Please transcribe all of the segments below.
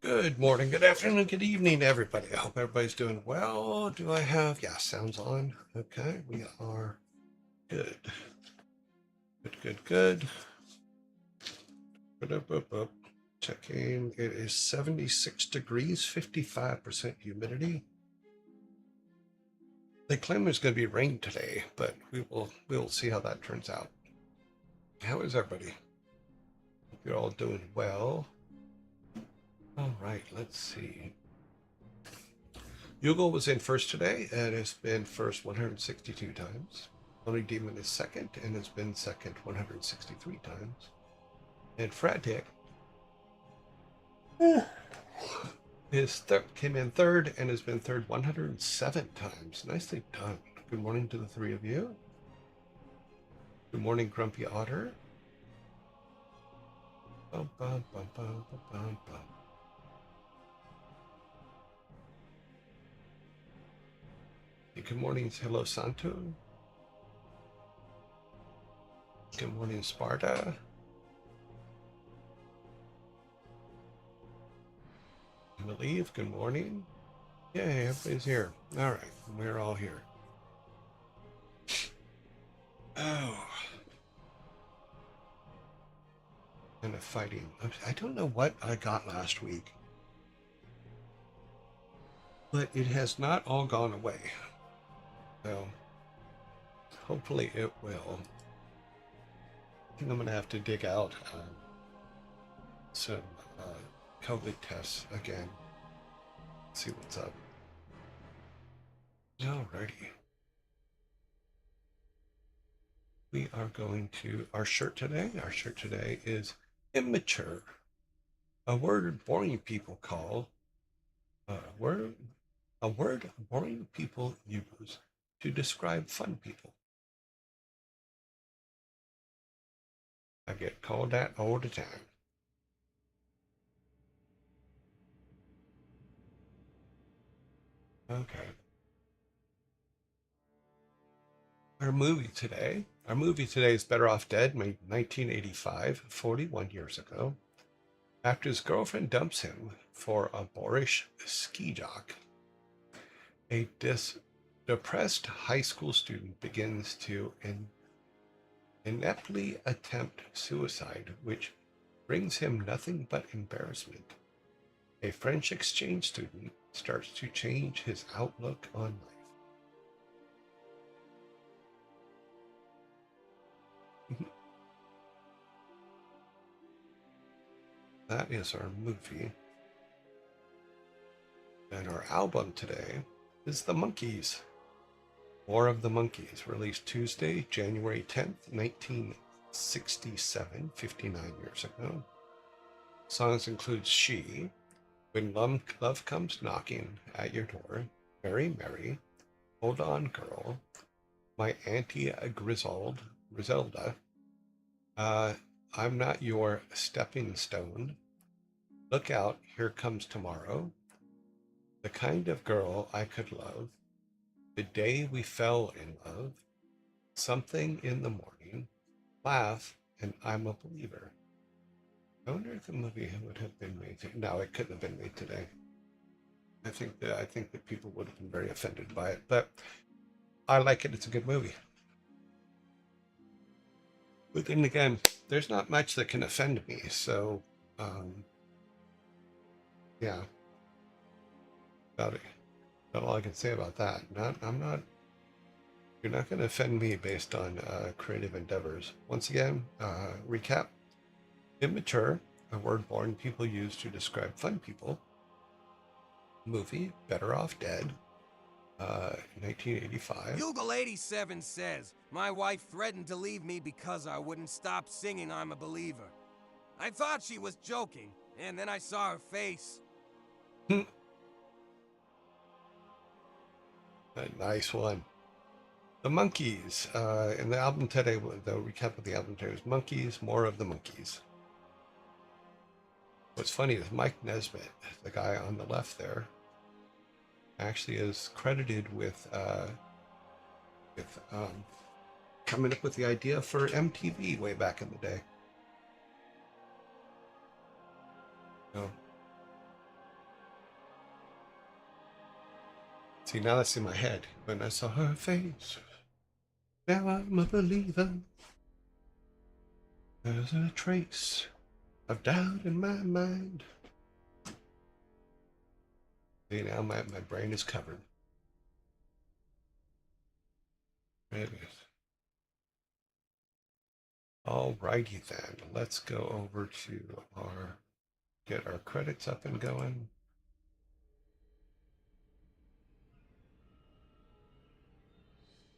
Good morning, good afternoon, good evening, everybody. I hope everybody's doing well. Do I have, yeah, sounds on. Okay, we are good. Good. Up. Checking. It is 76 degrees, 55% humidity. They claim there's going to be rain today, but we'll see how that turns out. How is everybody? Hope you're all doing well. All right, let's see. Yugo was in first today and has been first 162 times. Only demon is second and has been second 163 times. And Frantic came in third and has been third 107 times. Nicely done. Good morning to the three of you. Good morning, Grumpy Otter. Bum, bum, bum, bum, bum, bum. Good morning, Hello Santo. Good morning, Sparta. Believe, good morning. Yay, everybody's here. All right, we're all here. Oh. And a fighting. I don't know what I got last week, but it has not all gone away. So hopefully it will. I think I'm going to have to dig out some COVID tests again. See what's up. Alrighty. We are going to our shirt today. Our shirt today is immature, a word boring people call a word boring people use to describe fun people. I get called that all the time. Okay. Our movie today is Better Off Dead, made 1985, 41 years ago. After his girlfriend dumps him for a boorish ski jock, a depressed high school student begins to ineptly attempt suicide, which brings him nothing but embarrassment. A French exchange student starts to change his outlook on life. That is our movie. And our album today is The Monkees. War of the Monkees, released Tuesday, January 10th, 1967, 59 years ago. Songs include She, When Love Comes Knocking at Your Door, Mary Mary, Hold On Girl, My Auntie Griselda, I'm Not Your Stepping Stone, Look Out, Here Comes Tomorrow, The Kind of Girl I Could Love, The Day We Fell in Love, Something in the Morning, Laugh, and I'm a Believer. I wonder if the movie would have been made. No, it couldn't have been made today. I think that people would have been very offended by it, but I like it. It's a good movie. But then again, there's not much that can offend me. So, yeah, about it. That's all I can say about that. I'm not. You're not going to offend me based on creative endeavors. Once again, recap: immature, a word boring people use to describe fun people. Movie: Better Off Dead. 1985. Bugle 87 says, my wife threatened to leave me because I wouldn't stop singing I'm a Believer. I thought she was joking, and then I saw her face. A nice one. The Monkees. In the album today, the recap of the album today was Monkees, More of the Monkees. What's funny is Mike Nesbitt, the guy on the left there, actually is credited with coming up with the idea for MTV way back in the day. So, see, now that's in my head. When I saw her face, now I'm a believer. There's a trace of doubt in my mind. See, now my brain is covered. It is. Alrighty then, let's go over to get our credits up and going.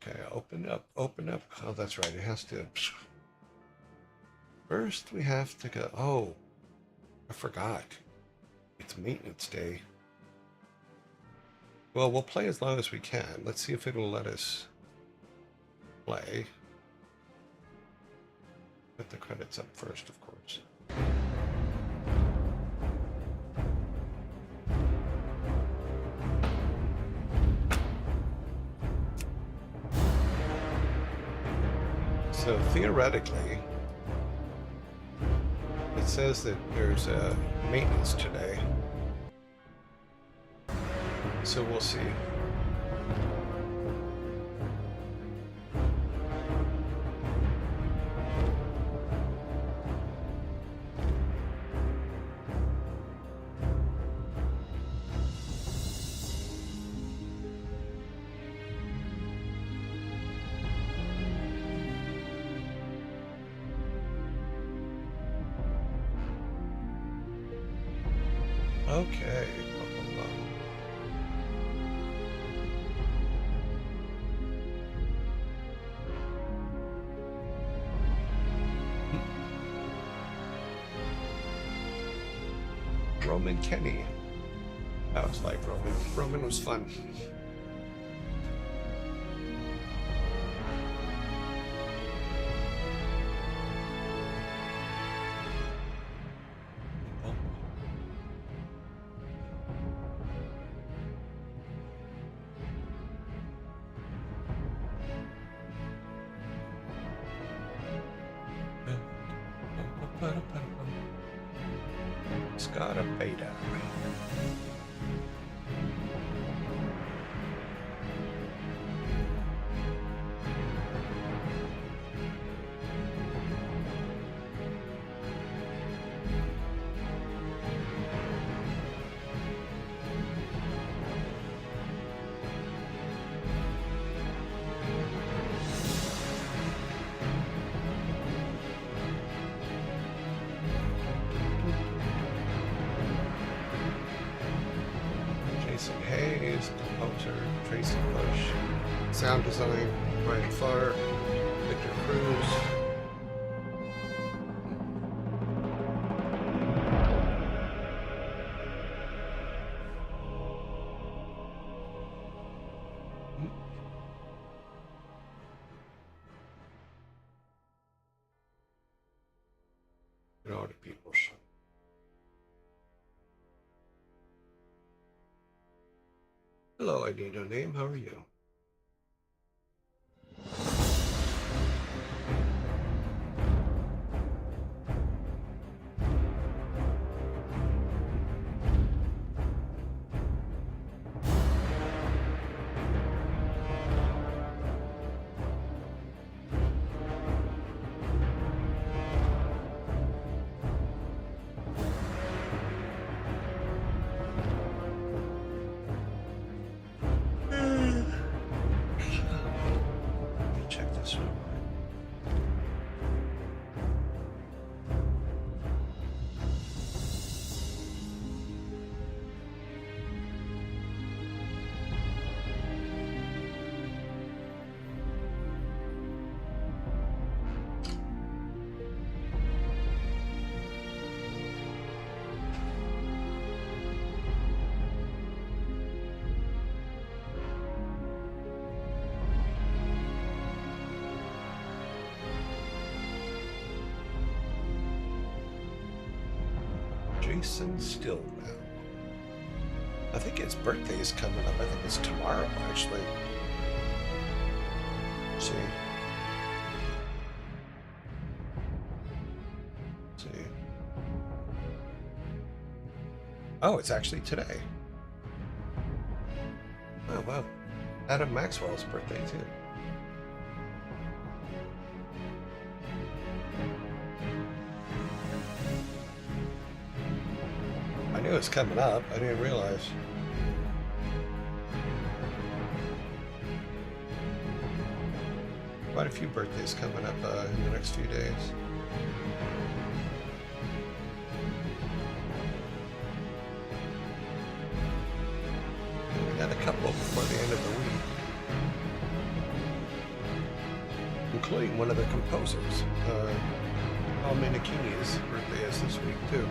Okay, open up, open up. Oh, that's right. It has to. First, we have to go. Oh, I forgot. It's maintenance day. Well, we'll play as long as we can. Let's see if it'll let us play. Put the credits up first, of course. So theoretically, it says that there's a maintenance today. So we'll see. Okay. Roman Kenny. That was like Roman. Roman was fun. Got a beta. Hayes, composer, Tracy Bush, sound design, Brian Farr, Victor Cruz. And all the peoples. Hello, I need no name. How are you? Jason Stillwell. I think his birthday is coming up. I think it's tomorrow, actually. Let's see. Let's see. Oh, it's actually today. Oh, wow. Adam Maxwell's birthday, too. I knew it was coming up. I didn't realize. Quite a few birthdays coming up in the next few days. We got a couple before the end of the week. including one of the composers. Paul Menachini's birthday is this week, too.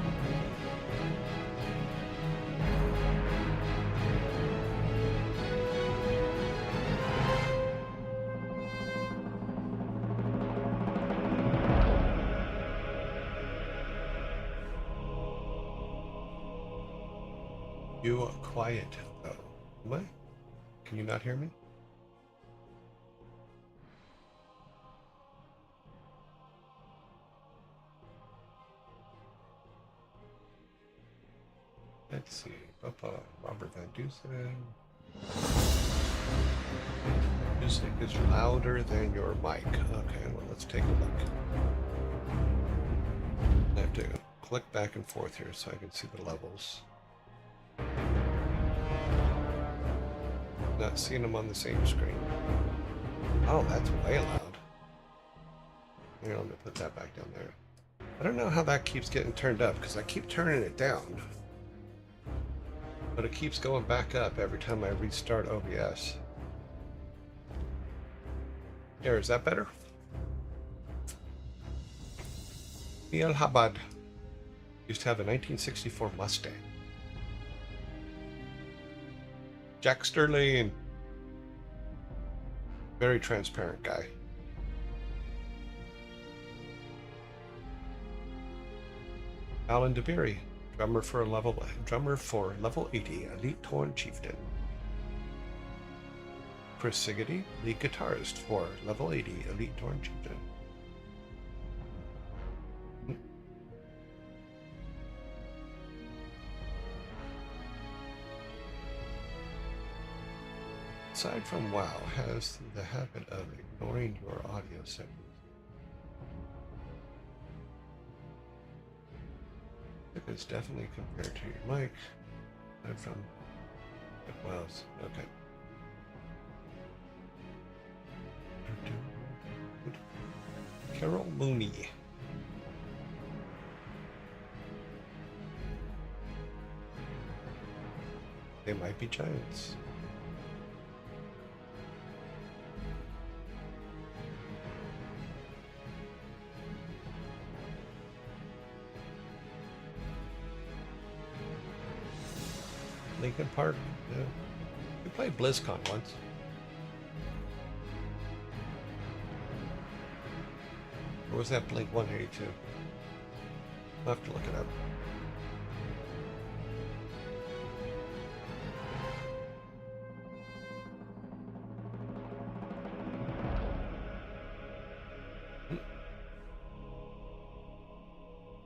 You are quiet, though. What? Can you not hear me? Let's see. Robert Van Dusen. Music is louder than your mic. Okay, well, let's take a look. I have to click back and forth here so I can see the levels. Not seeing them on the same screen. Oh, that's way loud. Here, let me put that back down there. I don't know how that keeps getting turned up because I keep turning it down. But it keeps going back up every time I restart OBS. Here, is that better? Neil Habad used to have a 1964 Mustang. Jack Sterling. Very transparent guy. Alan DeBerry, drummer for level 80, Elite Torn Chieftain. Chris Siggety, lead guitarist for level 80, Elite Torn Chieftain. Aside from WoW, has the habit of ignoring your audio settings. It's definitely compared to your mic. Aside from WoW's okay. Carol Mooney. They might be giants. Lincoln Park. Yeah. We played BlizzCon once. Or was that Blink 182? I'll have to look it up.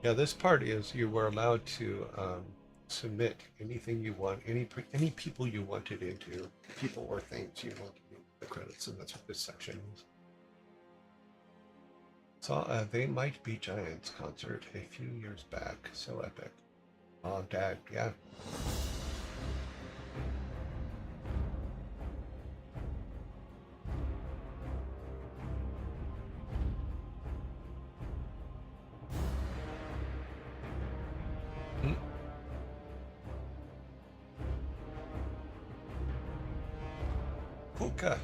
Yeah, this part is you were allowed to submit anything you want, any people you wanted into, people or things you wanted into the credits, and that's what this section is. Saw They Might Be Giants concert a few years back. So epic. Oh, Dad, yeah. Puka.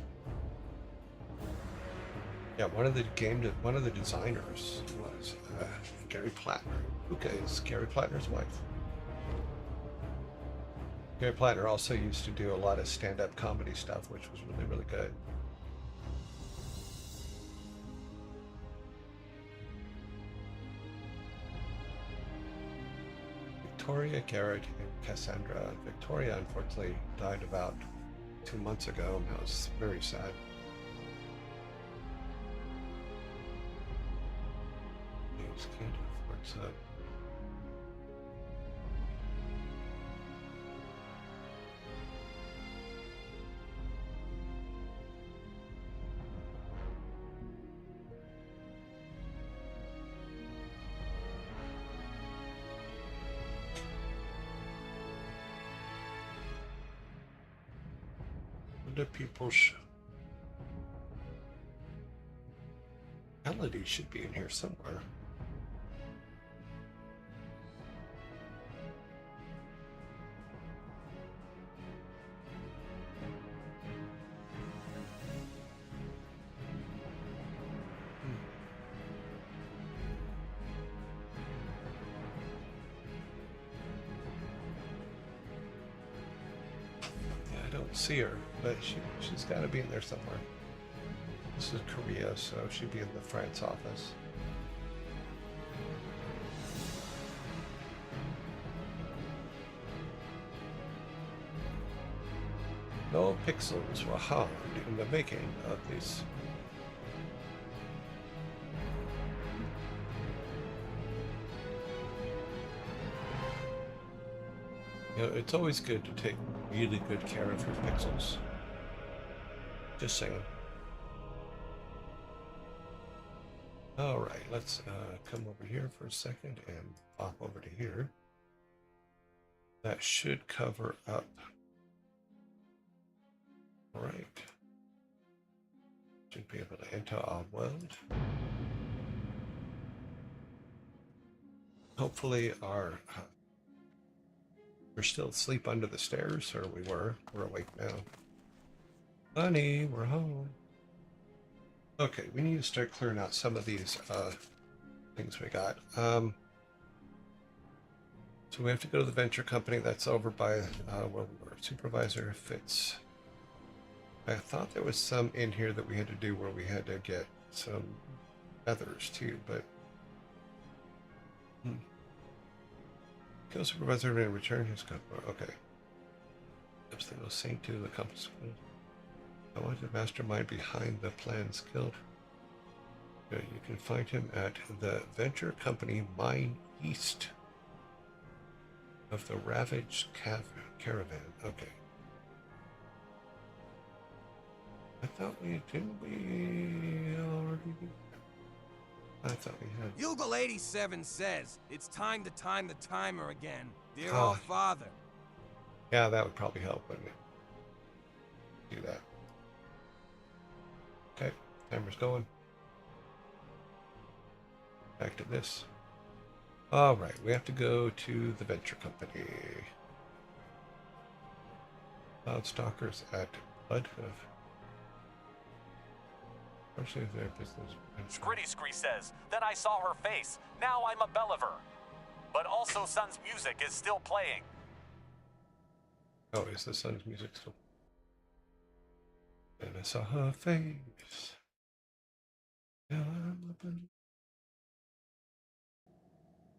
Yeah, one of the designers was Gary Plattner. Puka is Gary Plattner's wife. Gary Plattner also used to do a lot of stand-up comedy stuff, which was really, really good. Victoria, Garrett, and Cassandra. Victoria, unfortunately, died about 2 months ago, and that was very sad. News kind of works up. The people's melody should be in here somewhere. don't see her, but she's got to be in there somewhere. This is Korea, so she'd be in the France office. No pixels were harmed in the making of this. You know, it's always good to take really good care of your pixels. Just saying. All right, let's come over here for a second and pop over to here. That should cover up. All right. Should be able to enter our world. Hopefully our... we're still asleep under the stairs, or we were. We're awake now. Honey, we're home. Okay, we need to start clearing out some of these things we got. So we have to go to the venture company that's over by where we were. Supervisor Fitz. I thought there was some in here that we had to do where we had to get some feathers too, but kill supervisor and return his customer. Okay. Tips the most saint to the compass. I want the mastermind behind the plans killed. You can find him at the venture company mine east of the ravaged caravan. Okay. I thought didn't we already do that? I thought we had. Bugle 87 says it's time to time the timer again. Dear Oh. All Father. Yeah, that would probably help, wouldn't it? Do that. Okay, timer's going. Back to this. All right, we have to go to the venture company. Cloud stalkers at Bloodhoof. Especially their business. Scritty Scree says, then I saw her face. Now I'm a believer. But also Sun's music is still playing. Oh, is the sun's music still? And I saw her face. Now I'm a believer.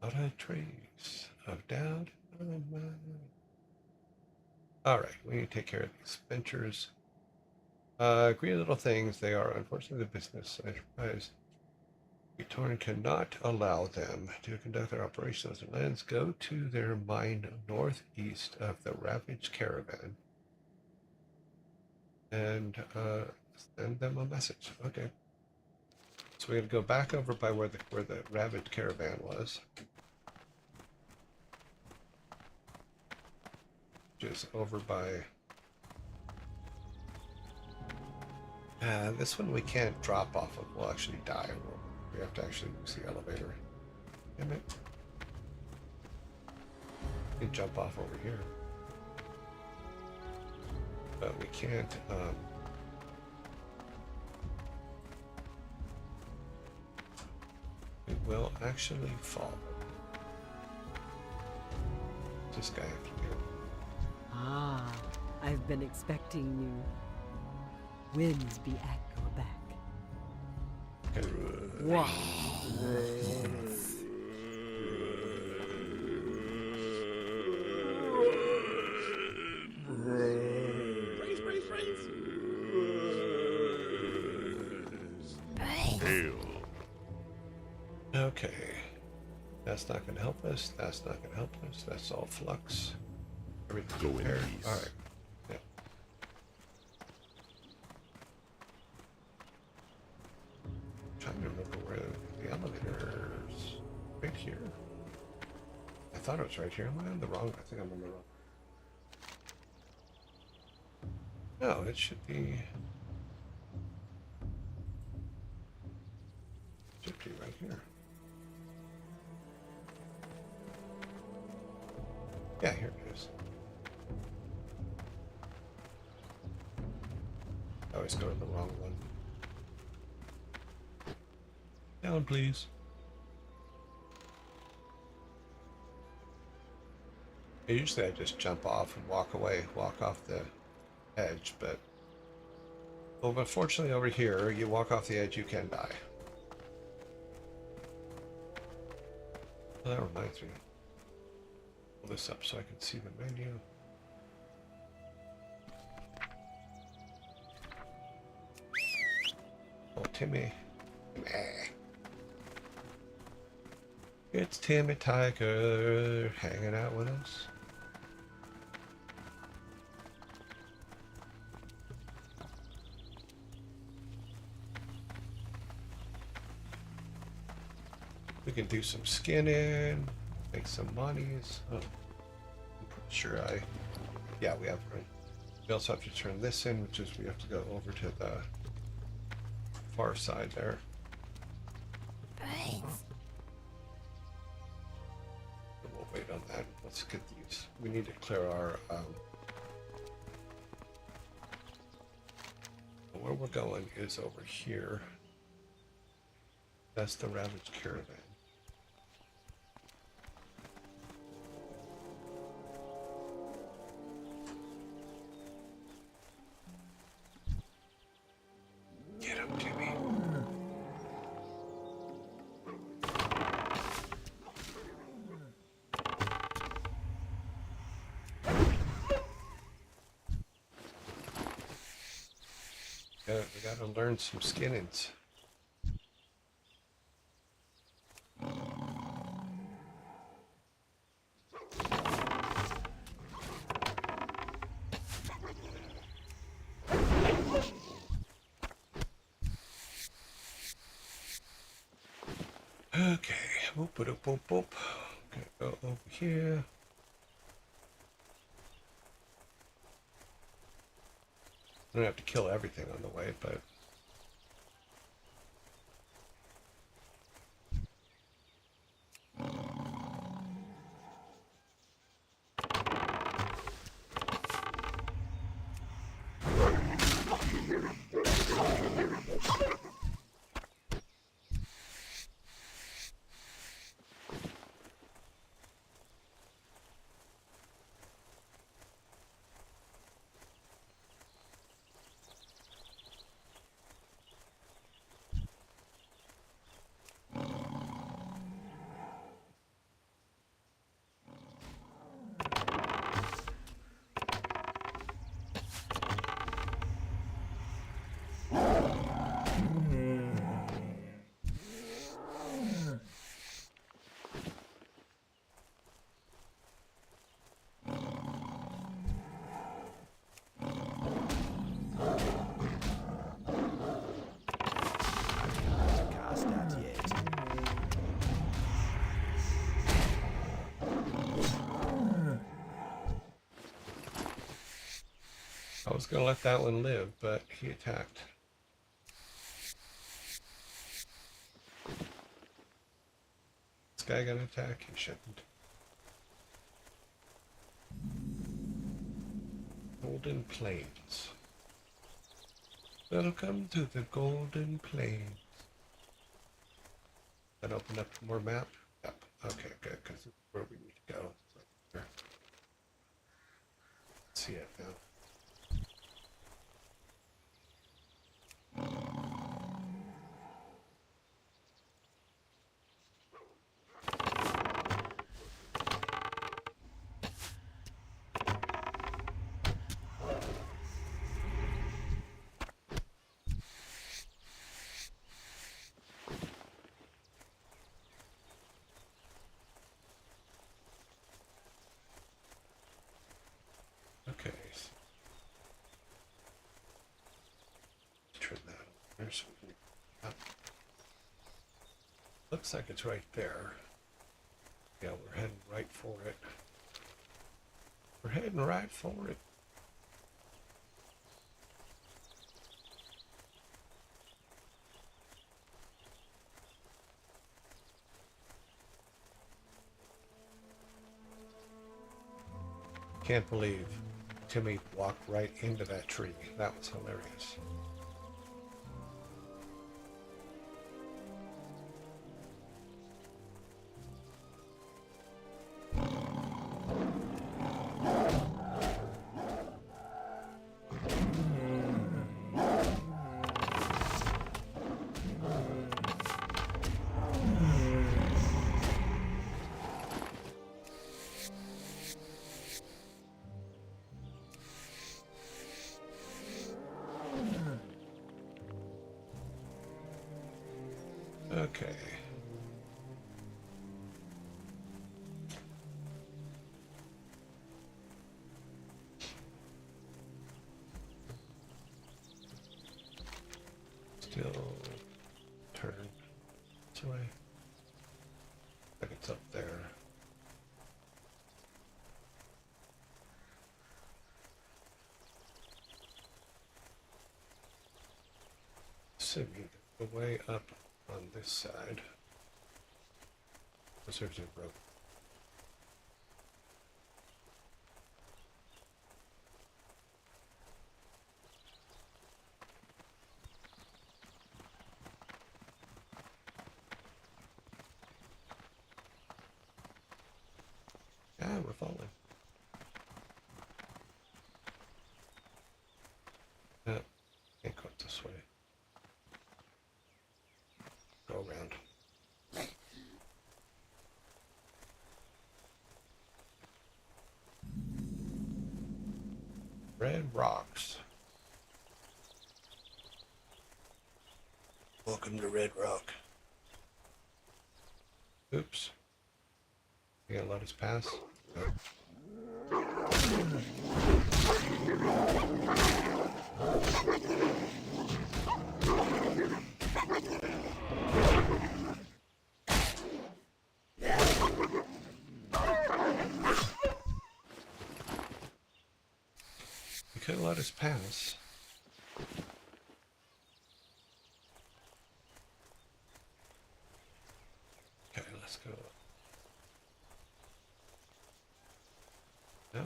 Not a trace of doubt in my mind. All right, we need to take care of these ventures. Green little things, they are unfortunately the business enterprise. Victorian cannot allow them to conduct their operations on lands. Go to their mine northeast of the ravaged caravan and send them a message. Okay. So we have to go back over by where the ravaged caravan was. Which is over by this one we can't drop off of. We'll actually die. We have to actually use the elevator. Damn it. We can jump off over here. But we can't, we will actually fall. What's this guy have to do? Ah, I've been expecting you. Winds be at your back. Okay. Wow. Okay. That's not going to help us. That's not going to help us. That's all flux. Everything's Go in prepared. peace. All right. Yeah. Trying to remember where the elevator's right here. I thought it was right here. Am I on the wrong? I think I'm on the wrong. No, it should be. Should be right here. Yeah, here it is. I always go to the wrong one. Down, please. Usually I just jump off and walk away, walk off the edge, but well, unfortunately over here, you walk off the edge, you can die. Well, that reminds me. Pull this up so I can see the menu. Oh, Timmy. It's Timmy Tiger hanging out with us. We can do some skinning, make some monies. Oh, I'm pretty sure yeah, we have room. We also have to turn this in, which is we have to go over to the far side there. Thanks. We'll wait on that. Let's get these. We need to clear our. Where we're going is over here. That's the ravaged caravan. Get him, Jimmy. We gotta learn some skinnings. Okay, boop, boop, boop, boop. Okay, go over here. I don't have to kill everything on the way, but Cast that yet. I was gonna let that one live, but he attacked. This guy gonna attack? He shouldn't. Golden Plains. Welcome to the Golden Plains. That opened up more map? Yep. Okay, good, because this is where we need to go. Right here. See it now. Okay. Turn that over so we can up. Looks like it's right there. Yeah, we're heading right for it. We're heading right for it. Can't believe Timmy walked right into that tree. That was hilarious. Okay. Still turn this way. I think it's up there. Assuming the way up on this side. Because there's a rope. Ah, we're falling. Can't go this way. Go around. Red rocks. Welcome to Red Rock. Oops. You gonna let us pass? No. You could let us pass. Okay, let's go. No.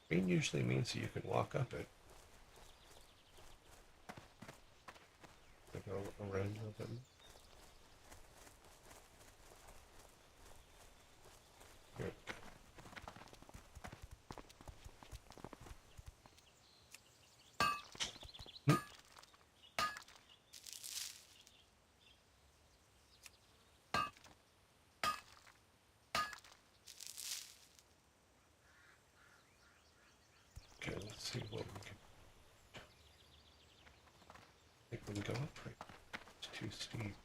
Green usually means that you can walk up it. Go around a little bit. Here. Okay, let's see what we can. I think we can go up right. It's too steep.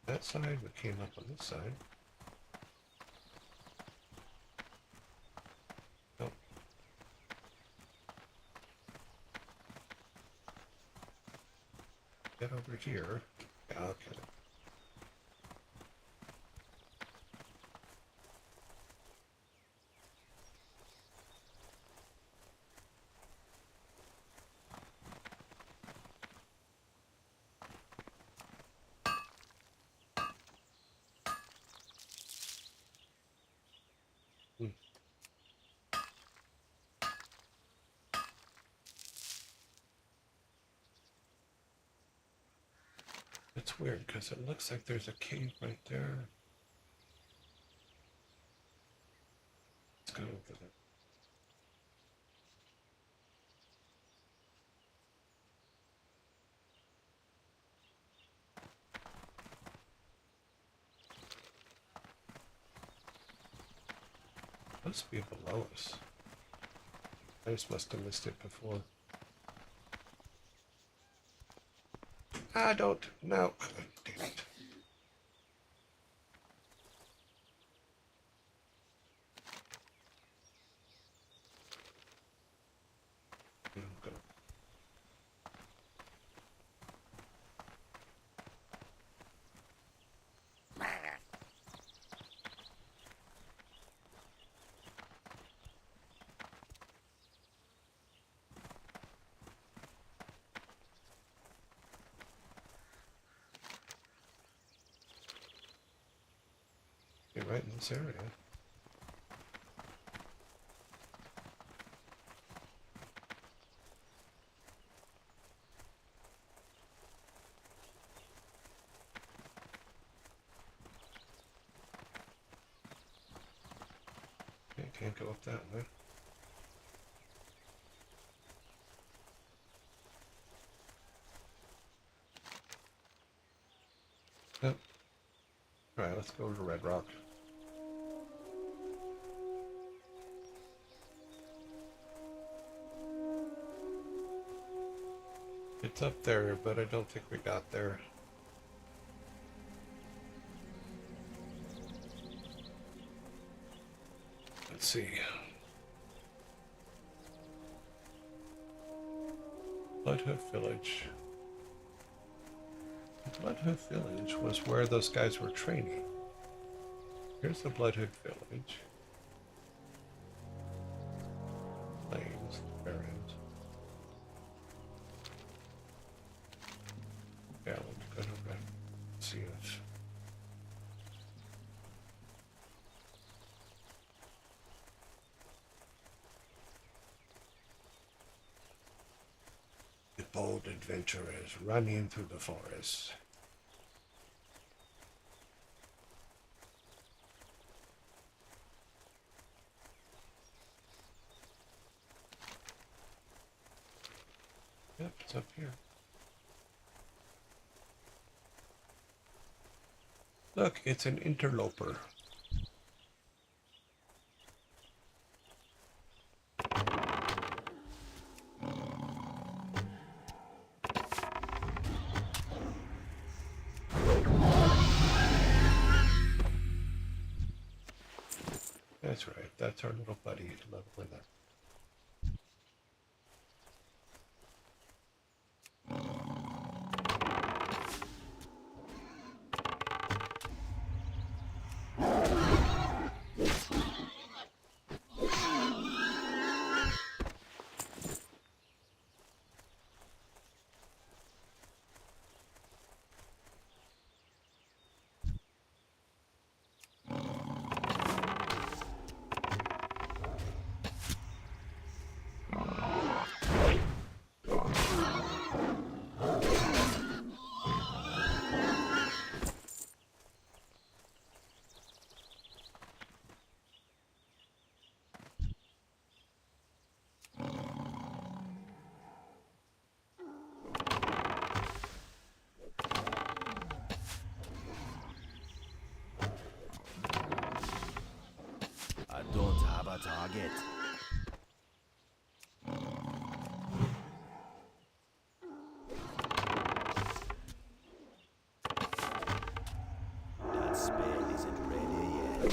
That side, we came up on this side. Nope. Get over here. Yeah, okay. It's weird because it looks like there's a cave right there. Let's go over there. Must be below us. I just must have missed it before. I don't know. Damn it. Go. You're right in this area. Okay, can't go up that way. Nope. Alright, let's go to Red Rock. It's up there, but I don't think we got there. Let's see. Bloodhoof Village. Bloodhoof Village was where those guys were training. Here's the Bloodhoof Village. Plains, Barrens. Yeah, let's go to that. See it. The bold adventurers running through the forest. Yep, it's up here. Look, it's an interloper. That's right, that's our little buddy leveling up. I don't have a target. That spell isn't ready yet.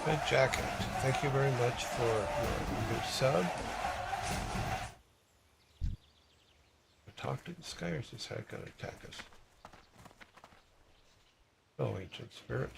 Red Jacket, thank you very much for your new sub. Talk to the sky, or is this how gonna attack us? Oh, ancient spirit.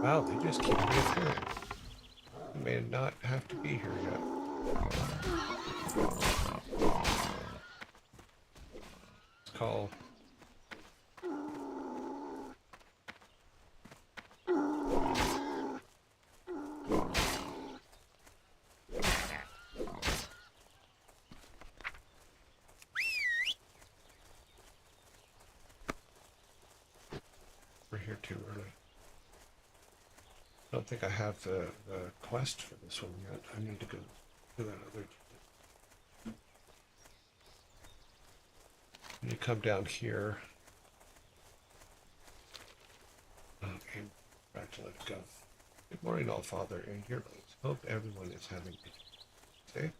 Wow, they just keep reappearing. They may not have to be here yet. Let's call. We're here too early. I don't think I have the quest for this one yet. I need to go do that other. You come down here. Okay, back to let it go. Good morning, all father and yearlings. Hope everyone is having a good day.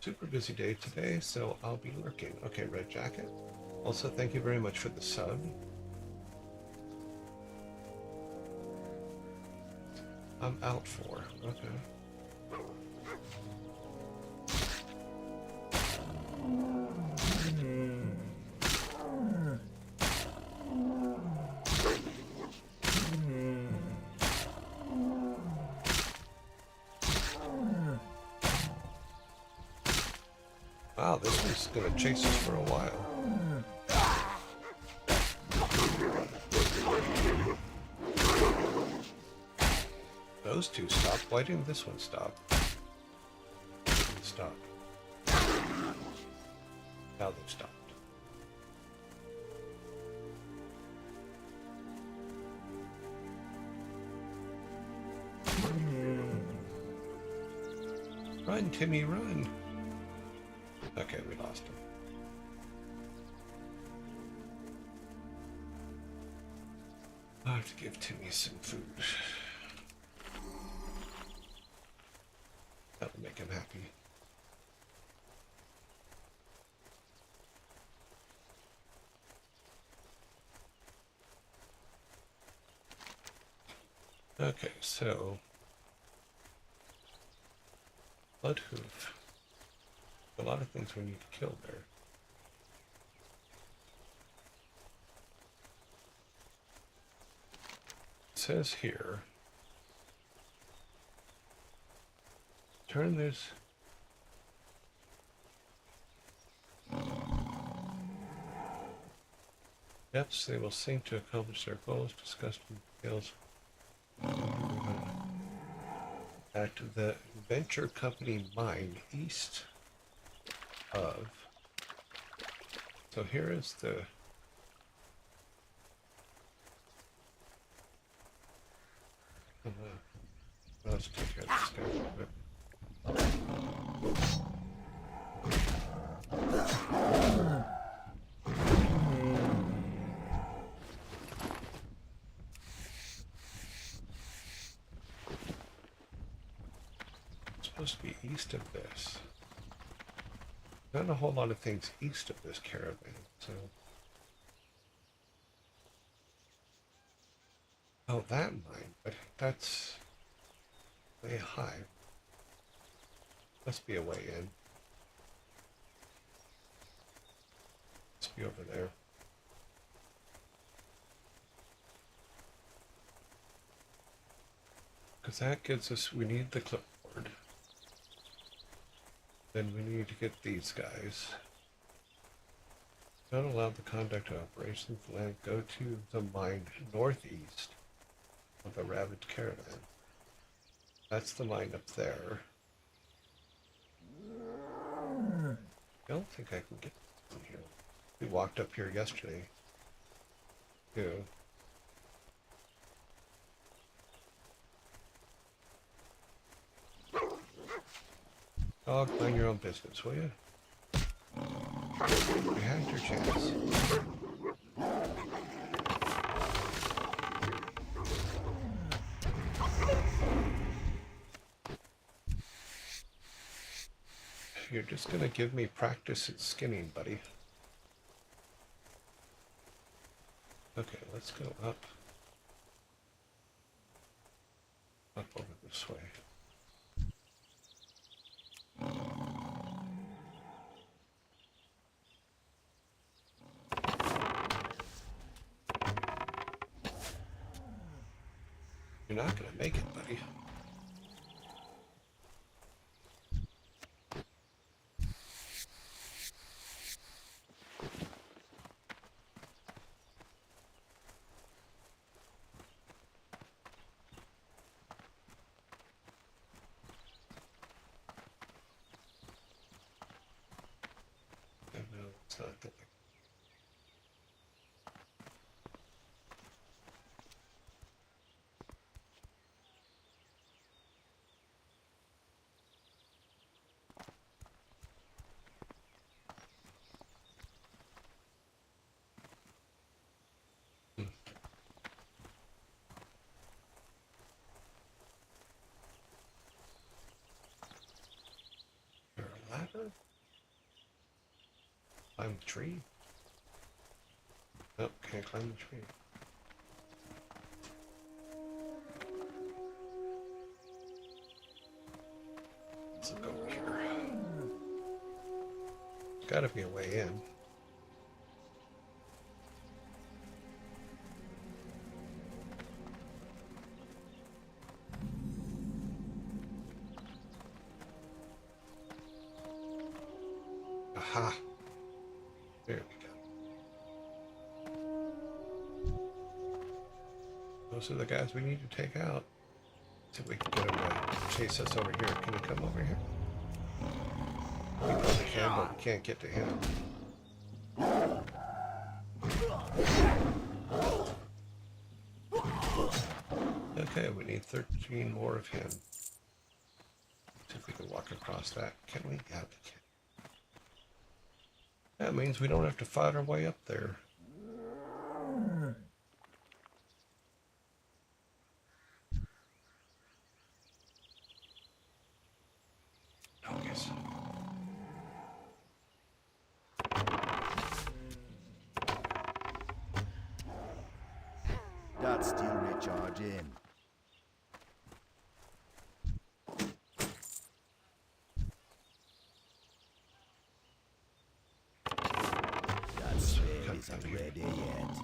Super busy day today, so I'll be lurking. Okay, red jacket. Also, thank you very much for the sub. I'm out for. Okay. Wow, this one's gonna chase us for a while. Those two stopped. Why didn't this one stop? Stop. Now they've stopped. Run, Timmy, run! Okay, we lost him. I have to give Timmy some food. That will make him happy. Okay, so Bloodhoof. A lot of things we need to kill there. It says here, turn this. Depths they will sink to accomplish their goals, discussed in details. At the Venture Company mine east of. So here is the. Let's take care of this guy real quick. It's supposed to be east of this. Not a whole lot of things east of this caravan, so. Oh, that mine, but that's way high. Must be a way in. Must be over there. Because that gives us, we need the clipboard. Then we need to get these guys. Not allow the conduct of operations land go to the mine northeast of the ravaged caravan. That's the mine up there. I don't think I can get from here. We walked up here yesterday. Too. Dog, mind your own business, will you? You had your chance. You're just gonna give me practice at skinning, buddy. Okay, let's go up. Up over this way. You're not gonna make it, buddy. No, it's not going. Climb the tree? Nope, can't climb the tree. Let's look over here. There's gotta be a way in. Aha! There we go. Those are the guys we need to take out. See if we can get them to chase us over here. Can you come over here? We probably can, but we can't get to him. Okay, we need 13 more of him. See if we can walk across that. Can we? Yeah, we can. That means we don't have to fight our way up there. Focus. That's still recharging. That spell isn't ready yet.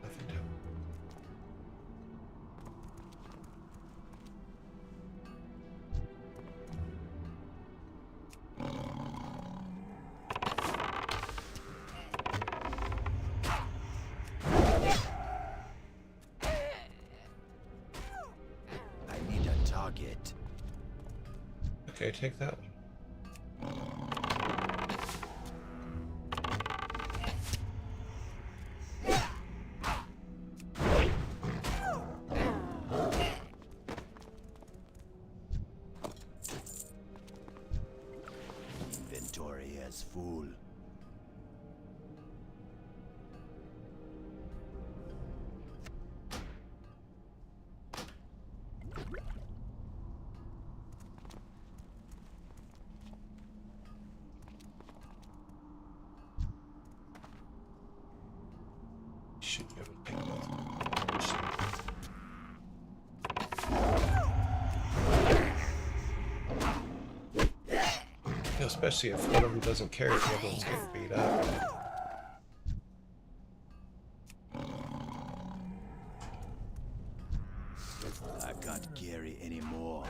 Nothing to. I need a target. Okay, take that one. Inventory is full. Should be able to pick those. Especially if one of them doesn't carry it, the other one's getting beat up. I can't carry anymore.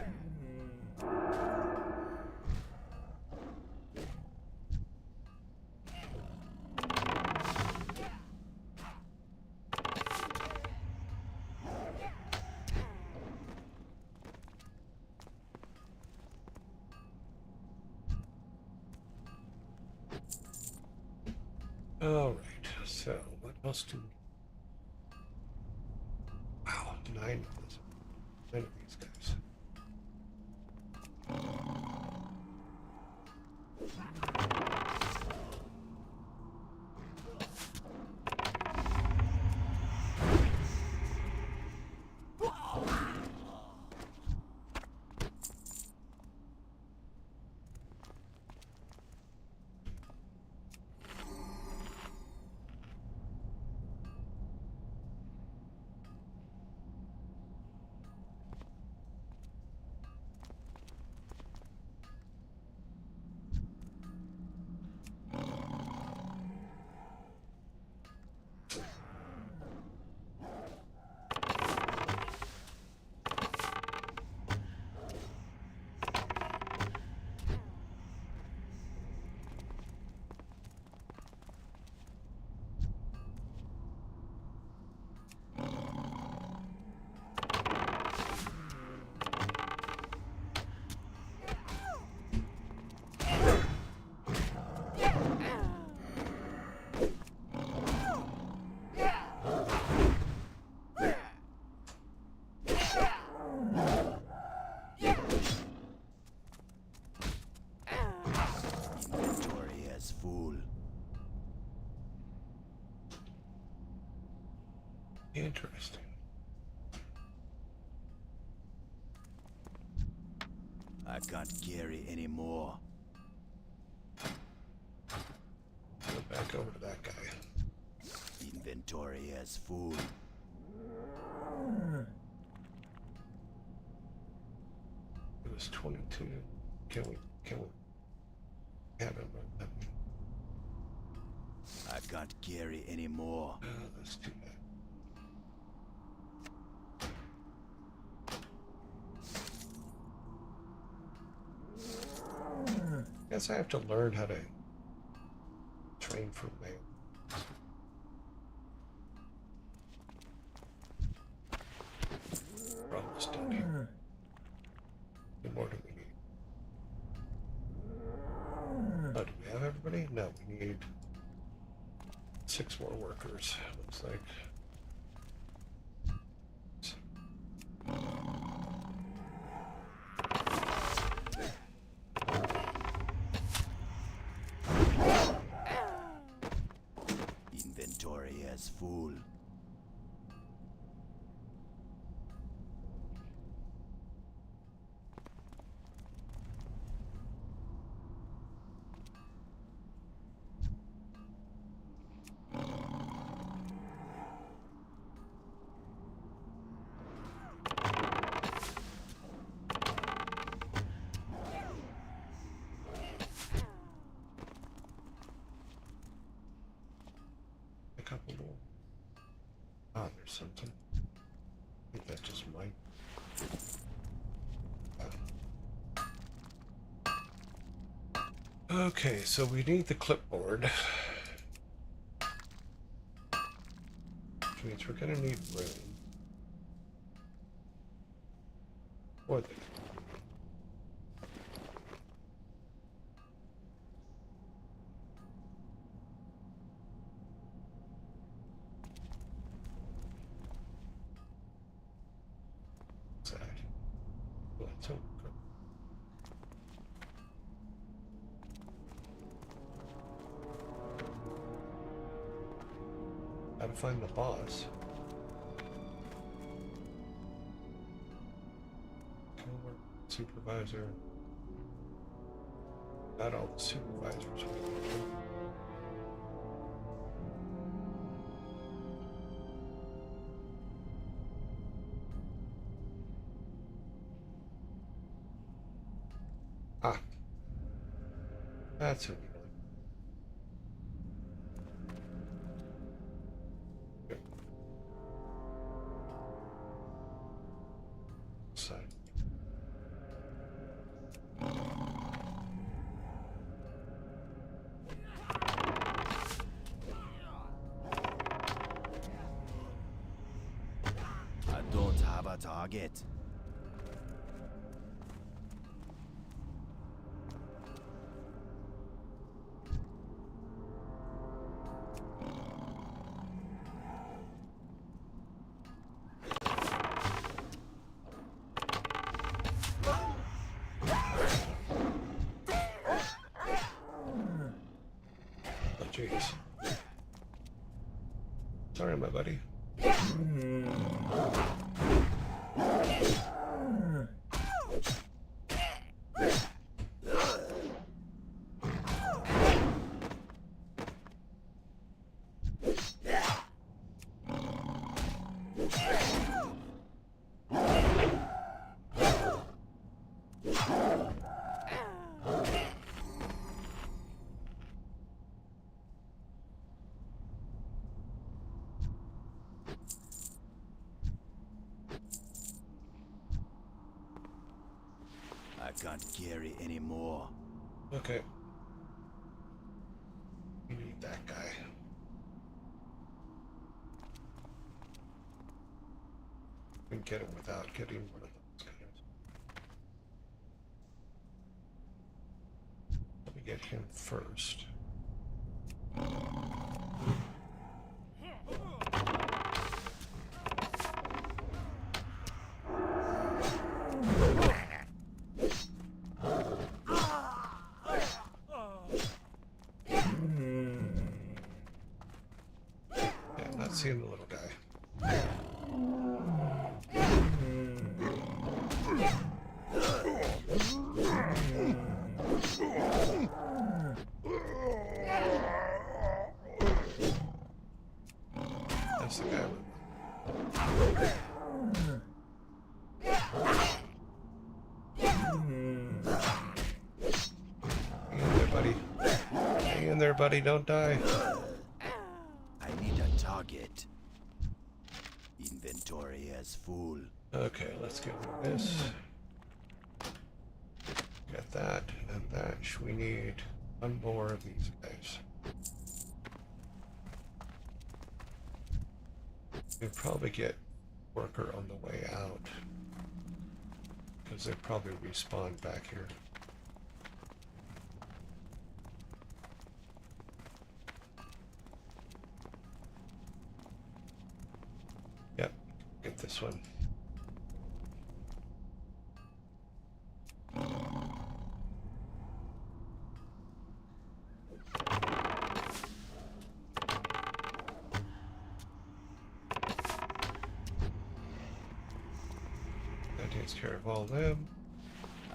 All right, so what else do we... Wow, 9 of these guys. Interesting. I can't carry anymore. Go back over to that guy. Inventory is full. It was 22. Can we have him run that way? I can't carry anymore. Let's do that. Guess I have to learn how to train for male. We're almost done here. What more do we need? Oh, do we have everybody? No, we need 6 more workers, looks like. Inventory is full. A couple more. Ah, there's something. I think that's just mine. Okay, so we need the clipboard. Which means we're gonna need room. Or the side. Let's hope. Gotta find the boss. Supervisor. Not all the supervisors. Ah. That's who we like. Good. Side. I don't have a target. Oh, jeez. Sorry, my buddy. I can't carry anymore. Okay. We need that guy. We can get him without getting one of those guys. Let me get him first. Yeah, I'm not seeing the little guy. That's the guy. Hang in there, buddy. Hang in there, buddy. Don't die. I need a target. Inventory is full. Okay, let's get rid of this. Got that and that. We need one more of these guys. We'll probably get worker on the way out, because they probably respawn back here. Yep, get this one. That takes care of all them.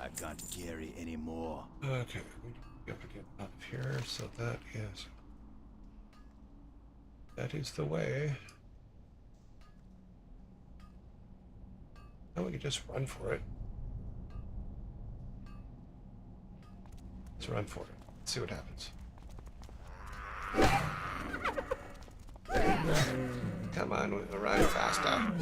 I can't carry anymore. Okay, we have to get up here, so that is the way. Now we can just run for it. Let's run for it. See what happens. Come on, we'll run faster.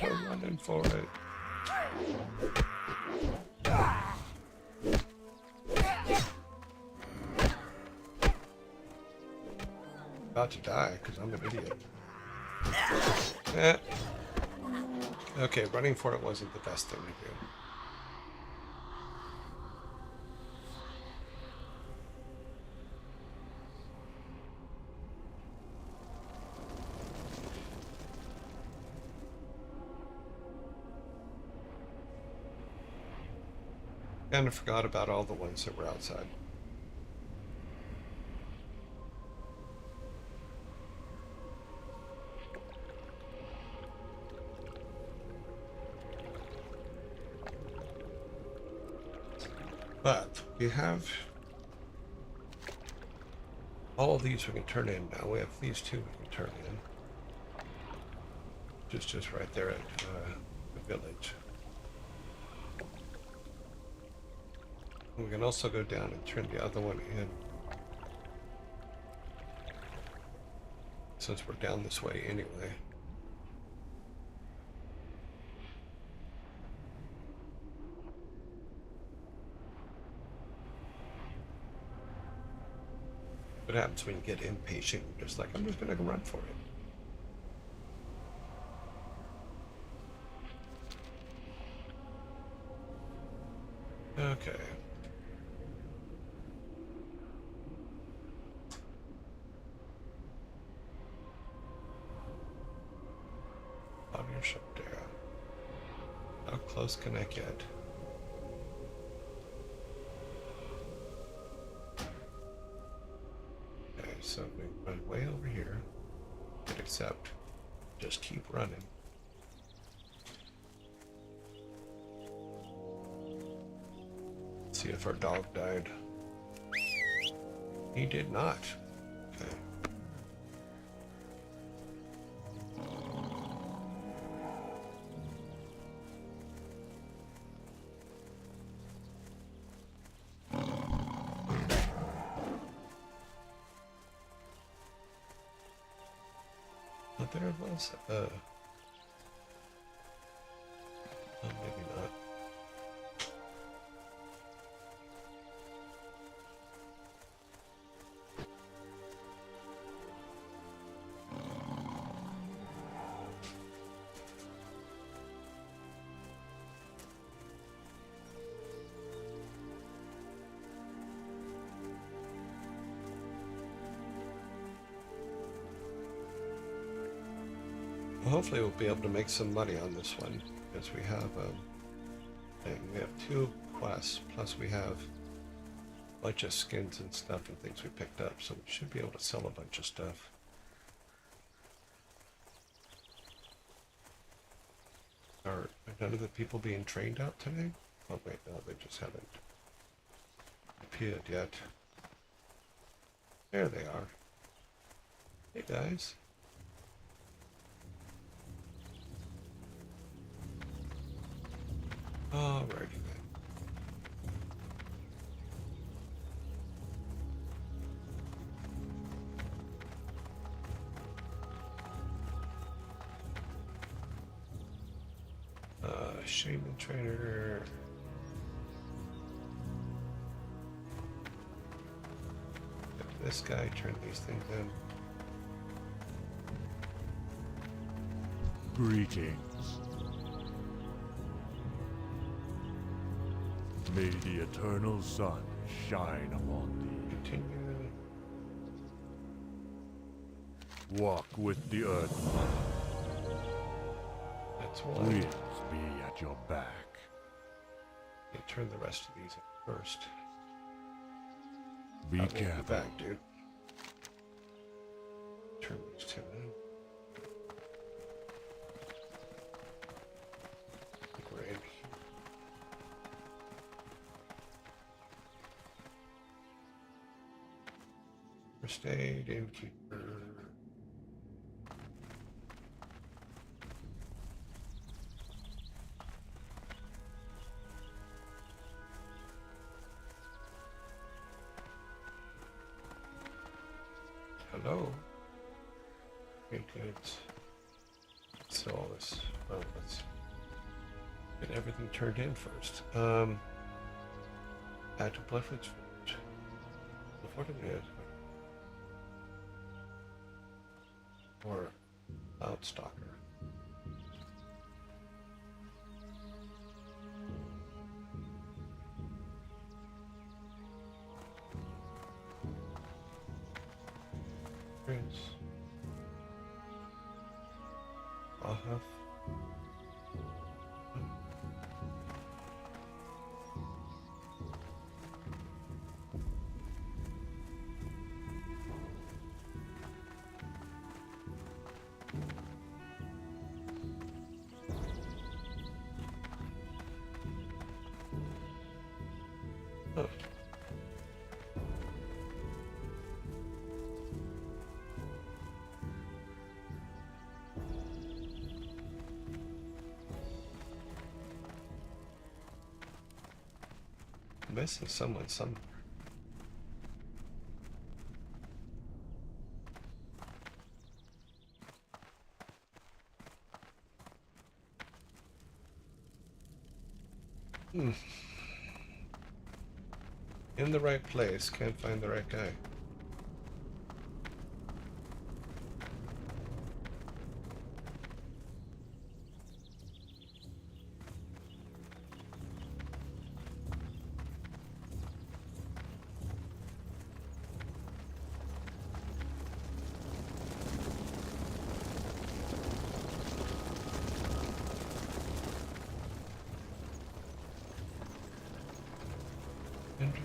We're running for it. About to die because I'm an idiot. Okay, running for it wasn't the best thing to do. Kind of forgot about all the ones that were outside. But we have all of these we can turn in now. We have these two we can turn in. Just right there at the village. We can also go down and turn the other one in. Since we're down this way anyway. What happens when you get impatient? You're just like, I'm just gonna go run for it. Okay. On your ship there. How close can I get? Okay, so we run way over here. Except, just keep running. See if our dog died. He did not. Okay. But there was oh, maybe not. Hopefully we'll be able to make some money on this one, because we have we have 2 quests, plus we have a bunch of skins and stuff and things we picked up, so we should be able to sell a bunch of stuff. none of the people being trained out today? Oh wait, no, they just haven't appeared yet. There they are. Hey guys. Alrighty then. Shaman trainer. Get this guy, turn these things in. Greetings. May the eternal sun shine upon Continue. thee. Walk with the earth. That's one. Winds be at your back. You turn the rest of these in first. Be I'll be careful. back, dude. Turn these two in. I think we're in here. First aid, innkeeper. Hello. Okay, good. So all this. Well, let's get everything turned in first. Add to Bloodfoot's food. Before the minute. Or Outstalker. Prince. I'll have. Oh. Missing someone somewhere. In the right place, can't find the right guy. Enters.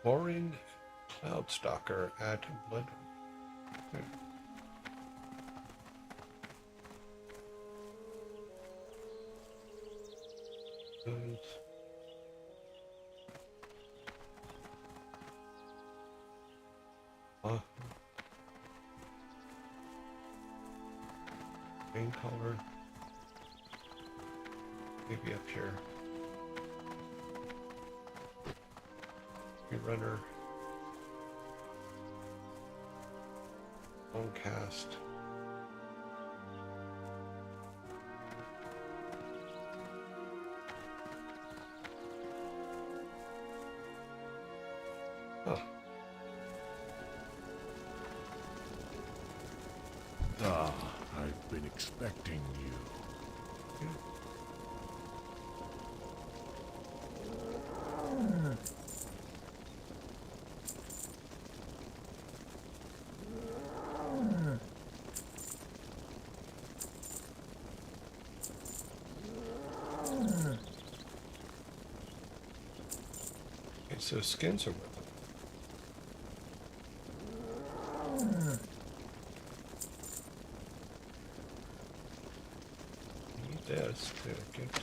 Boring Cloudstalker at Blood. Okay. And main color. Maybe up here. Runner. Long cast. Oh. Ah, I've been expecting you. So skins are worth it. Need this to get to.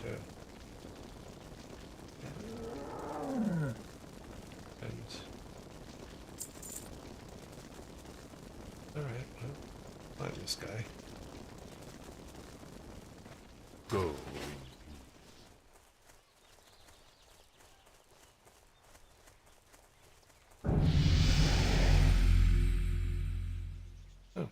And all right, well, find this guy. Go. Oh.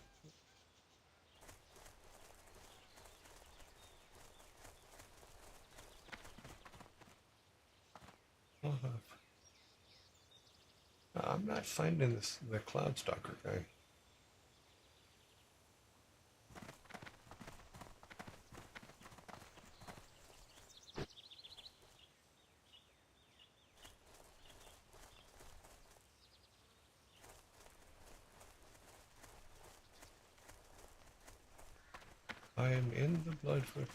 I'm not finding the Cloud Stalker guy. I am in the Bloodfoot.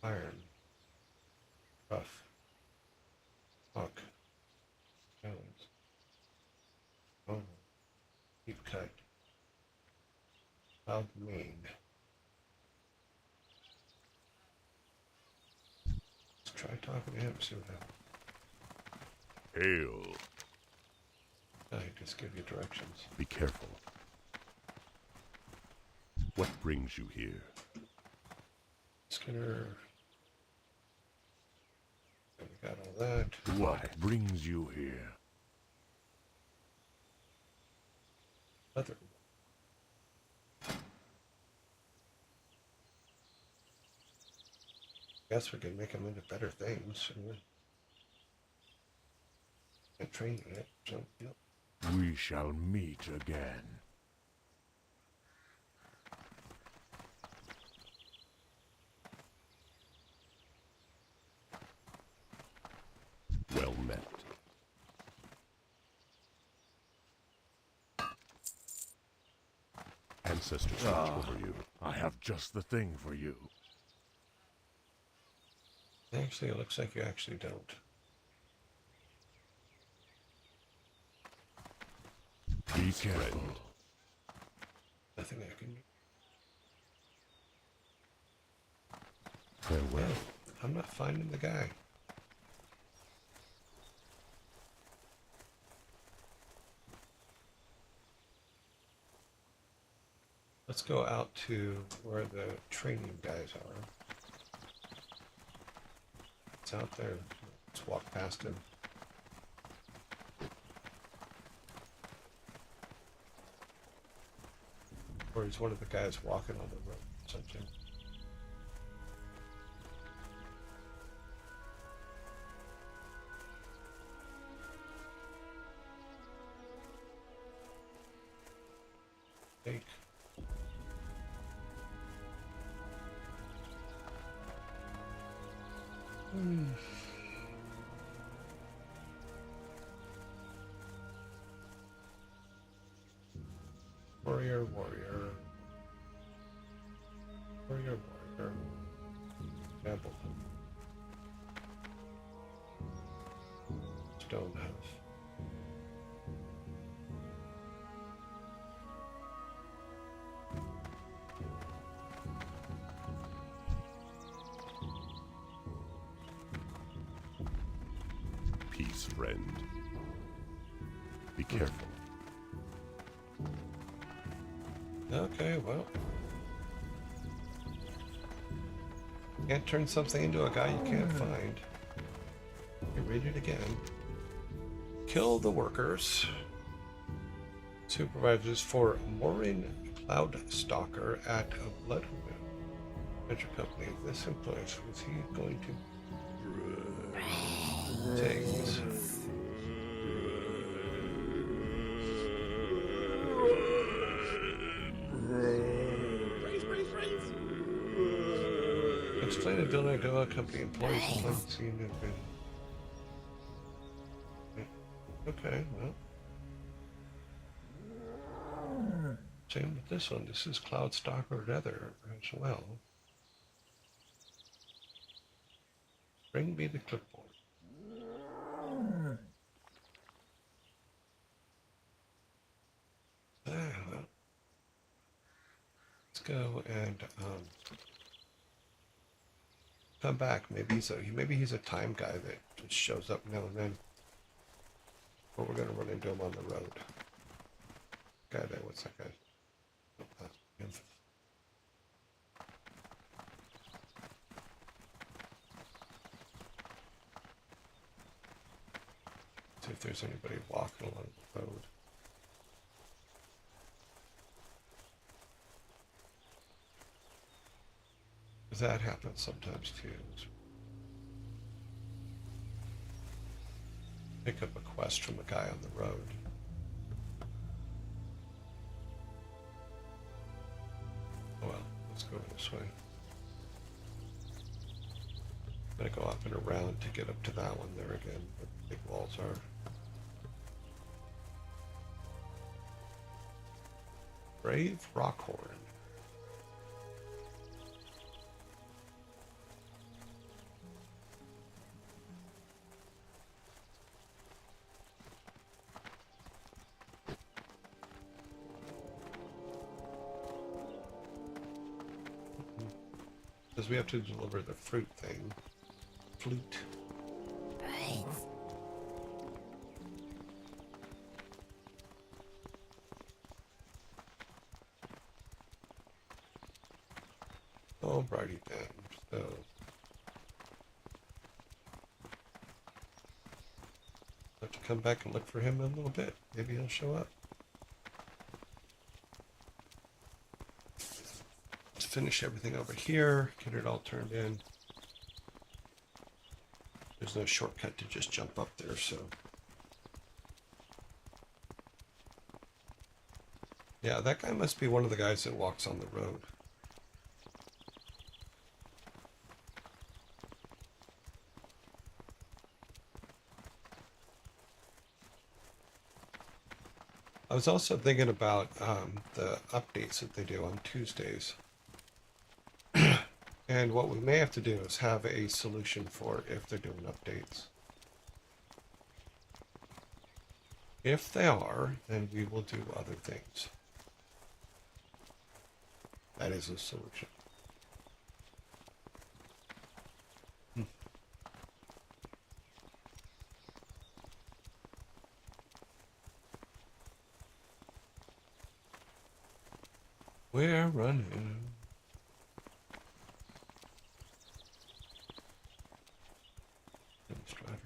Iron. Rough. Hawk. Jones. Oh. Deep cut. Cloud Main. Let's try talking to him, see what happens. Hail. I just give you directions. Be careful. What brings you here? Skinner. We got all that. What brings you here? Leather. Guess we can make them into better things. And train it. So, yep. We shall meet again. Well met. Ancestors watch over you. I have just the thing for you. Actually, it looks like you actually don't. Peace, friend. Nothing I can do. Farewell. Well, I'm not finding the guy. Let's go out to where the training guys are. It's out there. Let's walk past him. Or he's one of the guys walking on the road or something. Take. Warrior, warrior. Warrior, warrior. Apple. Stone house. Peace, friend. Be careful. Okay, well. Can't turn something into a guy you can't find. You read it again. Kill the workers. Supervisors for Maureen Cloud Stalker at a Blood Venture Company. This employees, was he going to things? Explain a building to a company employees haven't seen it been. Okay, well. Same with this one. This is Cloud Stalker Leather as well. Bring me the clipboard. Well, let's go and come back. Maybe he's a time guy that just shows up now and then. Or we're gonna run into him on the road. Guy there, what's that guy? Him. See if there's anybody walking along the road. That happens sometimes too. Pick up a quest from a guy on the road. Oh well, let's go this way. I'm gonna go up and around to get up to that one there again, where the big walls are. Brave Rockhorn. Because we have to deliver the fruit thing. Flute. Brains. Alrighty then. So I'll have to come back and look for him in a little bit. Maybe he'll show up. Let's finish everything over here, get it all turned in. There's no shortcut to just jump up there, so. Yeah, that guy must be one of the guys that walks on the road. I was also thinking about the updates that they do on Tuesdays. And what we may have to do is have a solution for if they're doing updates. If they are, then we will do other things. That is a solution. We're running. Driver.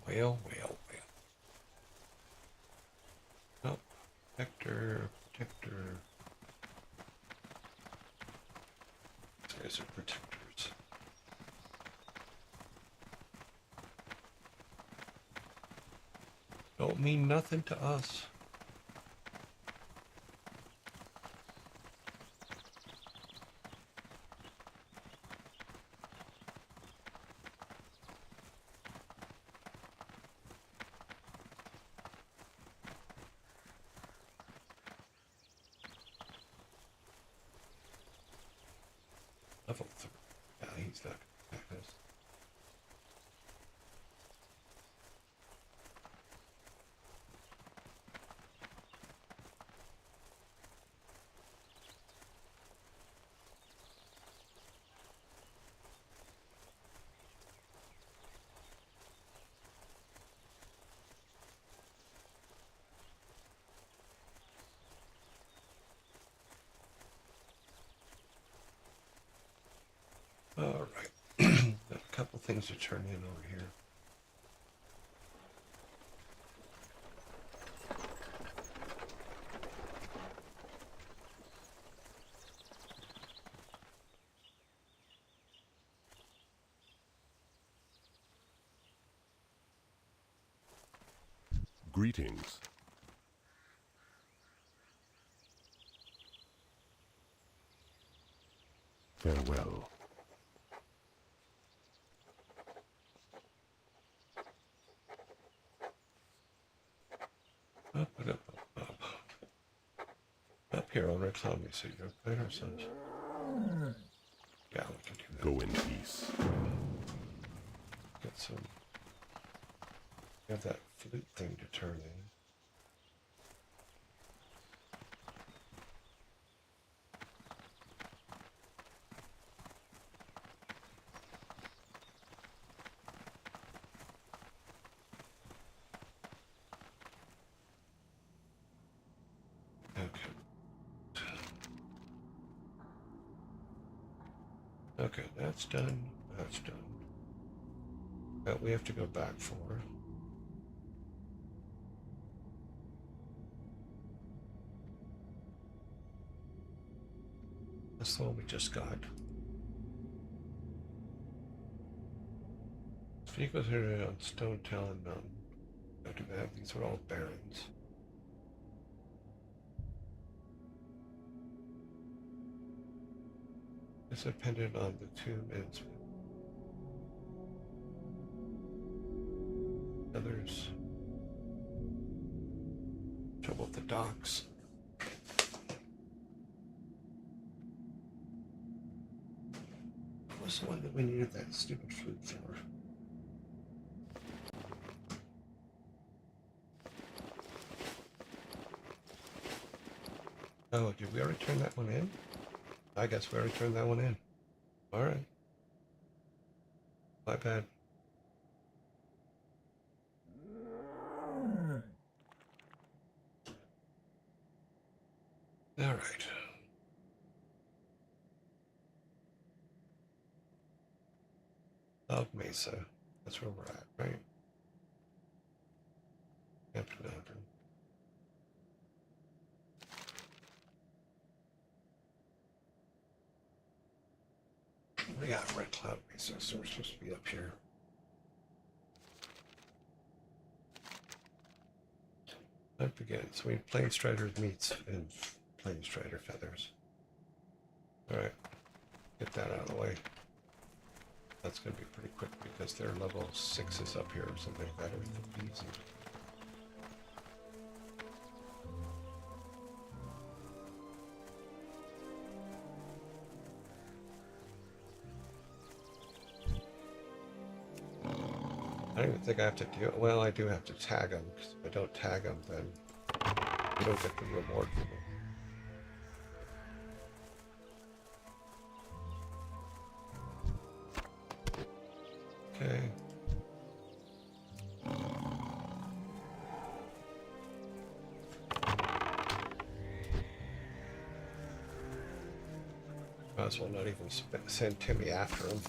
Well. Oh, protector. These guys are protectors. Don't mean nothing to us. Level 3. Yeah, he's not gonna attack us. All right. Got a couple things to turn in over here. Greetings. Farewell. Up and up, up, up. Up here on Red Cloud, so you're playing ourselves. Yeah, we can do that. Go in peace. Get some. Have that flute thing to turn in. Okay, that's done. That's done. That we have to go back for. That's the one we just got. Vehicles are on Stone Talon Mountain. Go to that. These are all barrens. It's dependent on the tomb and others. Trouble with the docks. What was the one that we needed that stupid flute for? Oh, did we already turn that one in? I guess we already turned that one in. All right. My bad. All right. Love Mesa. That's where we're at, right? Hampton Mountain. We got Red Cloud Mesa, so we're supposed to be up here. That begins. We Plain Strider meats and Plain Strider feathers. Alright. Get that out of the way. That's going to be pretty quick because their level 6 is up here or something like that. Everything easy. I don't even think I have to do. Well, I do have to tag them, because if I don't tag them, then you don't get the reward for them. Okay. Might as well not even send Timmy after him.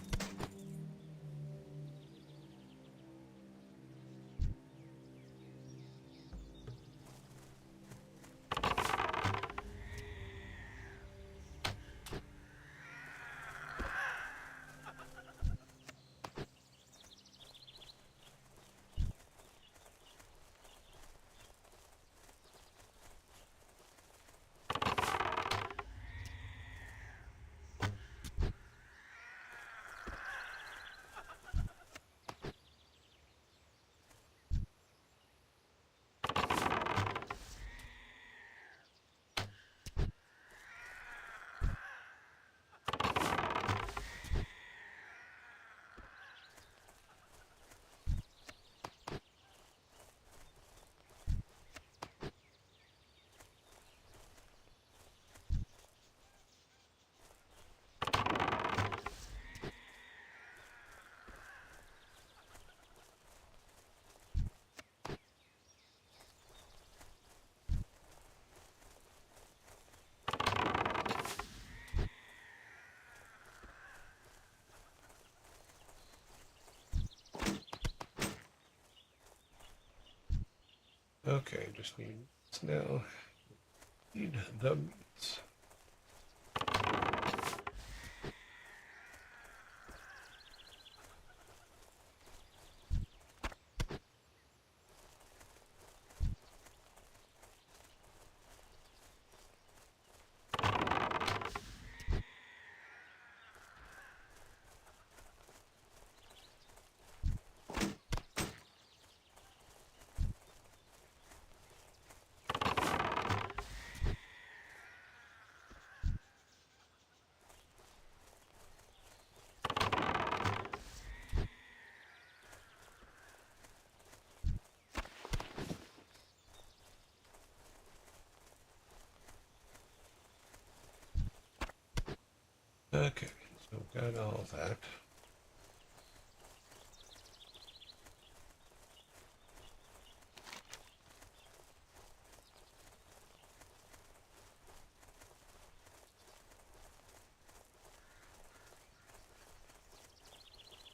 Okay, just need now. Need the meats. Okay, so got all that.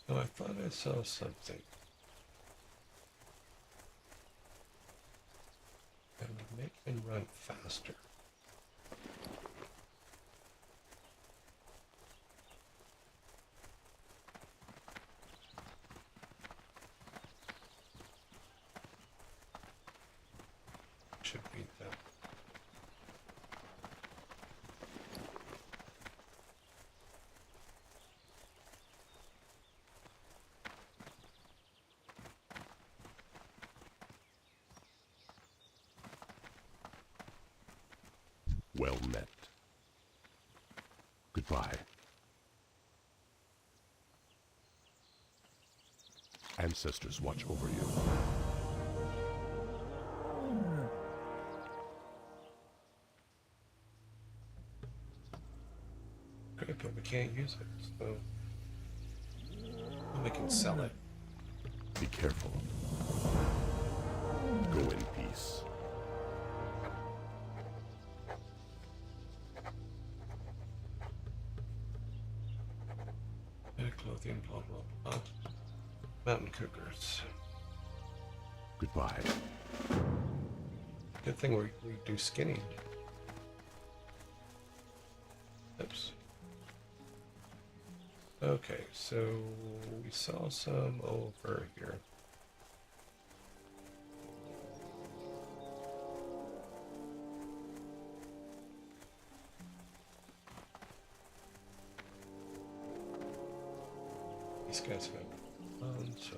Oh, I thought I saw something. That would make him run faster. Should be that. Well met. Goodbye. Ancestors watch over you. Great, but we can't use it, so we can sell it. Be careful. Go in peace. Clothing, blah, blah, blah. Mountain cougars. Goodbye. Good thing we do skinning. Oops. Okay, so we saw some over here. These guys have so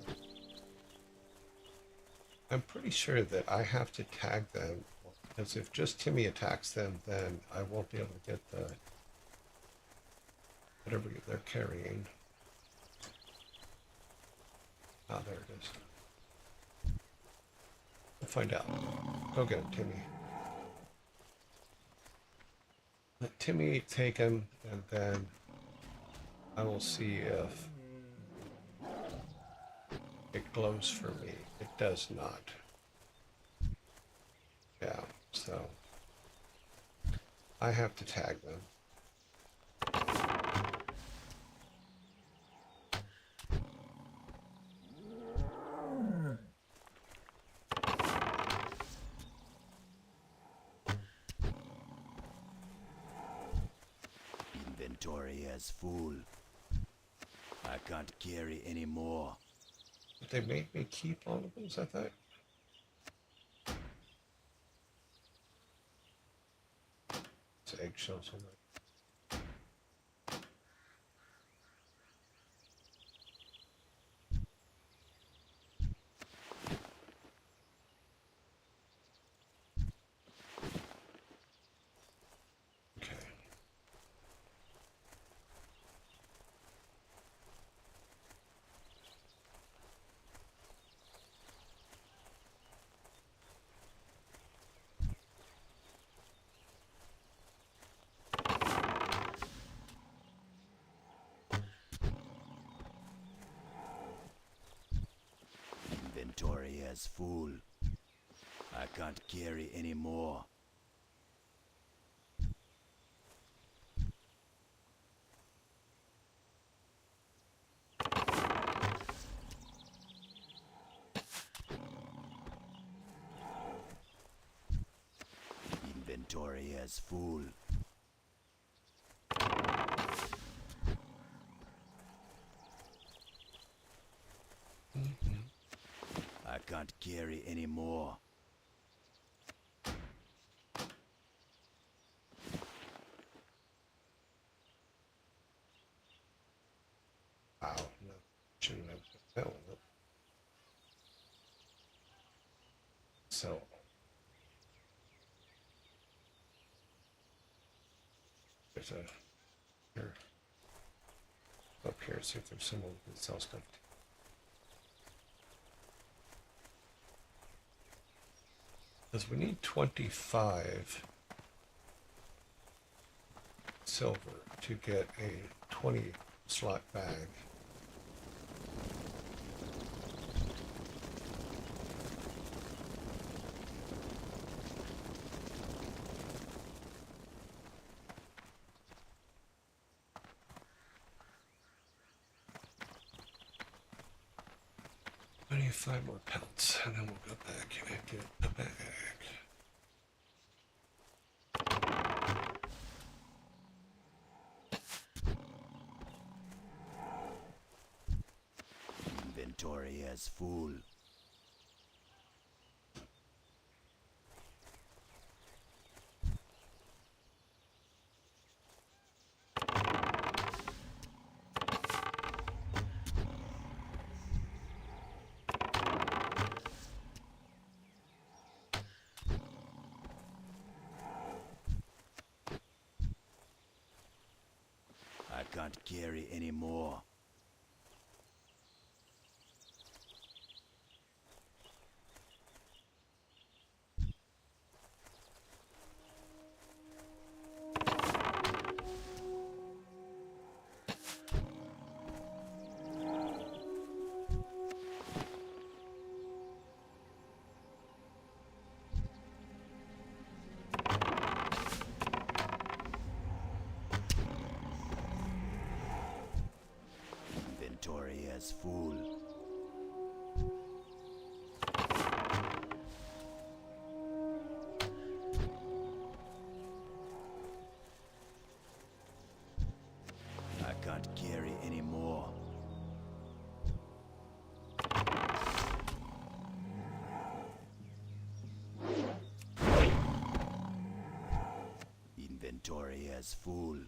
I'm pretty sure that I have to tag them, because if just Timmy attacks them, then I won't be able to get the whatever they're carrying. Ah, there it is. We'll find out. Go get him, Timmy. Let Timmy take him, and then I will see if it glows for me. It does not. Yeah, so I have to tag them. Inventory is full. I can't carry any more. But they made me keep all of those, I thought. It's eggshells on that. Okay. Inventory is full. I can't carry any more. Inventory is full. I can't carry any more. Wow, no, shouldn't have that one up. So there's a here up here. See if there's someone who can sell stuff. Because we need 25 silver. to get a 20 slot bag. I need 5 more pelts, and then we'll go back and get a bag. Inventory is full. I can't carry any more. Inventory is full. I can't carry any more. Inventory is full.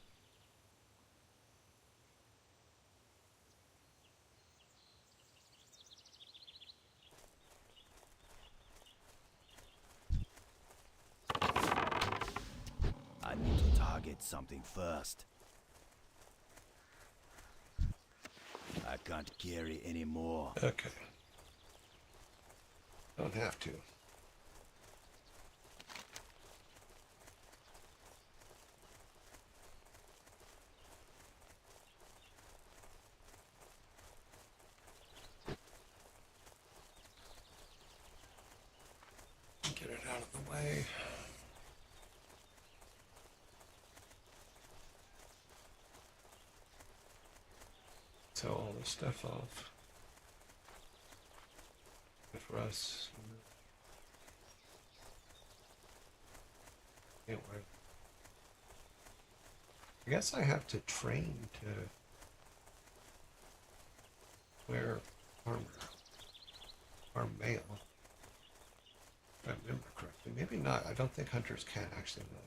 I need to target something first. I can't carry any more. Okay. Don't have to. Get it out of the way. Sell all this stuff off. Good for us. Can't work. I guess I have to train to wear armor. Or mail. If I remember correctly. Maybe not. I don't think hunters can actually know.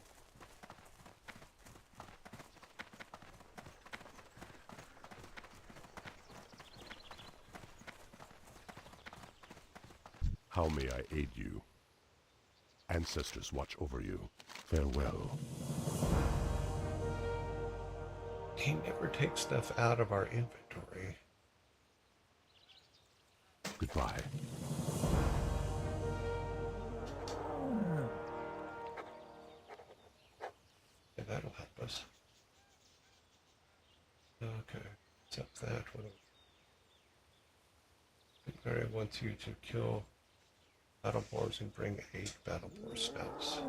How may I aid you? Ancestors watch over you. Farewell. He never takes stuff out of our inventory. Goodbye. Yeah, that'll help us. Okay, except that. Victoria wants you to kill battle boars and bring 8 battle boar snouts.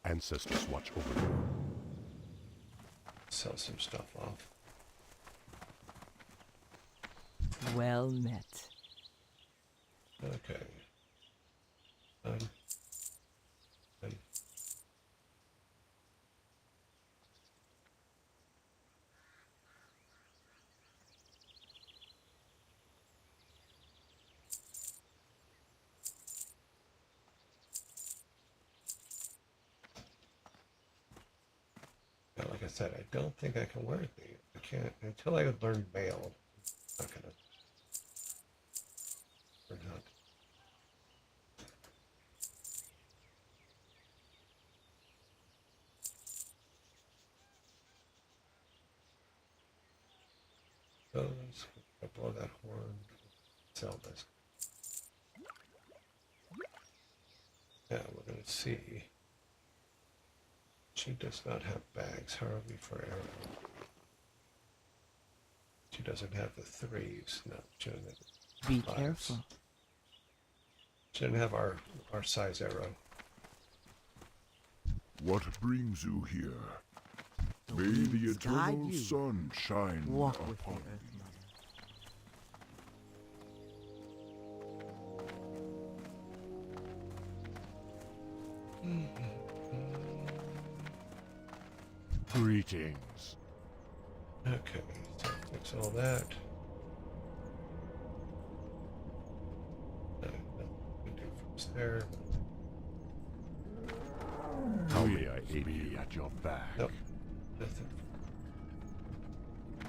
Ancestors watch over you. Sell some stuff off. Well met. Okay. Done. Yeah, like I said, I don't think I can wear these. I can't until I learn mail. I'm not gonna learn how to. Those, I blow that horn, sell this. Yeah, we're gonna see. She does not have bags. How are we for arrow? She doesn't have the 3s. No, she doesn't have the Be 5s. careful. She doesn't have our size arrow. What brings you here? The May the winds guide eternal you. sun shine Walk with upon the Earth thee. Mother. Greetings. Okay, so fix all that. Nothing we can do from there. How may I aid you at your back? Nope, nothing.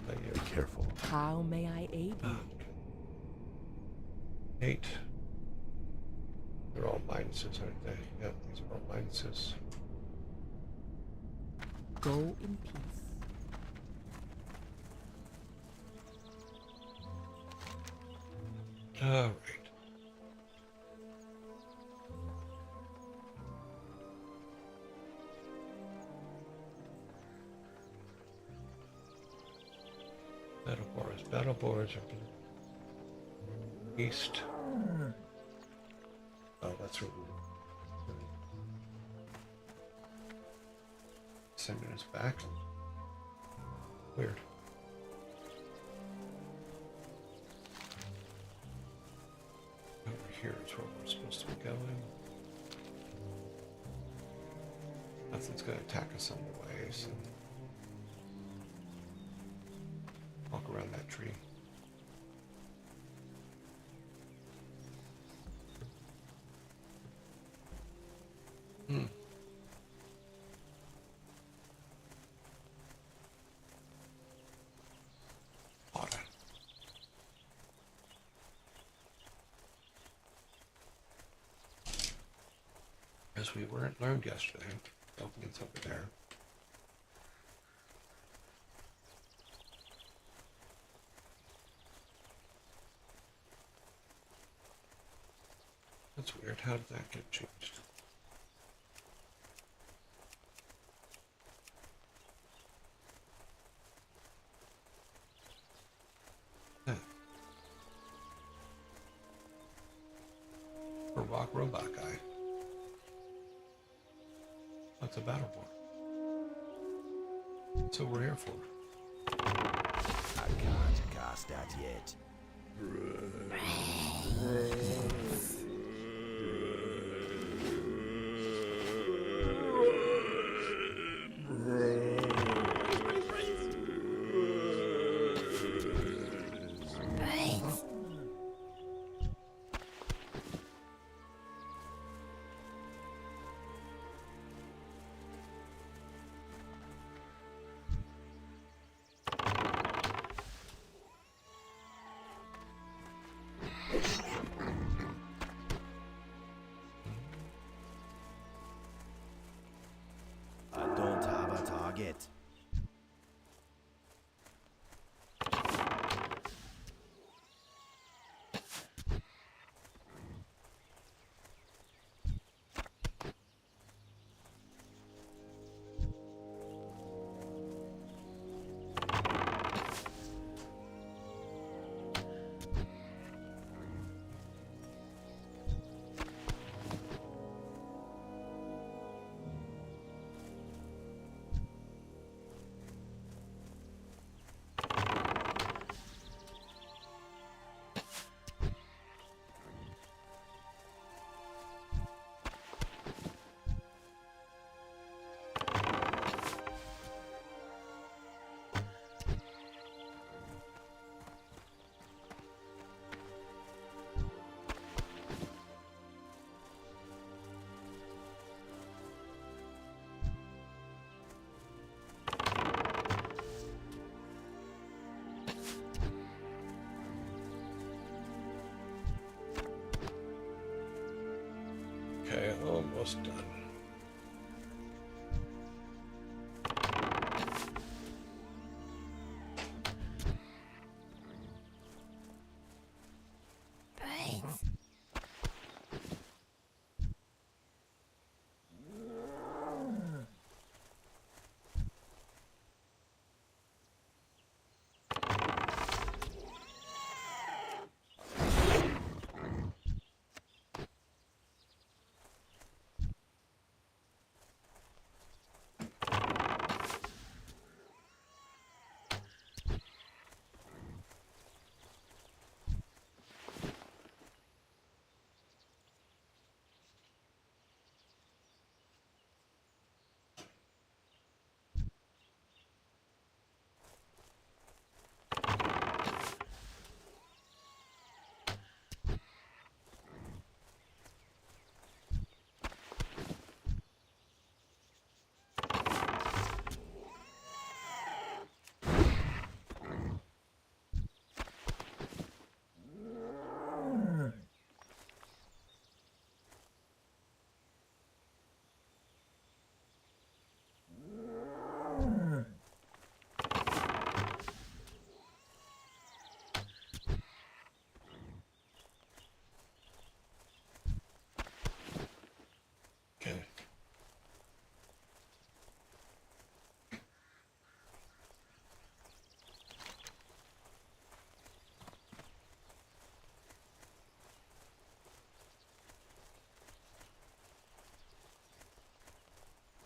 Not Be yet. careful. How may I aid you? Okay. 8. They're all minuses, aren't they? Yep, these are all minuses. Go in peace. All right. Battle boards. Battle boards are east. Oh, that's where we sending us back. Weird. Over here is where we're supposed to be going. Nothing's going to attack us on the way, so walk around that tree. Water. As we weren't learned yesterday, opening's over there. That's weird. How did that get changed? Yeah. A rock robot guy. That's a battle board. That's what we're here for. I can't cast that yet. Brains. I don't have a target. Okay, almost done. Brains.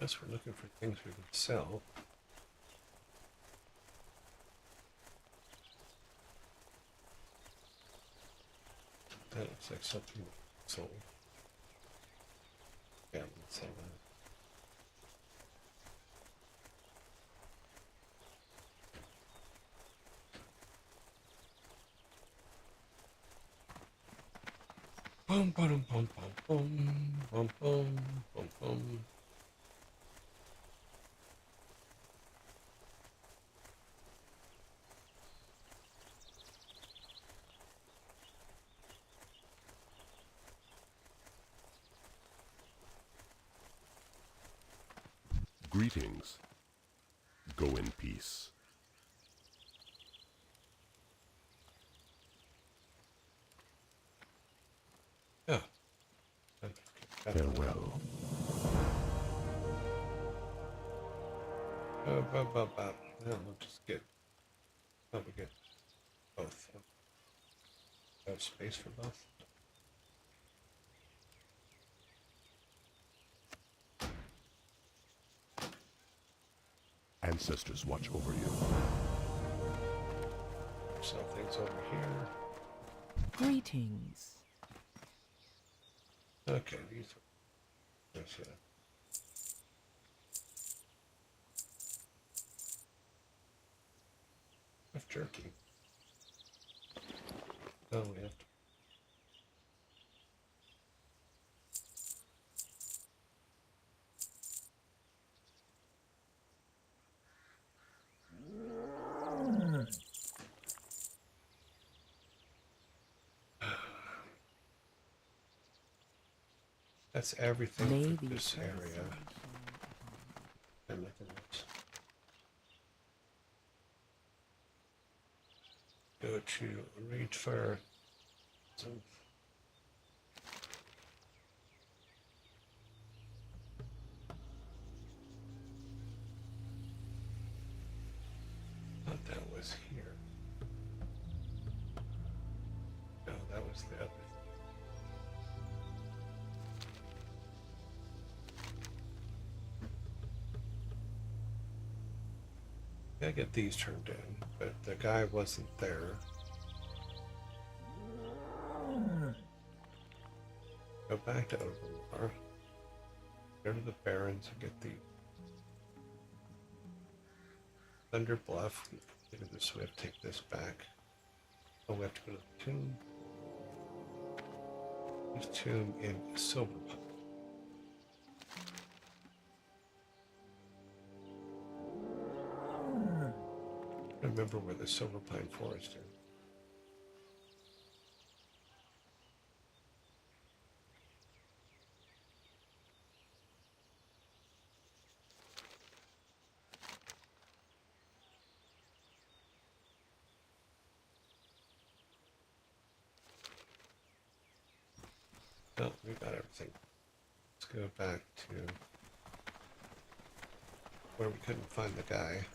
Guess we're looking for things we can sell. That looks like something sold. Yeah, let's sell that. Bum bum bum bum bum bum bum bum. Greetings. Go in peace. Yeah. Farewell. Yeah, we'll just get. Oh, we get both. Have space for both. Ancestors watch over you. Sell things over here. Greetings. Okay, these are. Yes, yeah. Of jerky. Oh, we have to. That's everything May for the this eternal area. sun shine And nothing else. Go to reach for some. Thought that was here. No, that was the other. I get these turned in, but the guy wasn't there. Go back to Overmar. Go to the Barrens and get the Thunder Bluff. Maybe this way to take this back. Oh, we have to go to the tomb. This tomb in Silver Pine. I remember where the Silver Pine Forest is. No, we got everything. Let's go back to where we couldn't find the guy.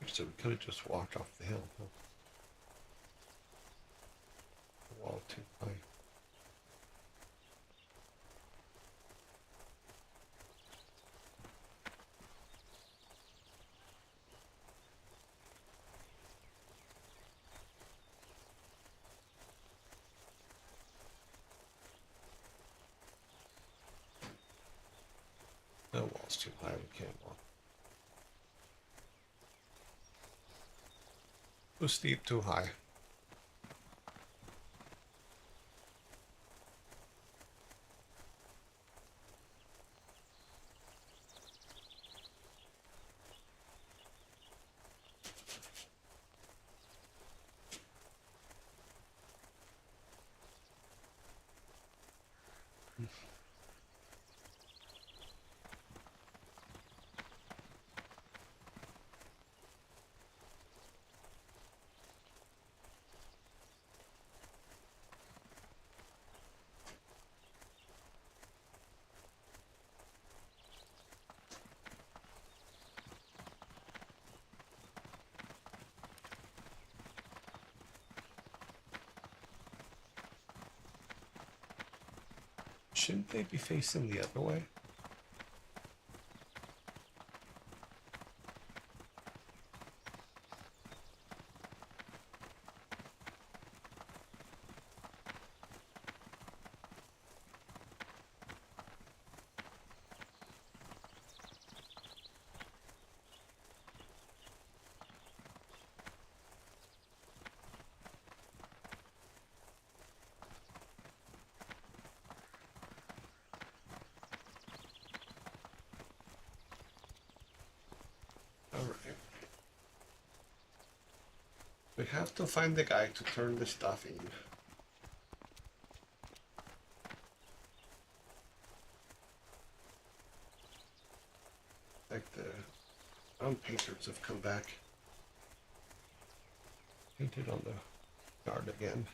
So we could have just walked off the hill. Huh? The wall too high. The wall's too high, we can't walk. Too steep, too high. Shouldn't they be facing the other way? Alright. We have to find the guy to turn the stuff in. Like the ground painters have come back. Painted on the yard again.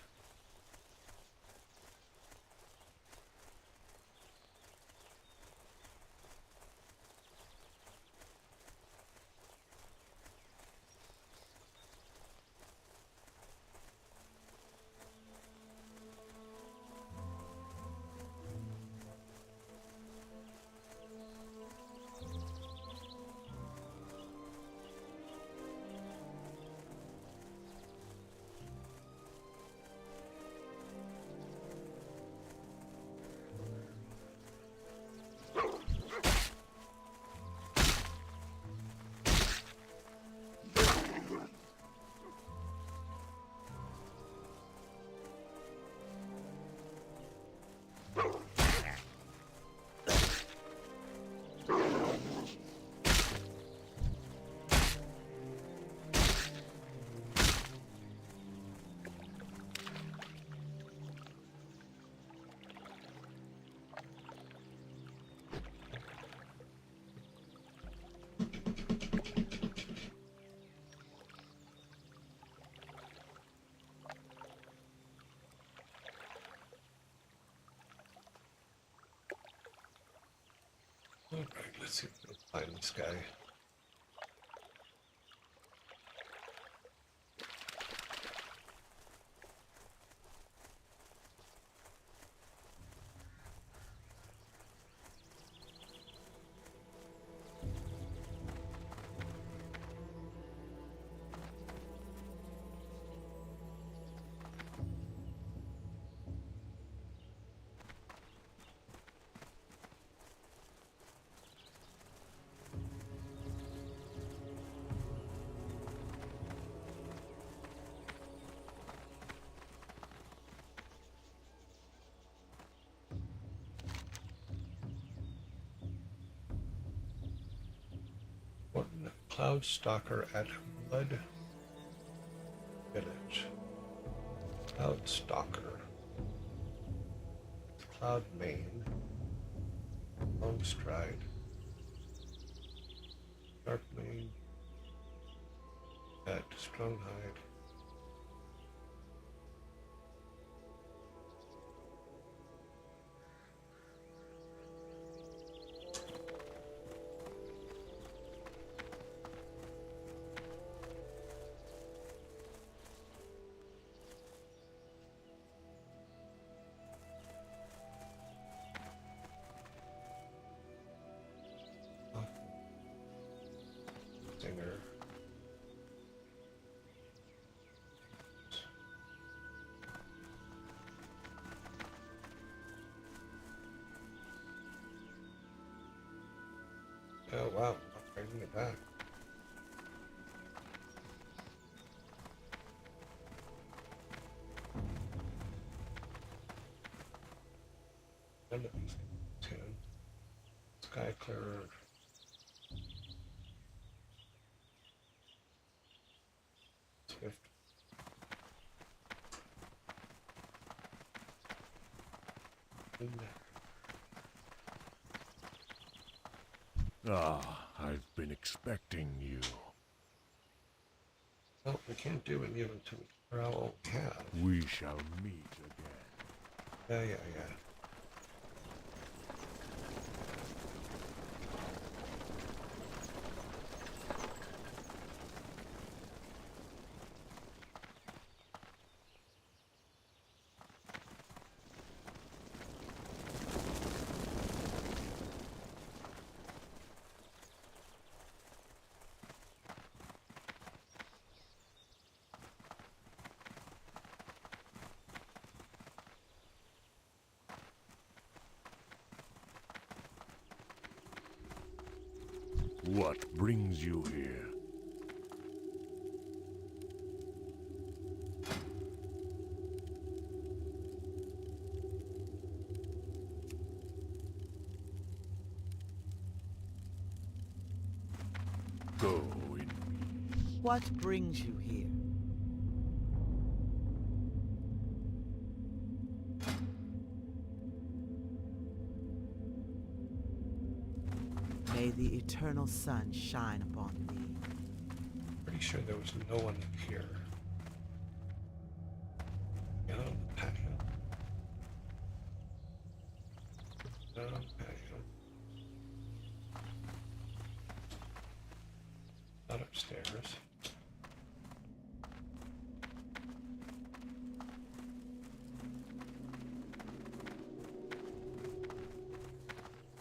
Alright, let's see if we can find this guy. One Cloud Stalker at Blood Village. Cloud Stalker. Cloud Main. Long Stride. Dark Main. At Stronghide. Singer. Oh wow, I'm bringing it back. None of these 10. Sky Clearer. Swift. Ah, I've been expecting you. Well, we can't do any of it until we figure out what we have. We shall meet again. Yeah. What brings you here? Go in peace. What brings you here? May the eternal sun shine upon thee. Pretty sure there was no one up here. Get on the patio. Get on the patio. Not upstairs.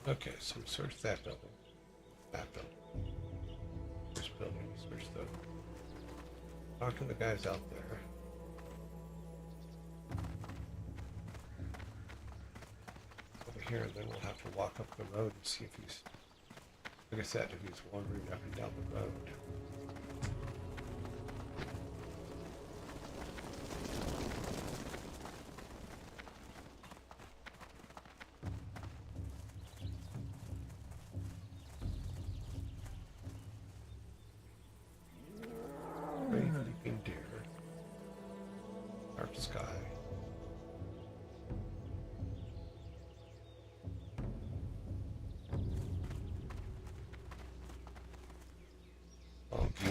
Okay, so search that building. That building. This building. Search the. Talk to the guys out there. Over here, and then we'll have to walk up the road and see if he's. Like I said, if he's wandering up and down the road. Brave leaping deer. Dark sky.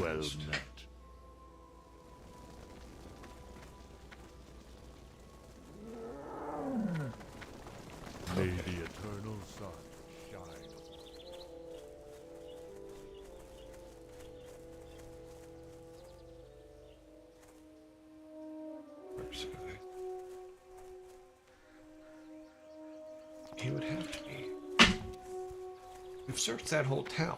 Well Coast. met. May the eternal sun shine. Dark sky. He would have to be. We've searched that whole town.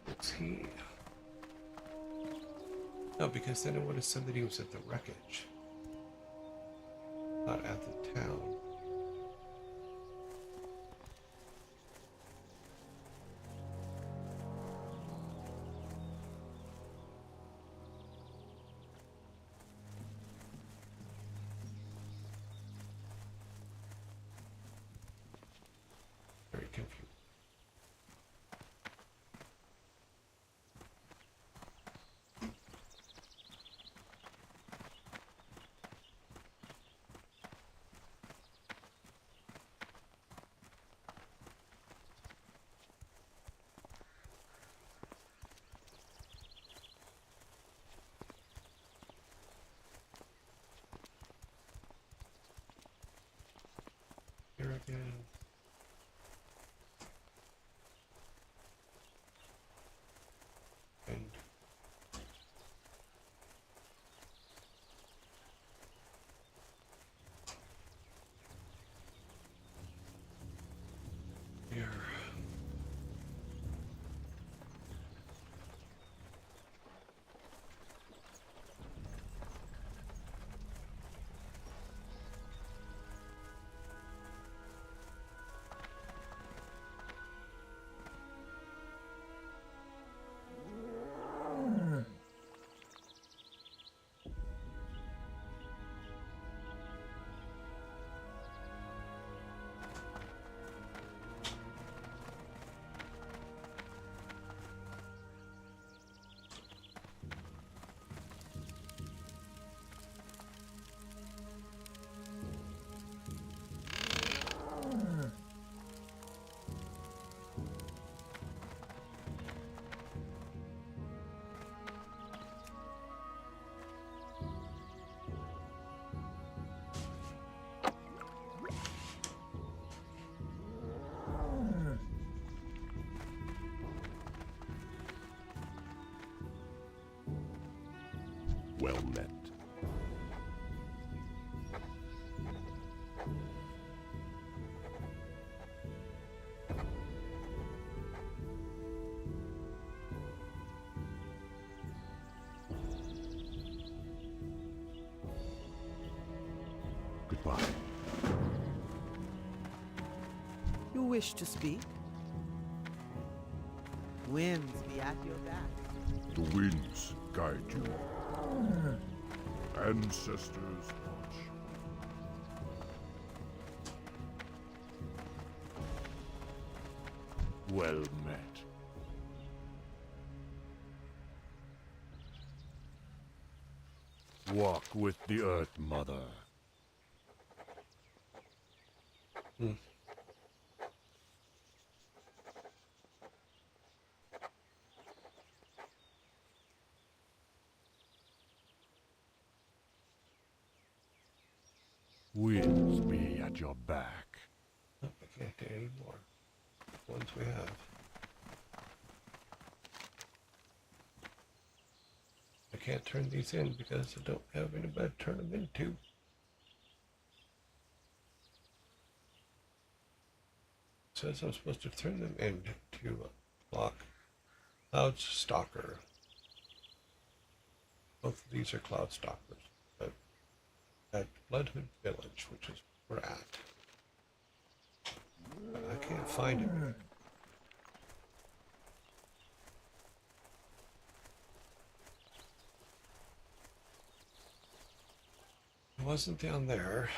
What's he? No, because then it would have said that he was at the wreckage, not at the town. Very confused. Here again. And here. Well met. wish to speak? Winds be at your back. The winds guide you. Ancestors watch. Well met. Walk with the Earth Mother. Winds be at your back. Oh, I can't do any more. Ones we have. I can't turn these in because I don't have anybody to turn them into. It says I'm supposed to turn them into block Cloud Stalker. Both of these are Cloud Stalkers. But at Bloodhood Village, which is where we're at. I can't find it. It wasn't down there.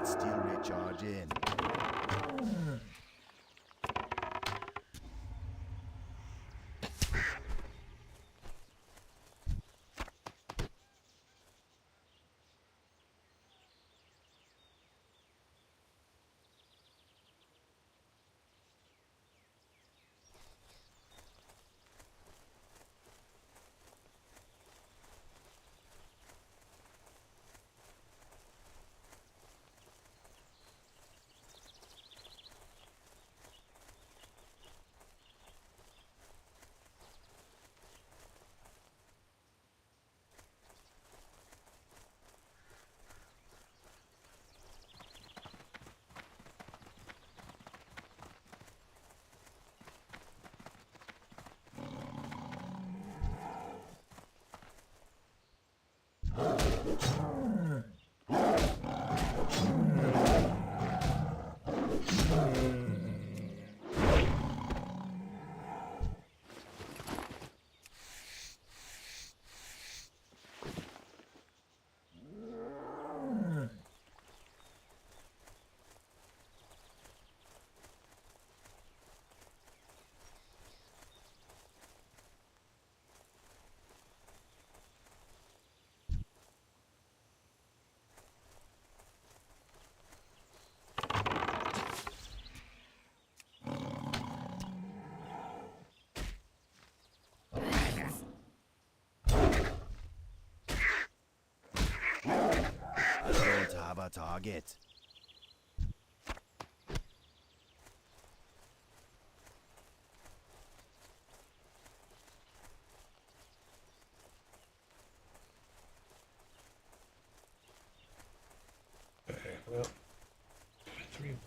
It's still recharging. I don't have a target. Okay, well, 3 more.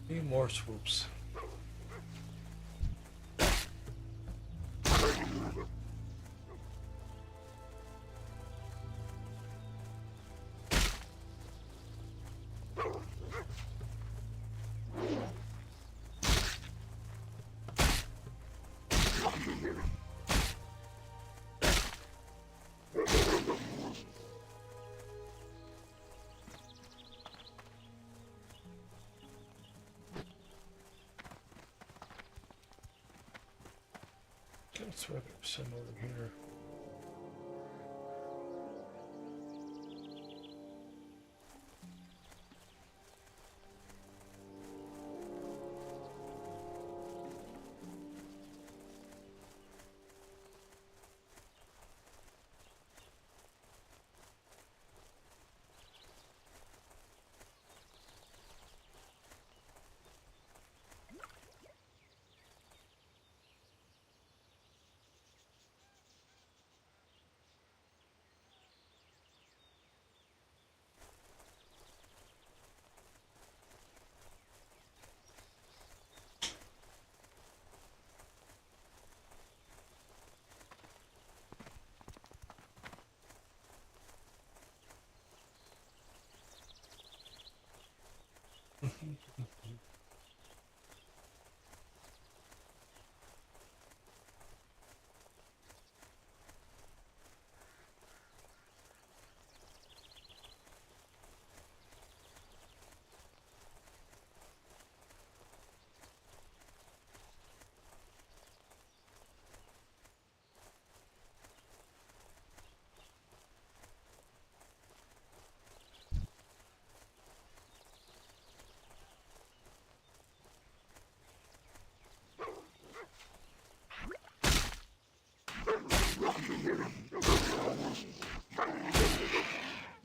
3 more swoops. I swear there's some over here.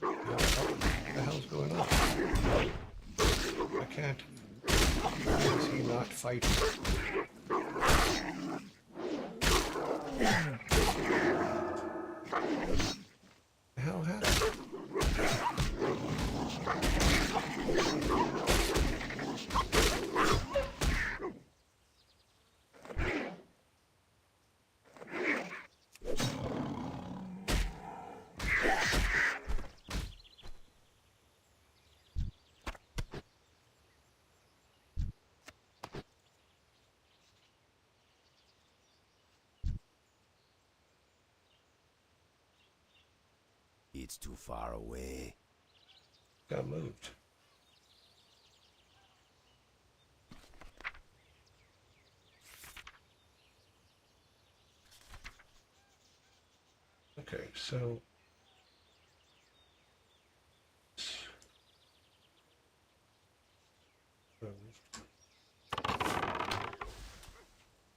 What the hell's going on? I can't. Why is he not fighting? The hell happened? It's too far away. Got moved. Okay, so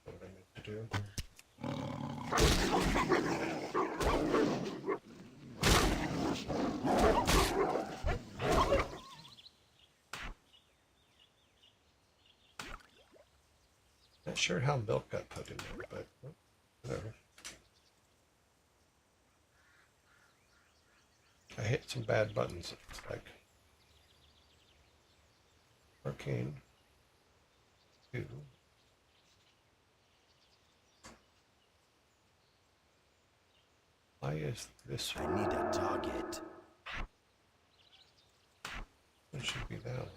what I meant to do. Not sure how milk got put in there, but whatever. I hit some bad buttons, it looks like. Arcane. 2. Why is this I one? need a target. It should be that one.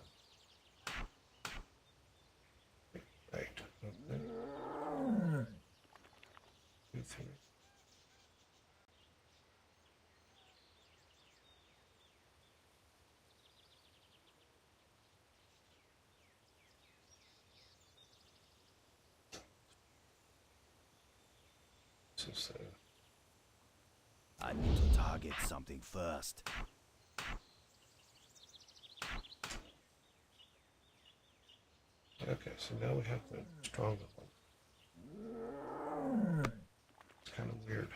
Right. Okay. 2, 3. This is I need to target something first. okay, so now we have the stronger one. It's kind of weird.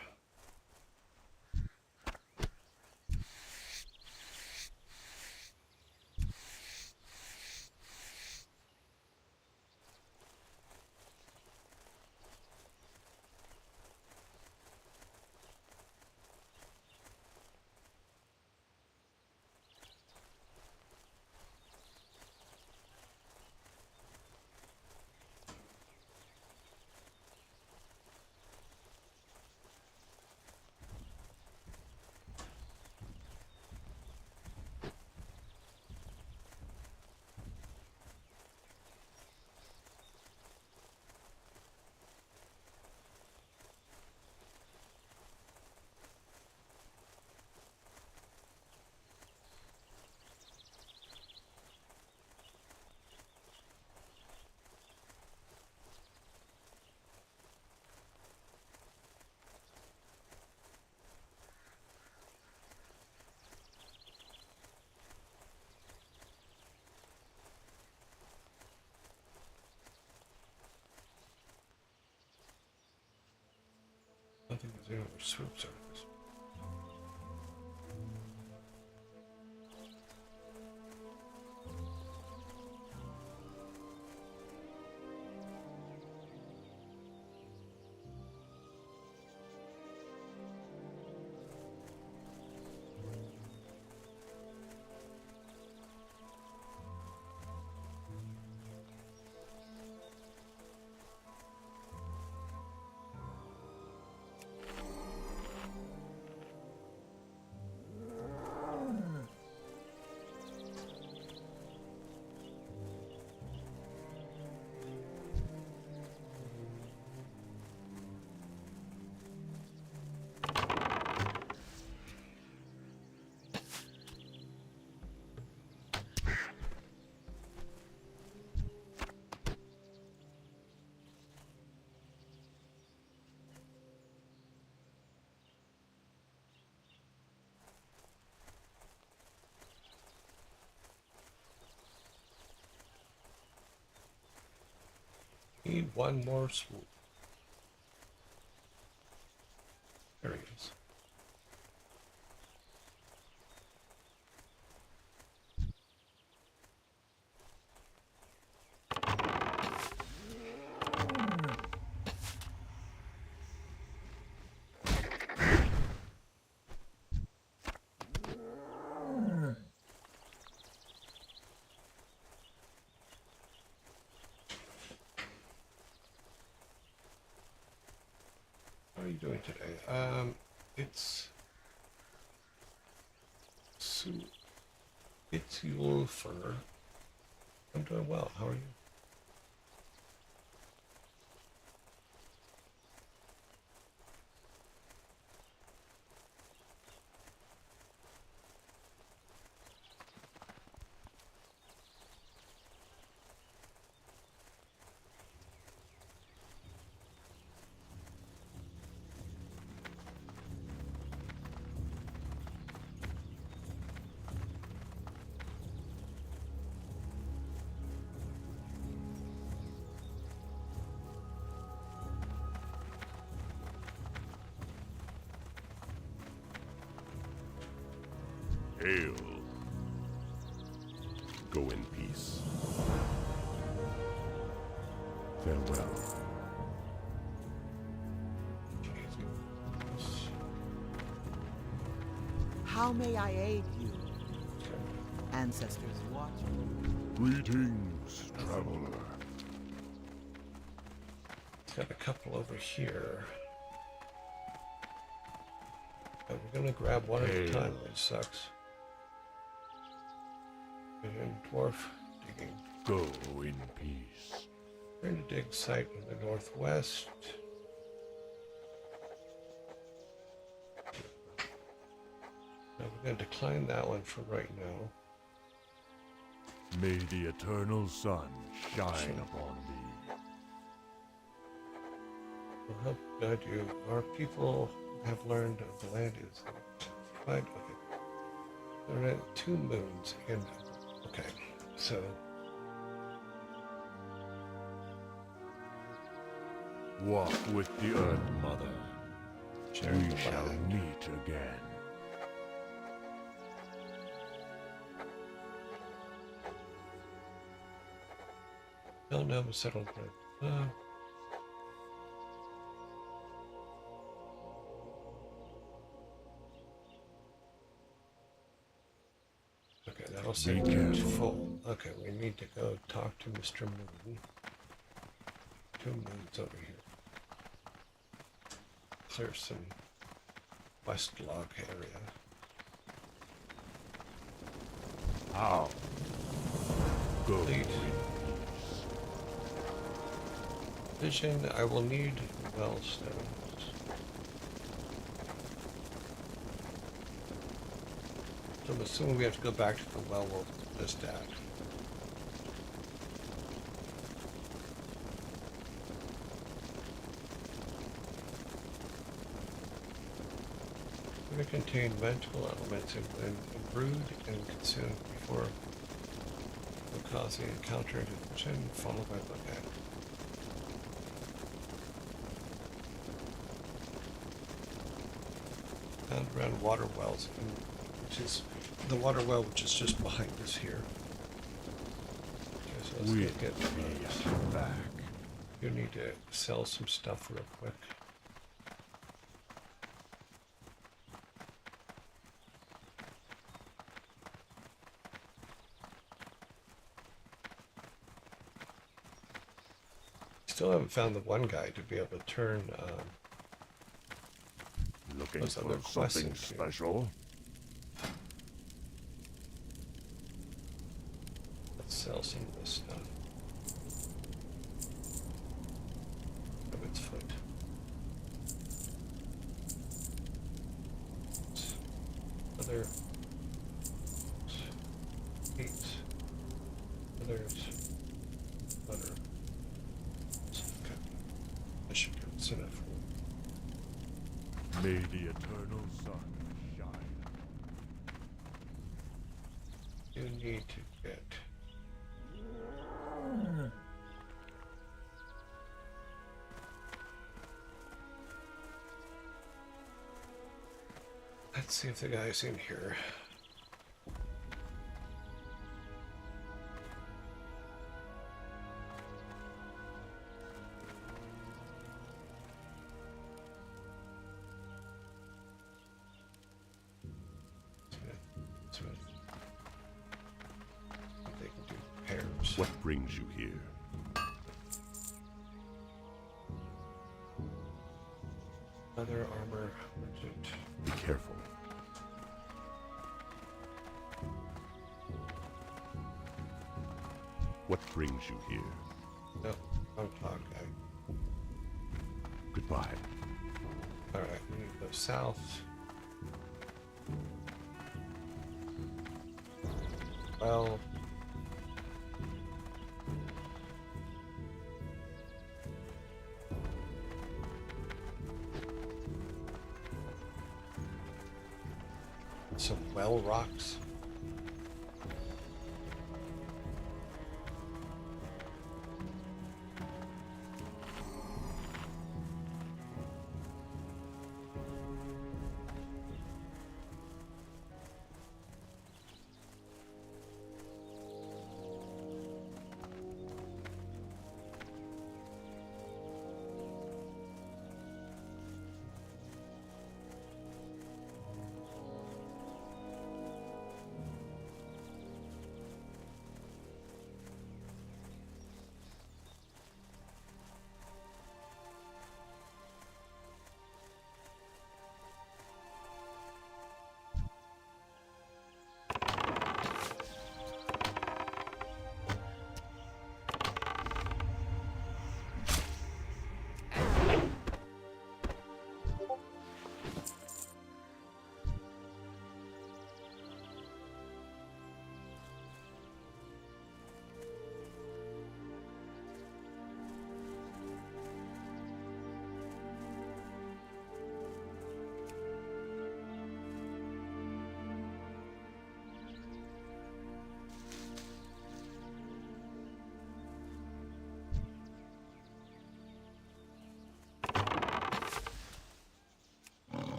Nothing is zero or swoop surface. Need one more swoop. There he is. How are you doing today? It's it's Yulfer. I'm doing well. How are you? Hail. Go in peace. Farewell. How may I aid you? Ancestors watch. Greetings, traveler. Got a couple over here. But we're gonna grab one at a time, which sucks. And dwarf digging. Go in peace. We're going to dig site in the northwest. Now we're going to decline that one for right now. May the eternal sun shine upon thee. We'll help guide you. Our people have learned of the land is right. Okay. There are 2 moons in. Okay, so Walk with the Earth Mother. sharing We the shall land. meet again. Don't know, settled. Okay, that'll say Be it's careful. full. Okay, we need to go talk to Mr. Moon. 2 moons over here. Clear some West Log area. How? Go in Lead. peace. Vision, I will need well stones. So I'm assuming we have to go back to the well we'll just at. Going to contain magical elements and when brewed and consumed before causing encounter division followed by bloodbath. Found around water wells, which is the water well, which is just behind us here. Okay, so let's We'll go get be those. back. You need to sell some stuff real quick. Still haven't found the one guy to be able to turn. Looking Those other for something questions here. special? Let's sell some of this stuff. Of its foot. Other. Eight. Others. Butter. Okay. That should give us enough. May the eternal sun shine. You need to get. Let's see if the guy's in here. They can do pairs. What brings you here? Leather armor merchant. Be careful. What brings you here? No, I'm talk guy. Goodbye. Alright, we need to go south. Well. Some well rocks.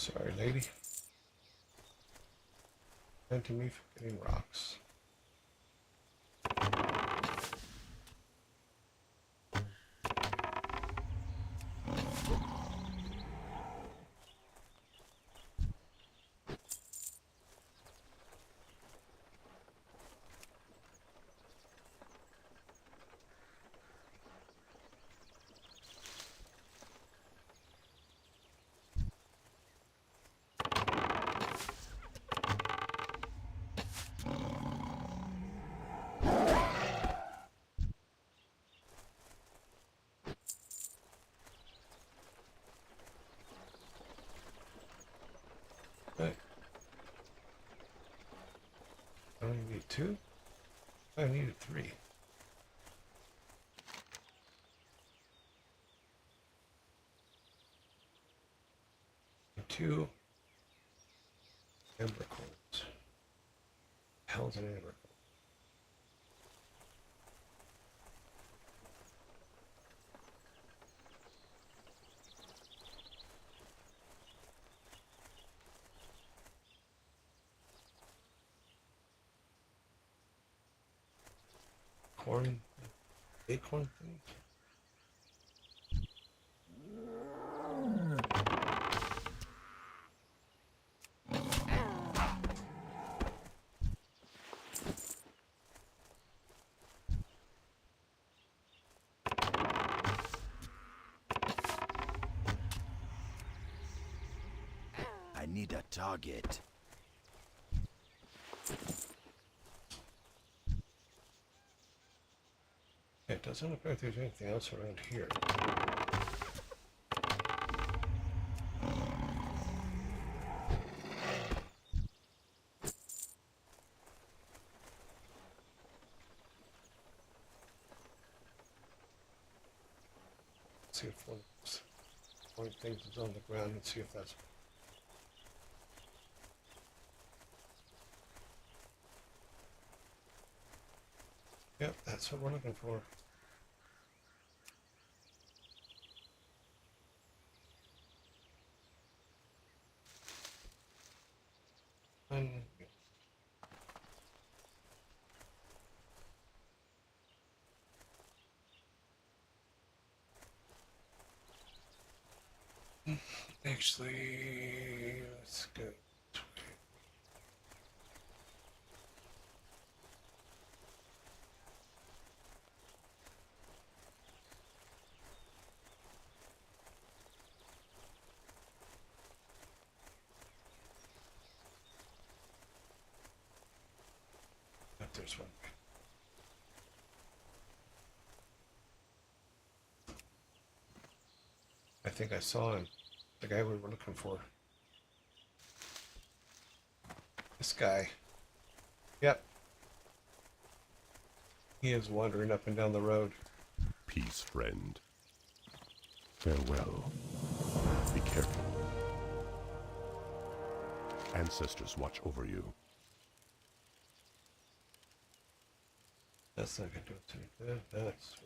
Sorry, lady. Preventing me from getting rocks. Right. I only need 2? I needed 3. 2 amber coins. Hell's an amber coin? Corn, acorn thing. I need a target. It doesn't look like there's anything else around here. Let's see if one of things is on the ground and see if that's. Yep, that's what we're looking for. And actually, let's go. Yep, there's one. I think I saw him. The guy we were looking for. This guy. Yep. He is wandering up and down the road. Peace, friend. Farewell. Be careful. Ancestors watch over you. That's not gonna do it to me. That's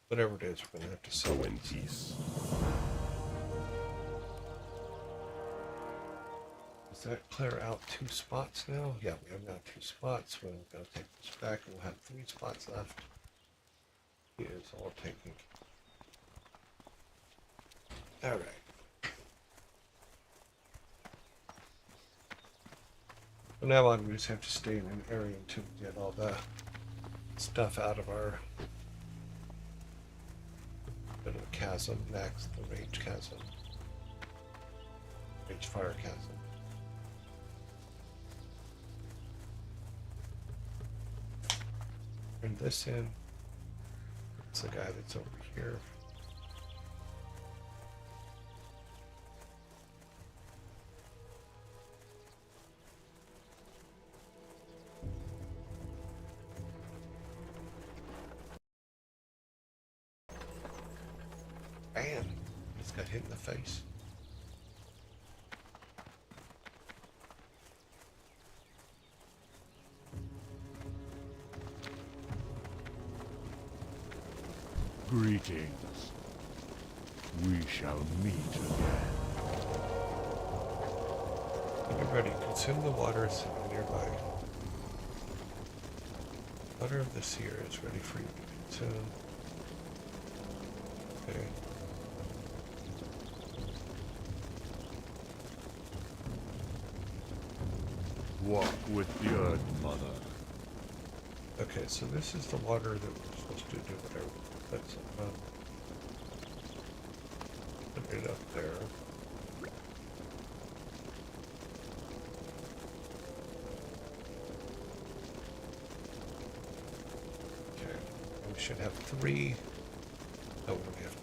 whatever it is, we're gonna have to sell Go it. in peace. Does that clear out 2 spots now? Yeah, we have now 2 spots. We're gonna take this back and we'll have 3 spots left. He is all taken. Alright. From now on, we just have to stay in an area until we get all the stuff out of our bit of the chasm next, the rage chasm. Rage fire chasm. Bring this in. It's the guy that's over here. Bam! Just got hit in the face. Greetings. We shall meet again. Get ready. Consume the water sitting nearby. Water of the seer is ready for you to consume. Okay. Walk with the earth, mother. Okay, so this is the water that we're supposed to do whatever. Let's put it up there. Okay, we should have 3. Oh, we only have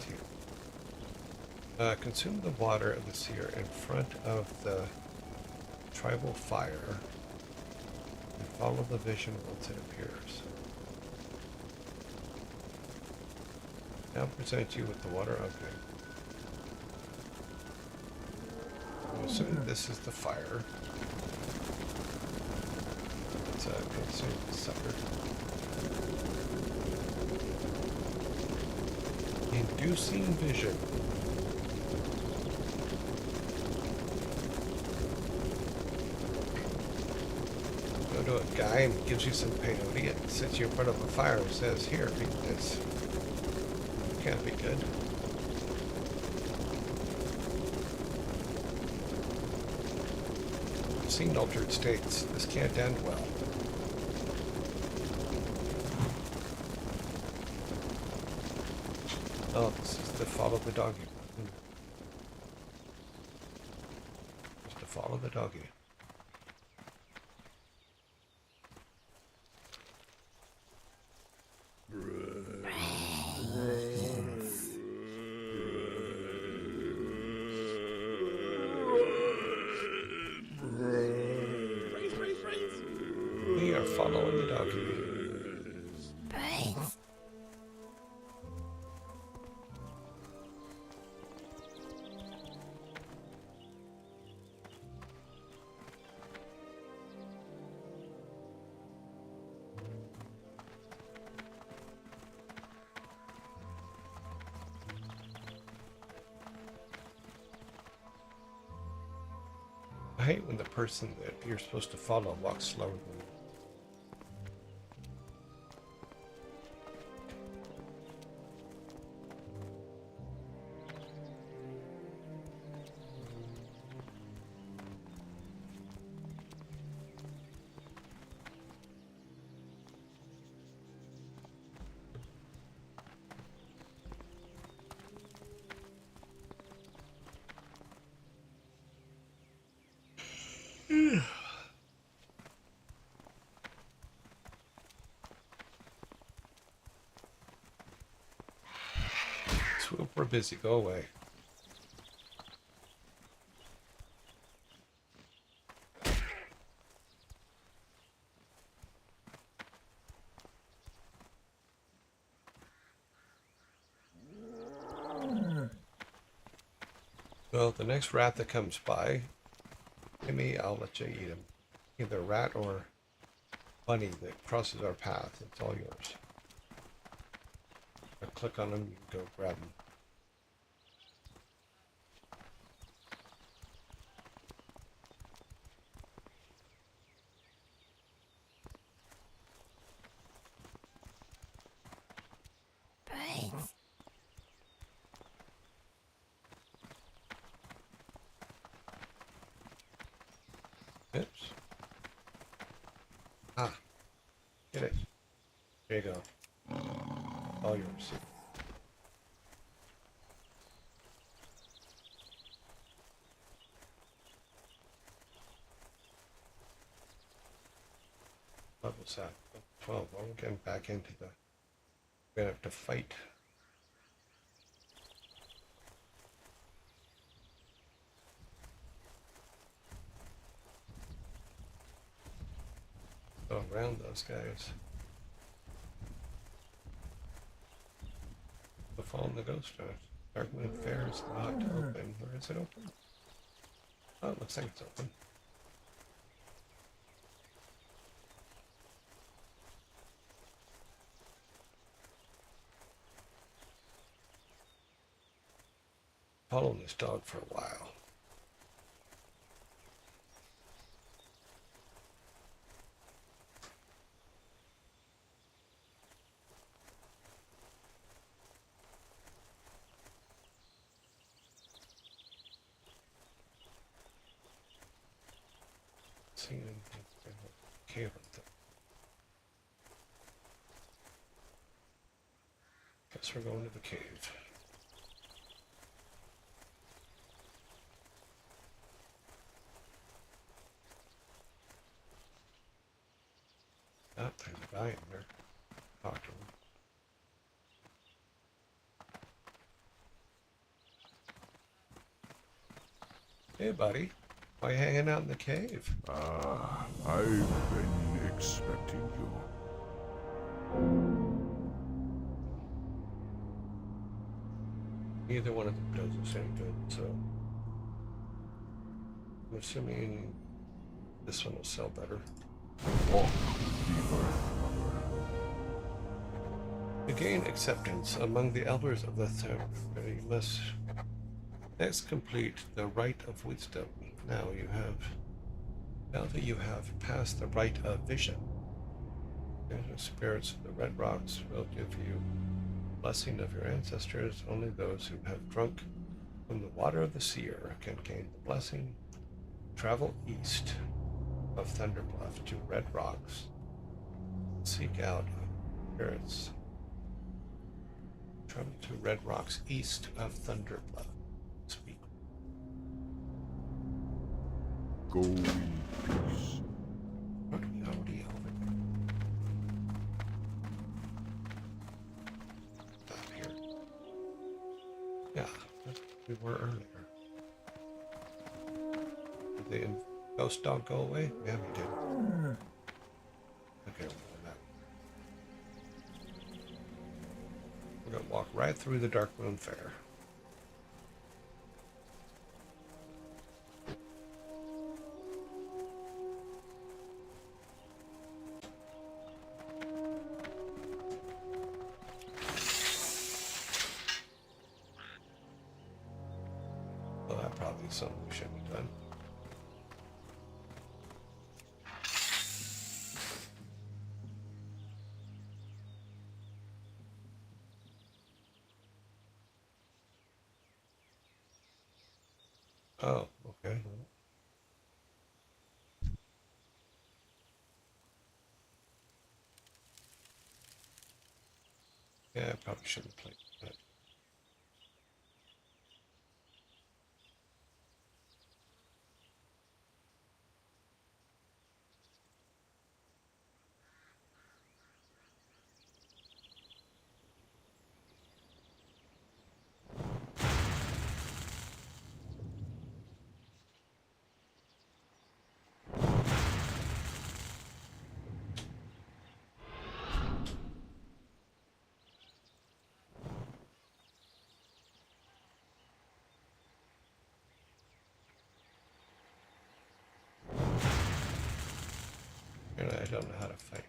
2. Consume the water of the seer in front of the tribal fire and follow the vision once it appears. Now present you with the water. Okay. I'm assuming this is the fire. Let's consume the sucker. Inducing vision. Go to a guy and gives you some peyote and sits you in front of a fire and says, "Here, eat this." Can't be good. I've seen altered states. This can't end well. Oh, this is to follow the doggy. Just to follow the doggy. We are following the doggy. Brains. I hate when the person that you're supposed to follow walks slower than you. Swoop, we're busy. Go away. Well, the next rat that comes by, give me, I'll let you eat him. Either rat or bunny that crosses our path. It's all yours. I click on him, you can go grab him. Brains. Oops. Ah. Get it. There you go. All yours. What was that? 12. Well, we're getting back into the... We're gonna have to fight. Go around those guys. The Fall in the Ghost House. Darkwood Fair is not open. Or is it open? Oh, it looks like it's open. Following this dog for a while. See anything in the cave up there. Guess we're going to the cave. There's a guy in there. Talk to him. Hey, buddy. Why you hanging out in the cave? I've been expecting you. Neither one of them does us any good, so I'm assuming this one will sell better. Walk deeper, mother. To gain acceptance among the elders of the Third, you must next complete the Rite of Wisdom. Now that you have passed the Rite of Vision, the spirits of the Red Rocks will give you blessing of your ancestors. Only those who have drunk from the water of the seer can gain the blessing. Travel east of Thunderbluff to Red Rocks. Seek out spirits. Travel to Red Rocks east of Thunderbluff. Speak. Go in peace. Aren't we already over there? Up here. Yeah, that's where we were earlier. Did the ghost dog go away? Yeah, we did. Okay, we're going that way. We're gonna walk right through the Dark Moon Fair. Well, that probably is something we shouldn't have done. Oh, okay. Yeah, I probably shouldn't have played that. And I don't know how to fight.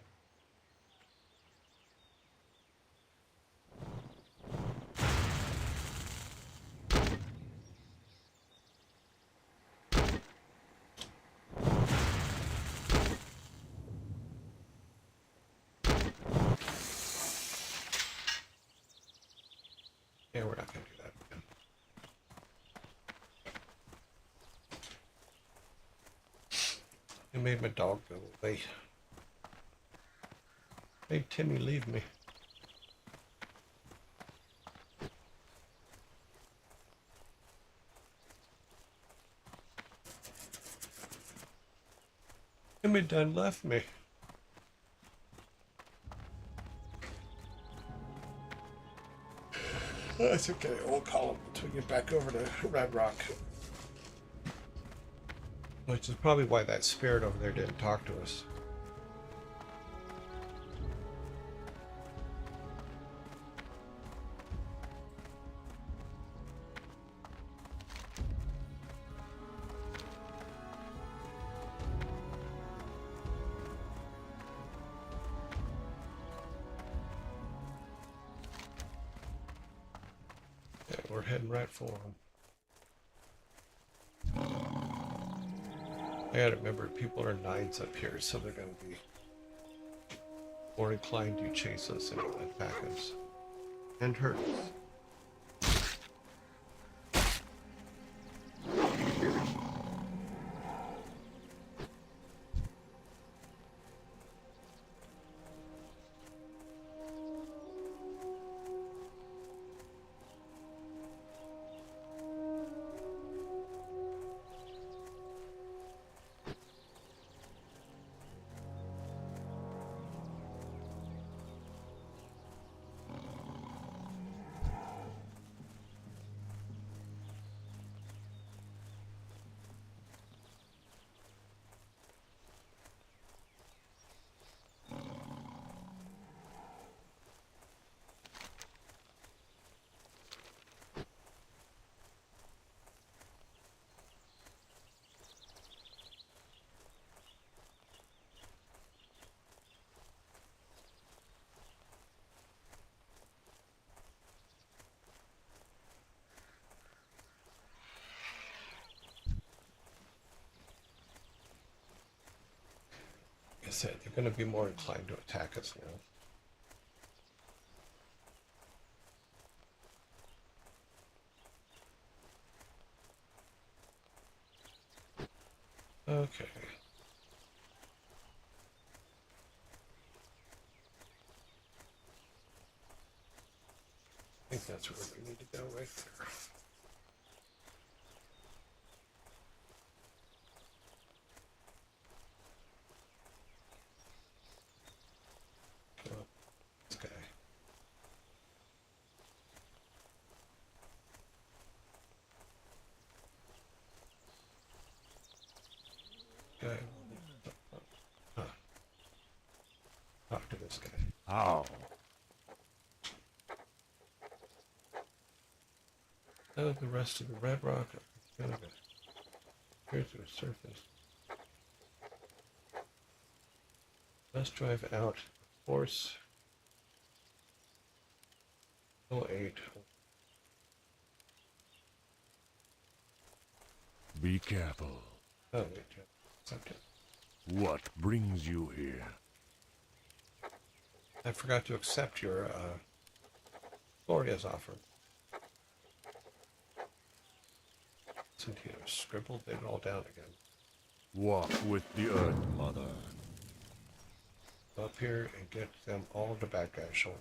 Yeah, we're not gonna do that again. It made my dog go away. Made Timmy leave me. Timmy done left me. That's okay. We'll call him until we get back over to Red Rock. Which is probably why that spirit over there didn't talk to us. Yeah, we're heading right for him. I gotta remember, people are nines up here, so they're gonna be more inclined to chase us and attack us. And hurt us. said, they're going to be more inclined to attack us now. Okay. I think that's where we need to go right there. This guy. Guy. Huh. Talk to this guy. How? Oh, the rest of the red rock kind of appears to the surface. Let's drive out. Force 08. Be careful. Oh, wait, yeah. Accept it. What brings you here? I forgot to accept your Gloria's offer. Listen here, scribbled it all down again. Walk with the earth, mother. Go up here and get them all the bad guys' shoulders.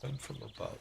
Come from above.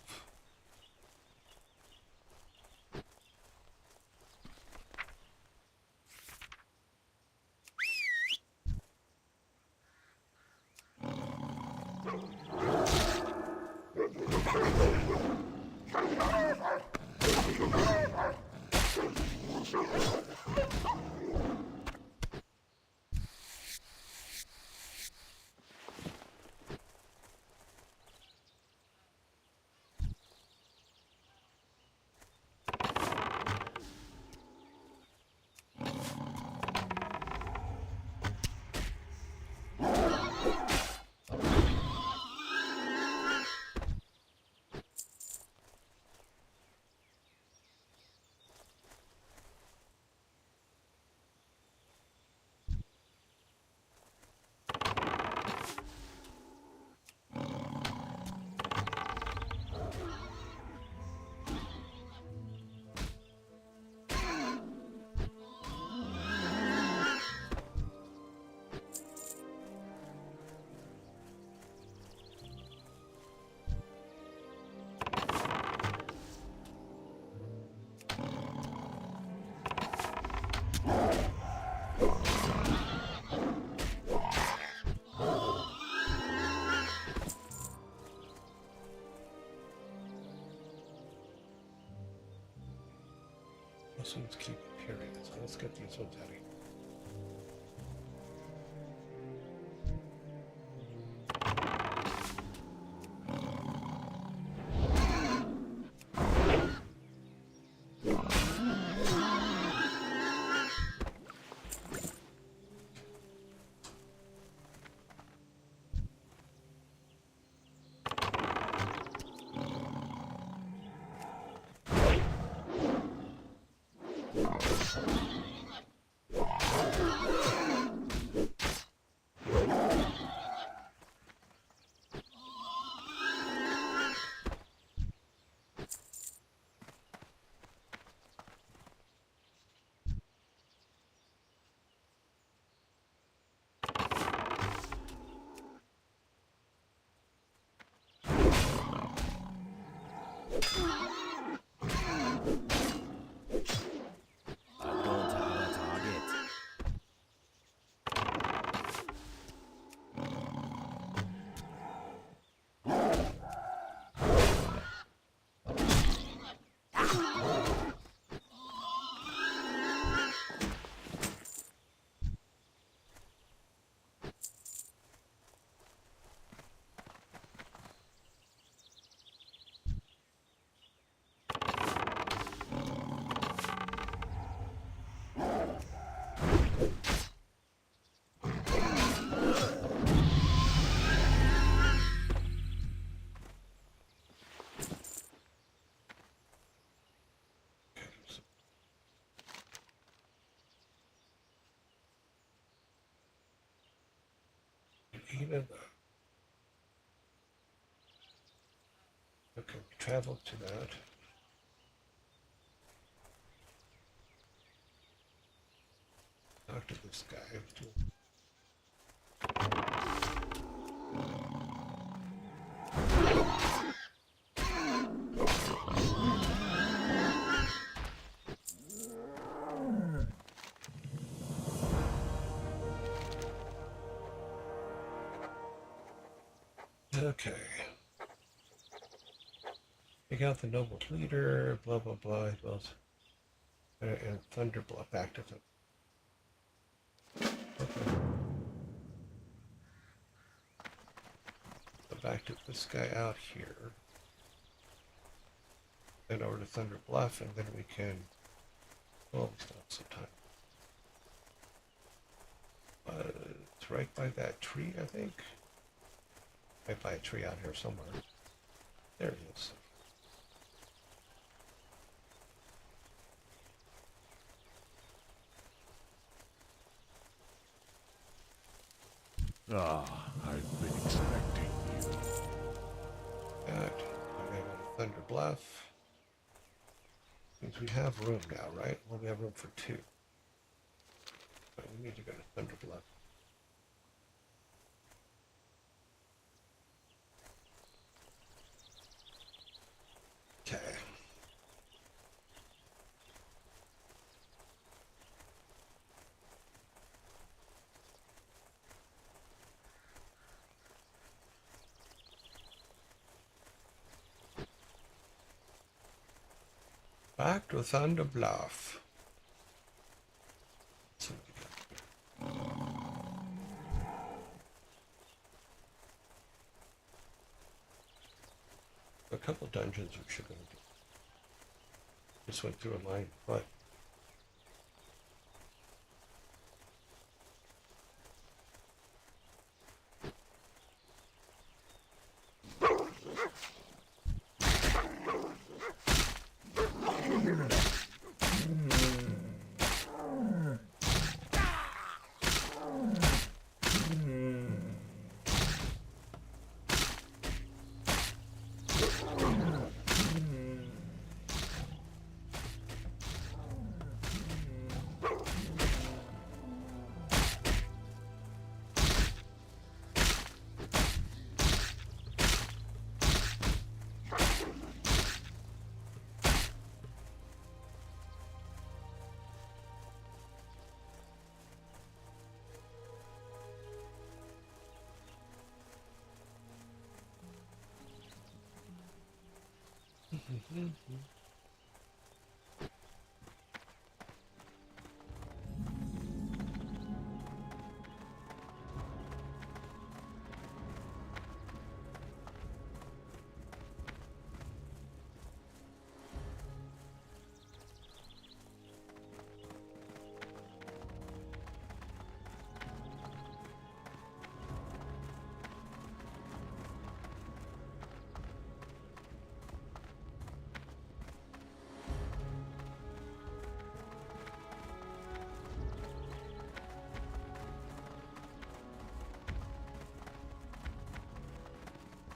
This one's keep appearing, so let's get these ones out of here. Cantina. Okay, travel to that. Talk to this guy. Okay. Take out the noble leader, blah, blah, blah. Well, and Thunderbluff active. Okay. So back to this guy out here. Then over to Thunder Bluff, and then we can. Well, we still have some time. It's right by that tree, I think. Right by a tree out here somewhere. There it is. Ah, I've been expecting you. Got. I gotta go to Thunder Bluff. Means we have room now, right? Well, we have room for 2. But we need to go to Thunder Bluff. Okay. Back to Thunder Bluff. So we got a couple dungeons we should go do. Just went through a line, but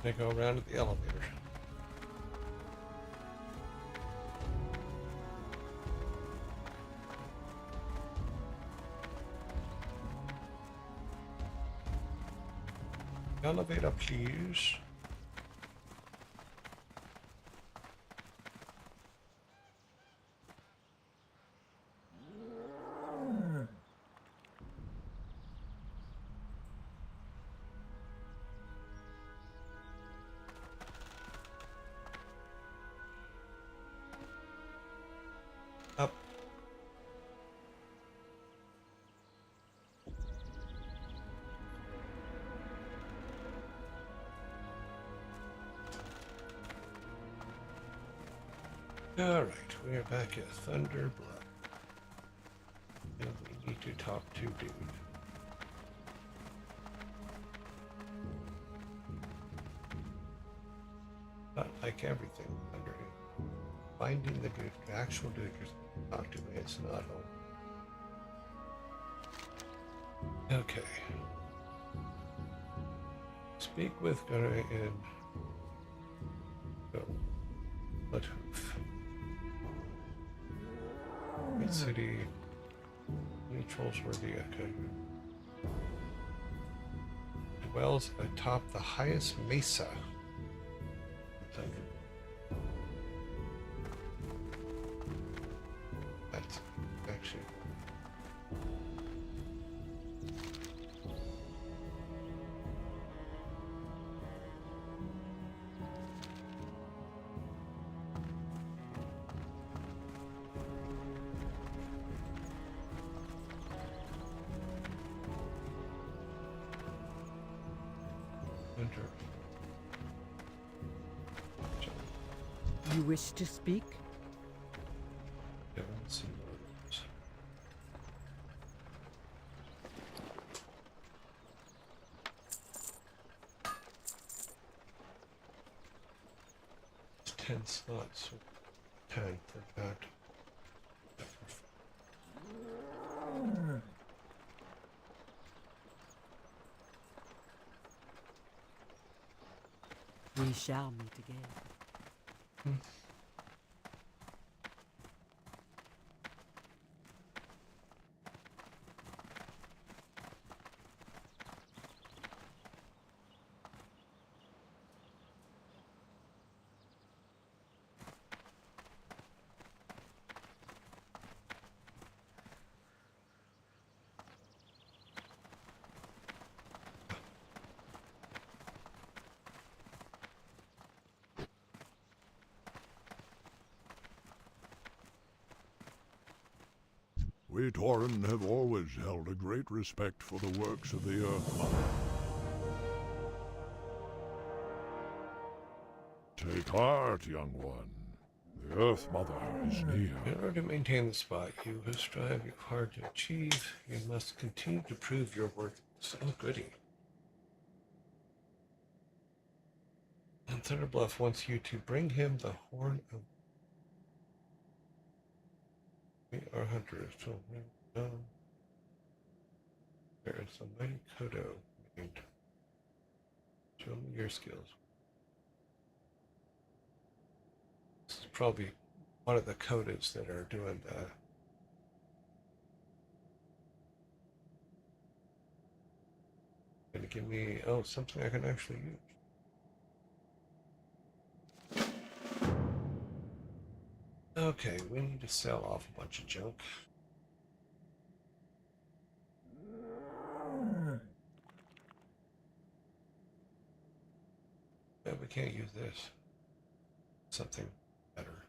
they go around to the elevator. Elevator, please. Up. All right, we are back at Thunder Bluff. And we need to talk to dude. But like everything under him, finding the dude, the actual dude you're supposed to talk to, it's not home. Okay. Speak with Gara and go. Bloodhoof. Great city. Any trolls worthy? Okay. Dwells atop the highest mesa. That's actually. Enter. You wish to speak? Yeah, let's see what it is. It's 10 slots. So 10 for that. We shall meet again. We Tauren have always held a great respect for the works of the Earth Mother. Take heart, young one. The Earth Mother is near. In order to maintain the spot you have strived hard to achieve, you must continue to prove your worth. Oh, goody. And Thunderbluff wants you to bring him the horn of. We are hunters. So there is a mighty Kodo named. Show me your skills. This is probably one of the Kodas that are doing the. Gonna give me something I can actually use. Okay, we need to sell off a bunch of junk. Yeah, we can't use this. Something better.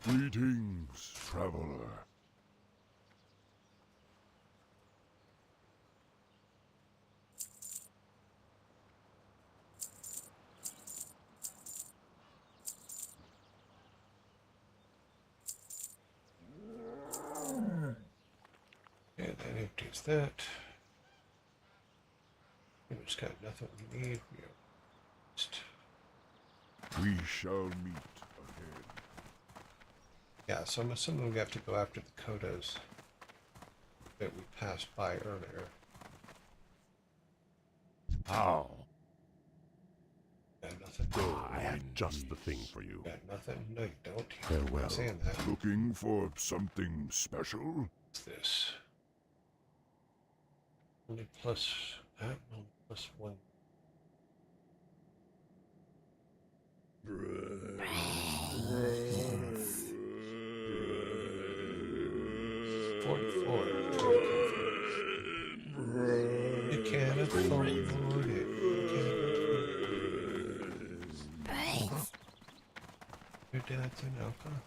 Greetings, traveler. And that empties that. We just got nothing we need. We are just. We shall meet again. Yeah, so I'm assuming we have to go after the Kodas that we passed by earlier. How? Got nothing. I have just the thing for you. Got nothing? No, you don't. Farewell. I'm saying that. Looking for something special? What's this? Only plus that one plus one. Brains. 44. You can't afford it. You can't. Brains. Your dad's an alcohol.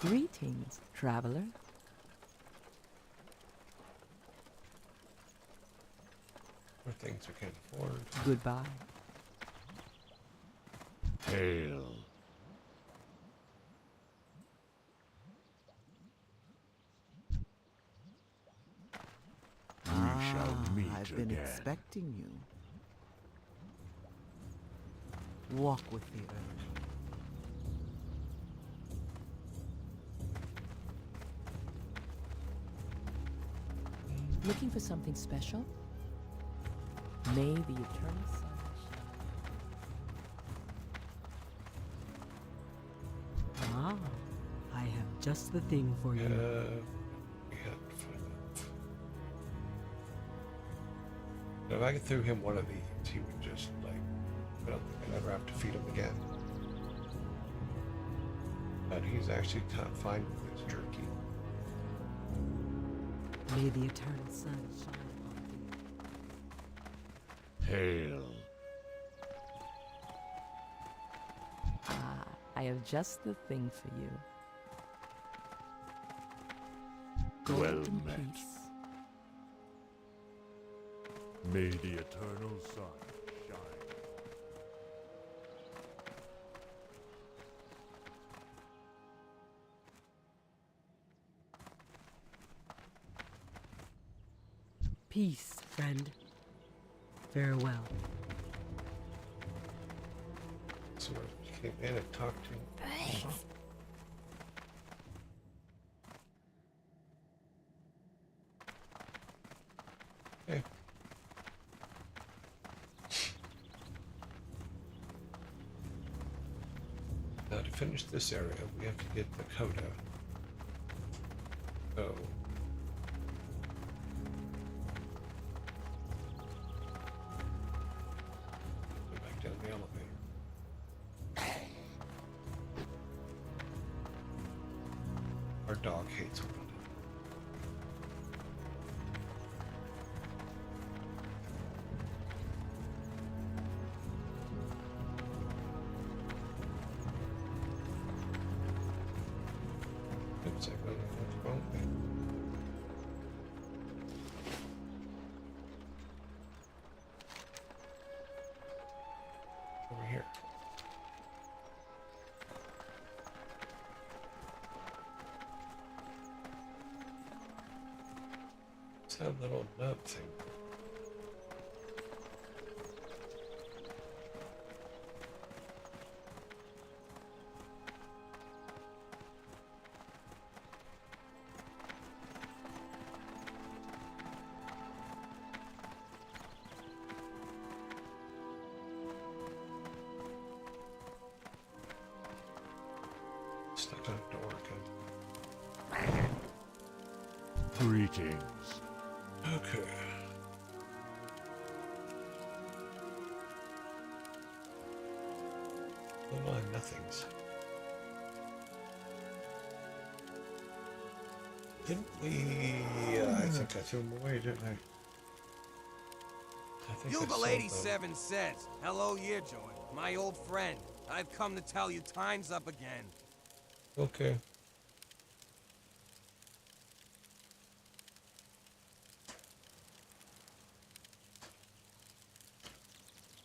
Greetings, traveler. Or things we can't afford. Goodbye. Hail. been again. expecting you. Walk with the earth. Looking for something special? May the eternal sun shine. Ah, I have just the thing for you. We had to find out. If I threw him one of these, he would just like, I don't think I'd ever have to feed him again. But he's actually kind of fine with his jerky. May the eternal sun shine upon thee. Hail. Ah, I have just the thing for you. Go Well in met. peace. May the eternal sun shine. Peace, friend. Farewell. So I came in and talked to him. Brains. Okay. Now to finish this area, we have to get the coda. So go back down the elevator. Our dog hates London. Oops, I went the wrong way. Over here. It's that little nub thing. Stuck on a door again. Greetings. Okay. Oh my, nothings. Didn't we? I think I threw them away, didn't I? I think I Yuba sold Lady them. 7 says, "Hello, Yearjoy, my old friend. I've come to tell you time's up again." Okay.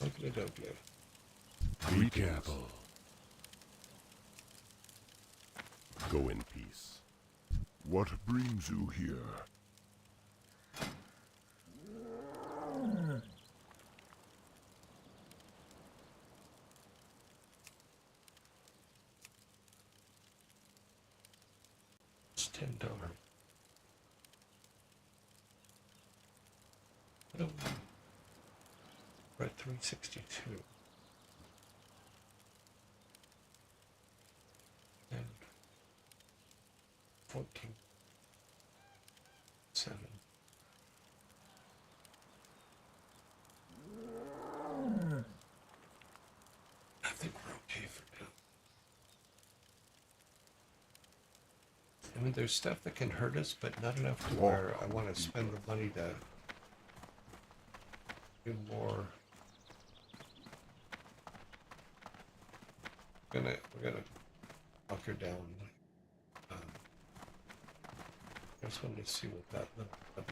Okie dokie. Be careful. Go in peace. What brings you here? It's $10. Oh, we're at 362. And 14. 7. I think we're okay for now. I mean, there's stuff that can hurt us, but not enough to where I want to spend the money to do more. We're gonna knock her down. I just wanted to see what that little thing.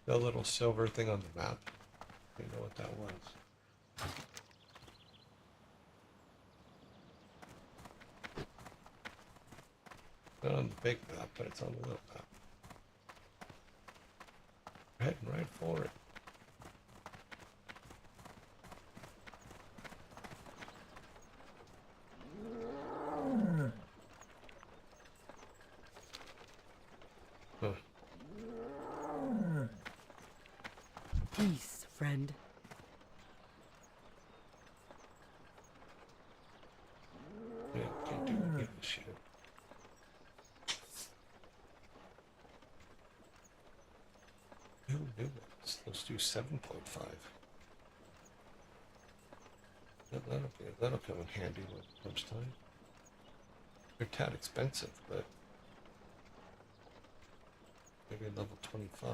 The little silver thing on the map. I didn't know what that was. Not on the big map, but it's on the little map. We're heading right for it. Huh. Peace, friend. Yeah, can't do any of this shit. Who knew it? Let's do 7.5. That'll come in handy when it comes time. They're tad expensive, but maybe level 25.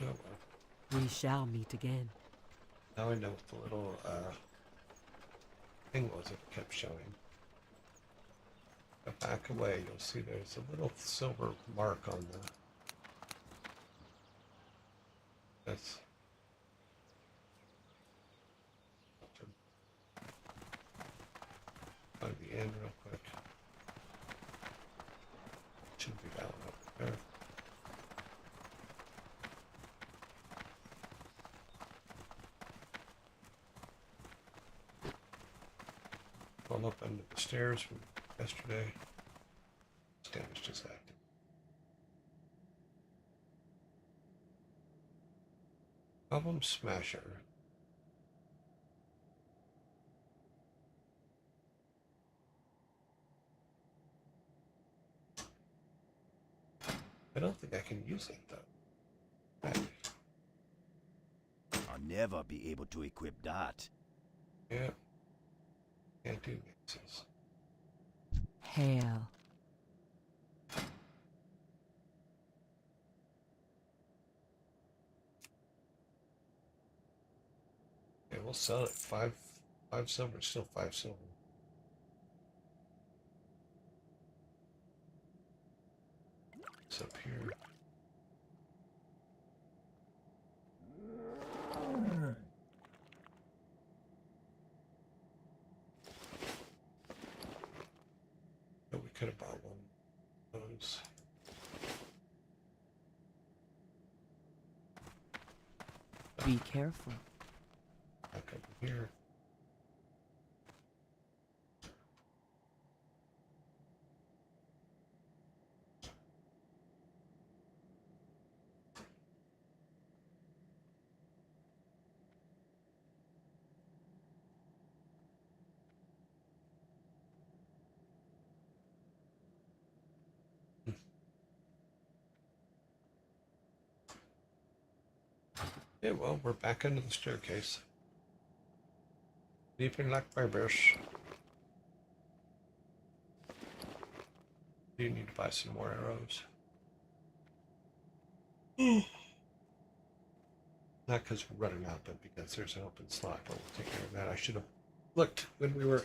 Oh well. We shall meet again. Now I know what the little thing was it kept showing. Back away, you'll see there's a little silver mark on the. That's. Find the end real quick. Should be down up there. Crawled up under the stairs from yesterday. Damage just active. Problem Smasher. I don't think I can use it though. Right. I'll never be able to equip that. Yeah. Can't do mixes. Hail. Yeah, we'll sell it. Five silver, still 5 silver. It's up here. But we could have bought one of those. Be careful. Back over here. Yeah, well, we're back into the staircase. Leaping like bears. Do you need to buy some more arrows? Not because we're running out, but because there's an open slot. But we'll take care of that. I should have looked when we were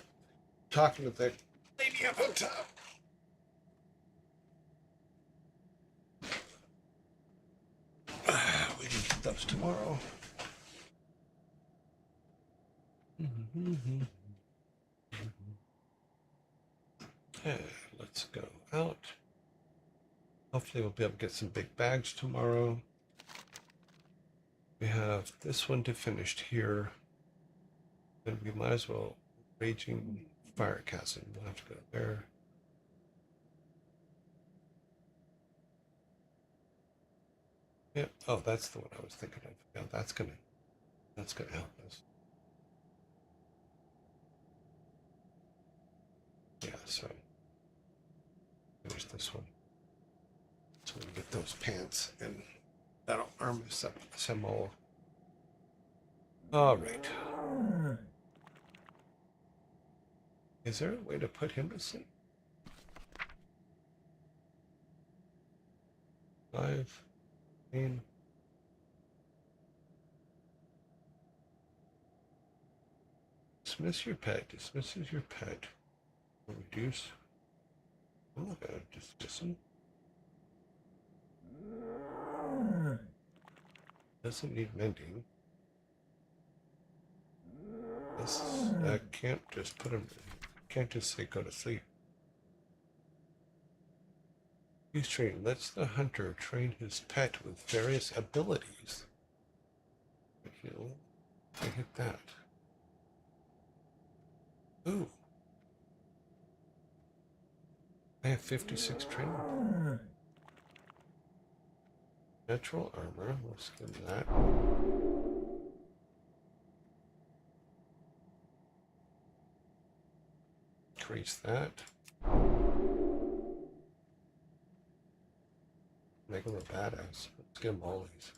talking with that lady up on top. We can get those tomorrow. Let's go out. Hopefully we'll be able to get some big bags tomorrow. We have this one to finish here. And we might as well Raging Fire Chasm. We'll have to go there. Yeah. Oh, that's the one I was thinking of. Yeah, that's gonna help us. Yeah, so there's this one. So we get those pants and that'll arm us up some more. All right. Is there a way to put him to sleep? 5. Dismiss your pet. Dismisses your pet. Reduce. I'm not gonna dismiss him. Doesn't need mending. This can't just put him. Can't just say go to sleep. Use training lets the hunter train his pet with various abilities. I hit that. Ooh. I have 56 training. Natural armor. Let's get that. Increase that. Make him a badass. Let's get him all these.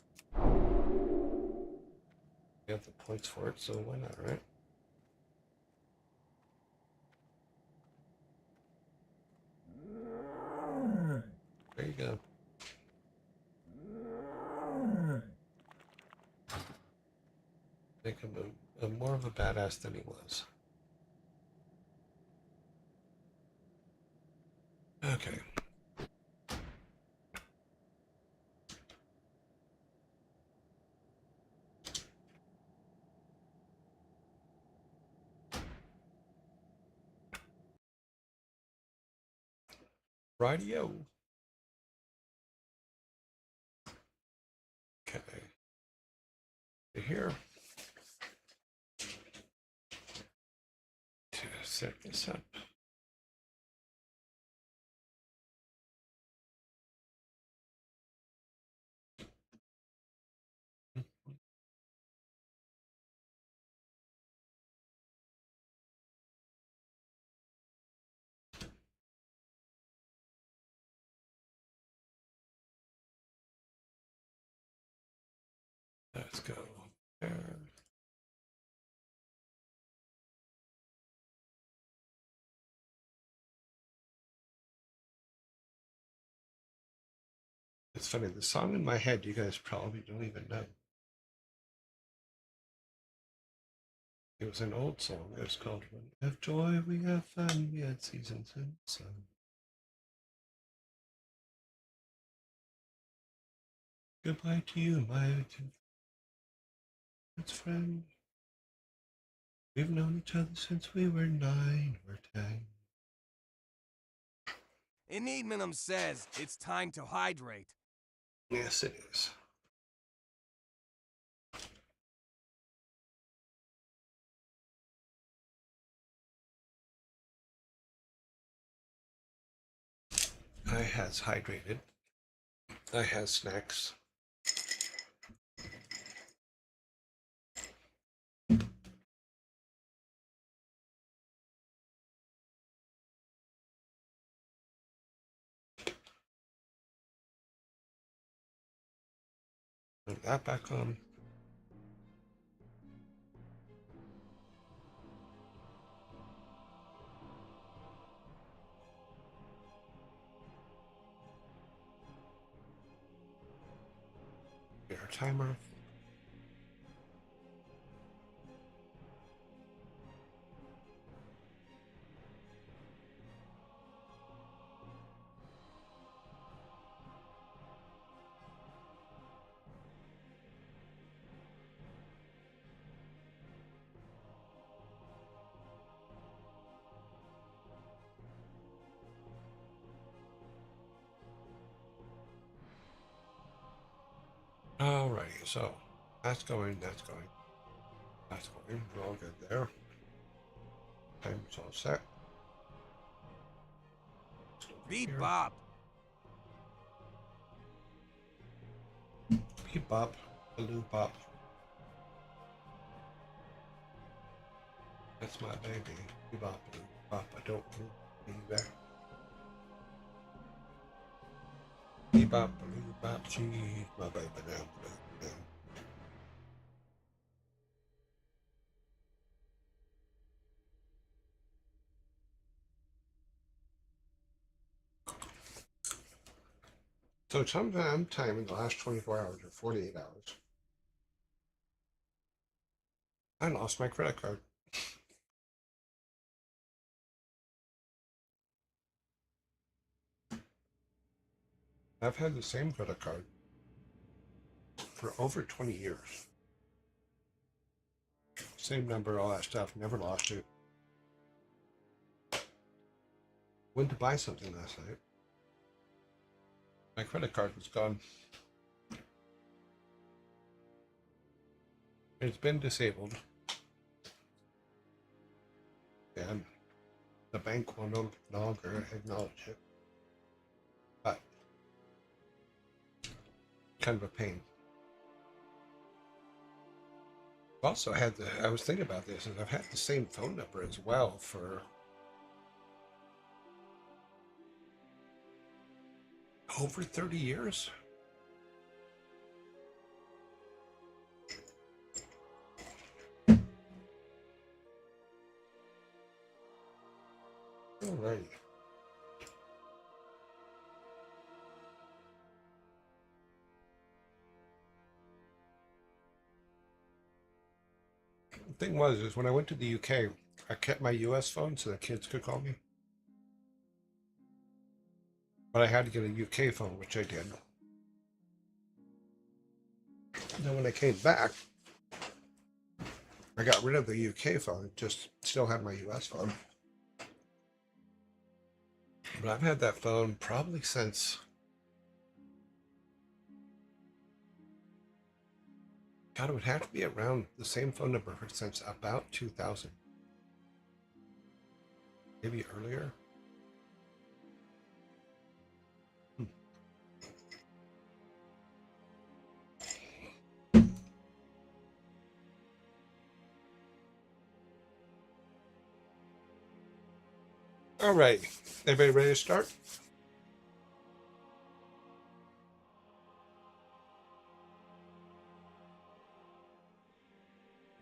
We have the points for it, so why not, right? There you go. Make him a more of a badass than he was. Okay. Radio. Okay. Here. To set this up. Let's go there. It's funny, the song in my head, you guys probably don't even know. It was an old song. It was called When We Have Joy, We Have Fun, We Had Seasons and Sun. Goodbye to you, my best friend. We've known each other since we were 9 or 10. Enigmanum says it's time to hydrate. Yes, it is. I has hydrated. I has snacks. Put that back on. Get our timer. Alrighty, so that's going, that's going, that's going. We're all good there. Time's all set. Beep bop. Beep bop, baloo bop. That's my baby. Beep bop, baloo bop. I don't believe that. Beep bop, baloo bop. She's my baby now. So sometime in the last 24 hours or 48 hours, I lost my credit card. I've had the same credit card for over 20 years. Same number, all that stuff. Never lost it. Went to buy something last night. My credit card was gone. It's been disabled. And the bank will no longer acknowledge it. But kind of a pain. Also had I was thinking about this, and I've had the same phone number as well for over 30 years. All right. The thing was, is when I went to the UK, I kept my US phone so the kids could call me. But I had to get a UK phone, which I did. Then when I came back, I got rid of the UK phone, just still had my US phone. But I've had that phone probably since, God, it would have to be around the same phone number since about 2000. Maybe earlier. All right, everybody ready to start?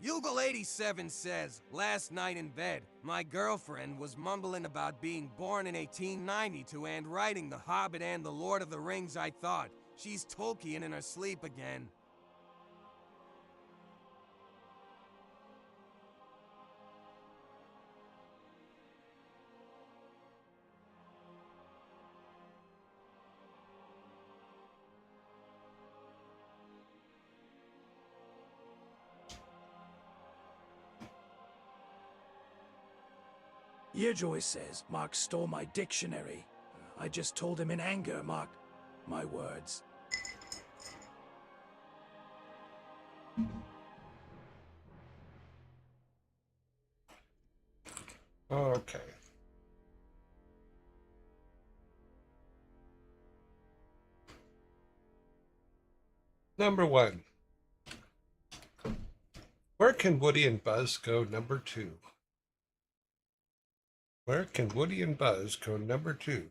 Yugal 87 says, last night in bed, my girlfriend was mumbling about being born in 1892 and writing The Hobbit and The Lord of the Rings. I thought, she's Tolkien in her sleep again. Yearjoy says Mark stole my dictionary. I just told him in anger, Mark. My words. Okay. Number 1. Where can Woody and Buzz go number 2? Where can Woody and Buzz go number 2?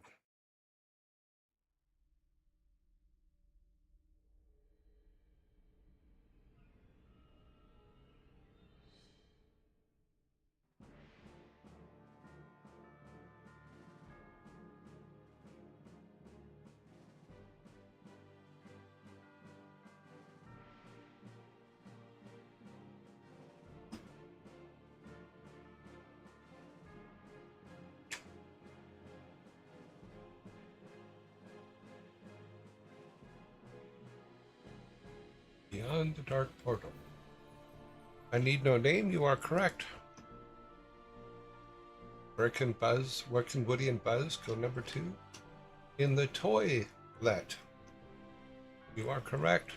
Beyond the Dark Portal. I need no name, you are correct. Where can Woody and Buzz go number 2? In the toilet. You are correct.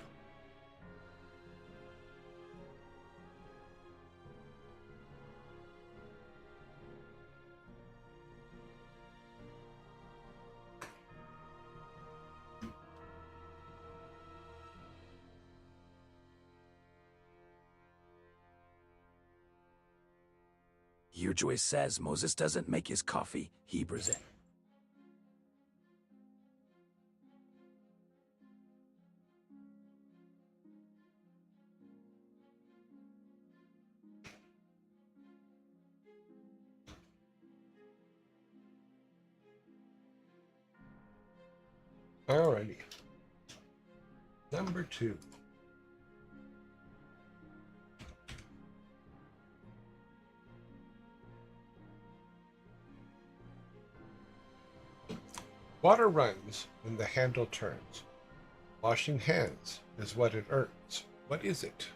Yearjoy says Moses doesn't make his coffee, he brews it. Alrighty. Number 2. Water runs when the handle turns. Washing hands is what it earns. What is it?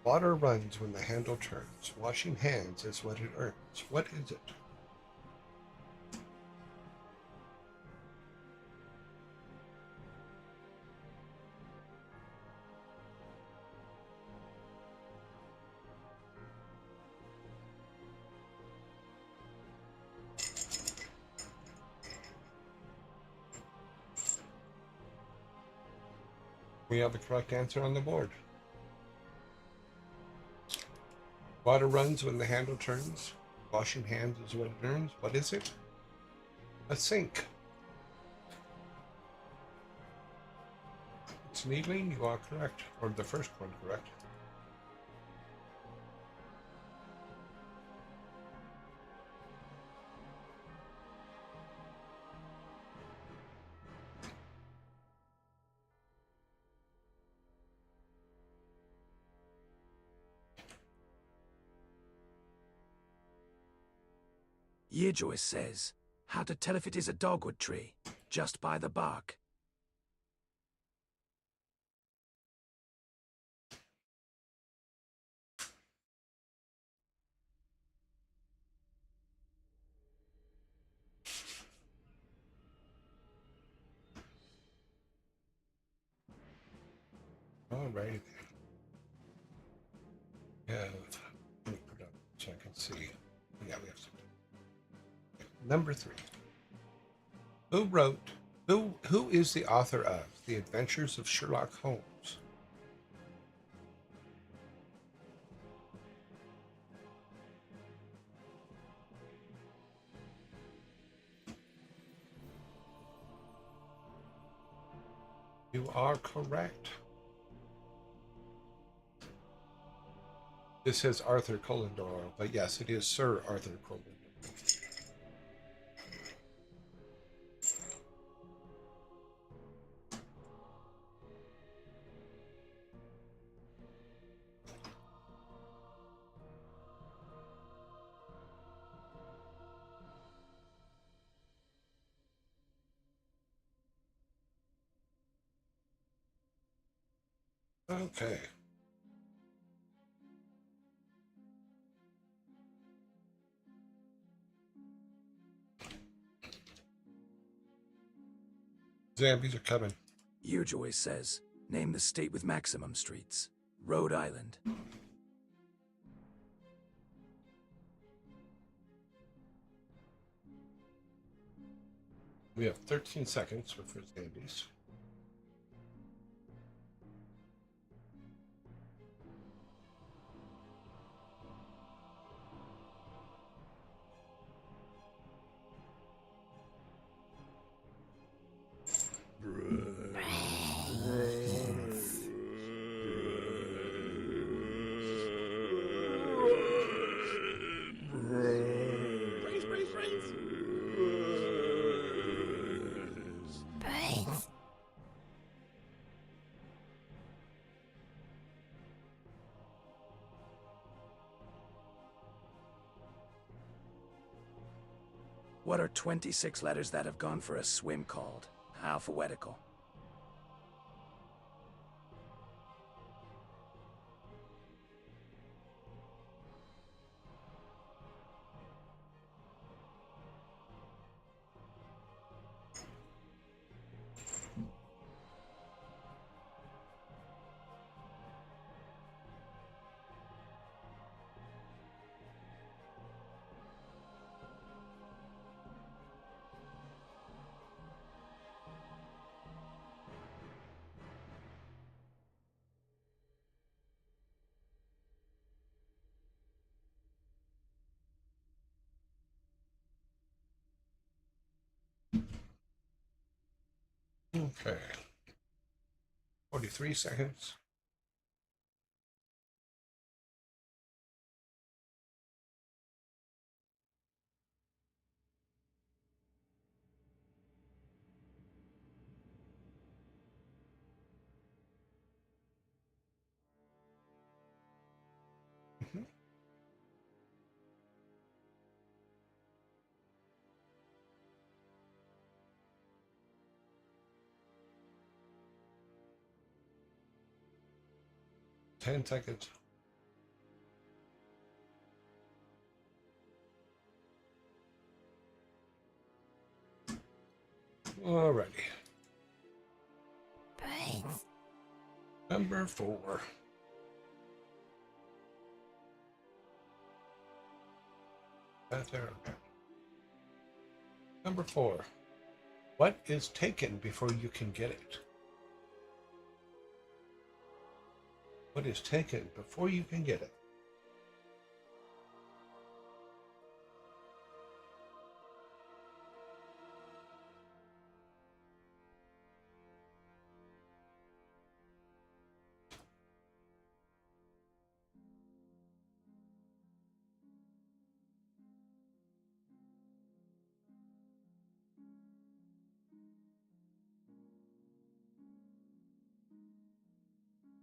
Water runs when the handle turns. Washing hands is what it earns. What is it? We have the correct answer on the board. Water runs when the handle turns. Washing hands is what it earns. What is it? A sink. It's needling, you are correct. Or the first one correct. Yearlings says, how to tell if it is a dogwood tree, just by the bark. All right. Yeah, let me put up so I can see. Yeah, we have some. Number 3. Who is the author of The Adventures of Sherlock Holmes? You are correct. This says Arthur Conan Doyle, but yes, it is Sir Arthur Conan Doyle. Okay. Zombies are coming. Yearlings says, name the state with maximum streets. Rhode Island. We have 13 seconds for zombies. Brains. What are 26 letters that have gone for a swim called? Alphabetical. Okay. 43 seconds. 10 seconds. Alrighty. Brains. Number 4. That's there. Okay. Number 4. What is taken before you can get it? What is taken before you can get it?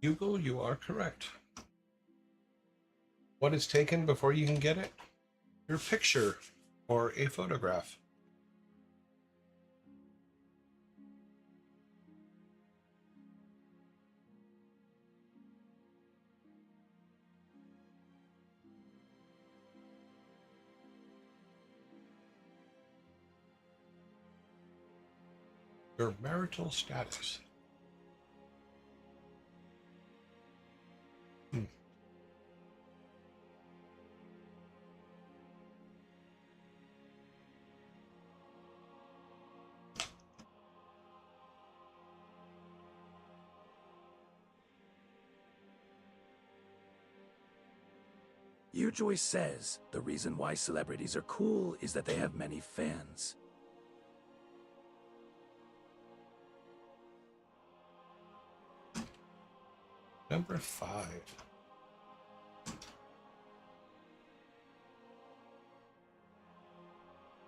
Hugo, you are correct. What is taken before you can get it? Your picture or a photograph. Your marital status. Joy says the reason why celebrities are cool is that they have many fans. Number 5.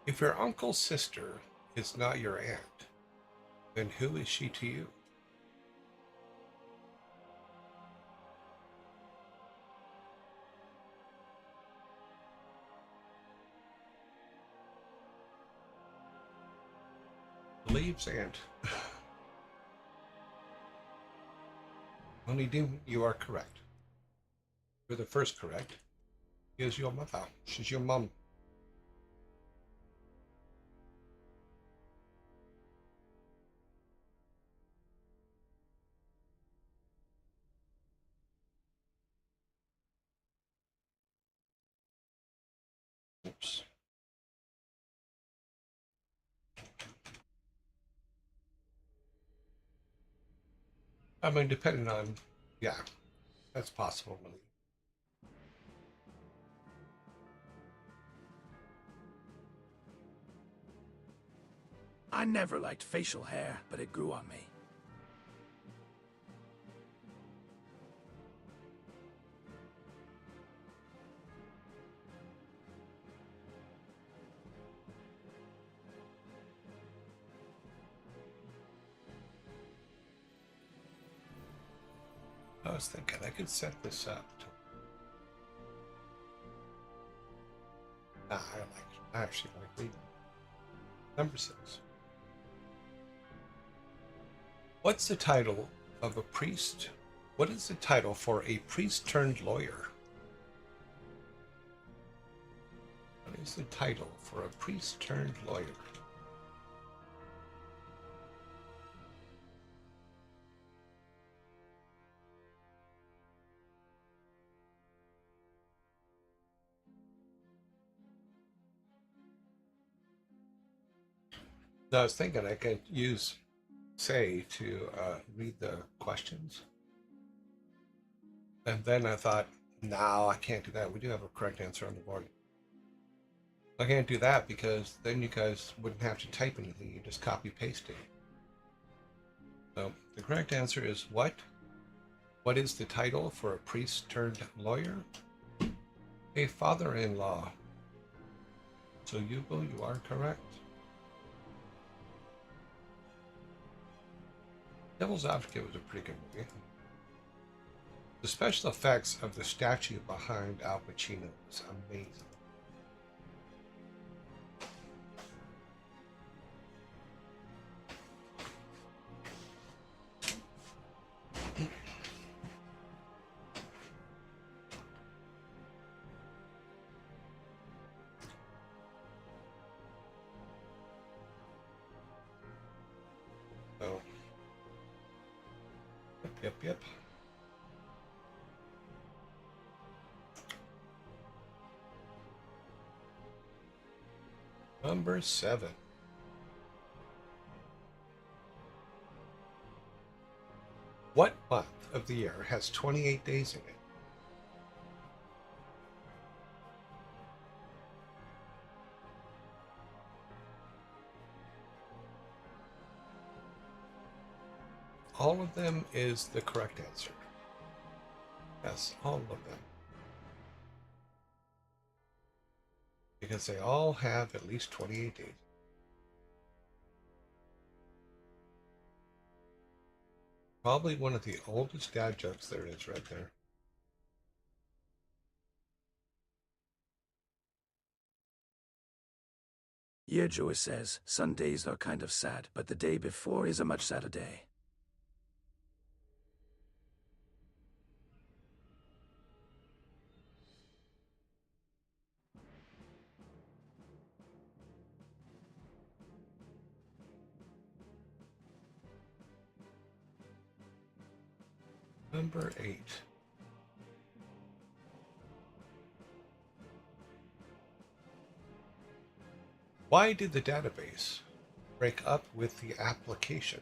If your uncle's sister is not your aunt, then who is she to you? Believes aunt. Honeydew, you are correct. You're the first correct. She is your mother. She's your mom. Oops. I mean, depending on, yeah, that's possible. I never liked facial hair, but it grew on me. I was thinking I could set this up. I actually like reading. Number 6. What's the title of a priest? What is the title for a priest turned lawyer? What is the title for a priest turned lawyer? I was thinking I could use say to read the questions. And then I thought, no, I can't do that. We do have a correct answer on the board. I can't do that because then you guys wouldn't have to type anything. You just copy paste it. So the correct answer is what? What is the title for a priest turned lawyer? A father-in-law. So Hugo, you are correct. Devil's Advocate was a pretty good movie. The special effects of the statue behind Al Pacino was amazing. Yep. Number 7. What month of the year has 28 days in it? All of them is the correct answer. Yes, all of them. Because they all have at least 28 days. Probably one of the oldest dad jokes there is right there. Yearjoy says Sundays are kind of sad, but the day before is a much sadder day. Number 8. Why did the database break up with the application?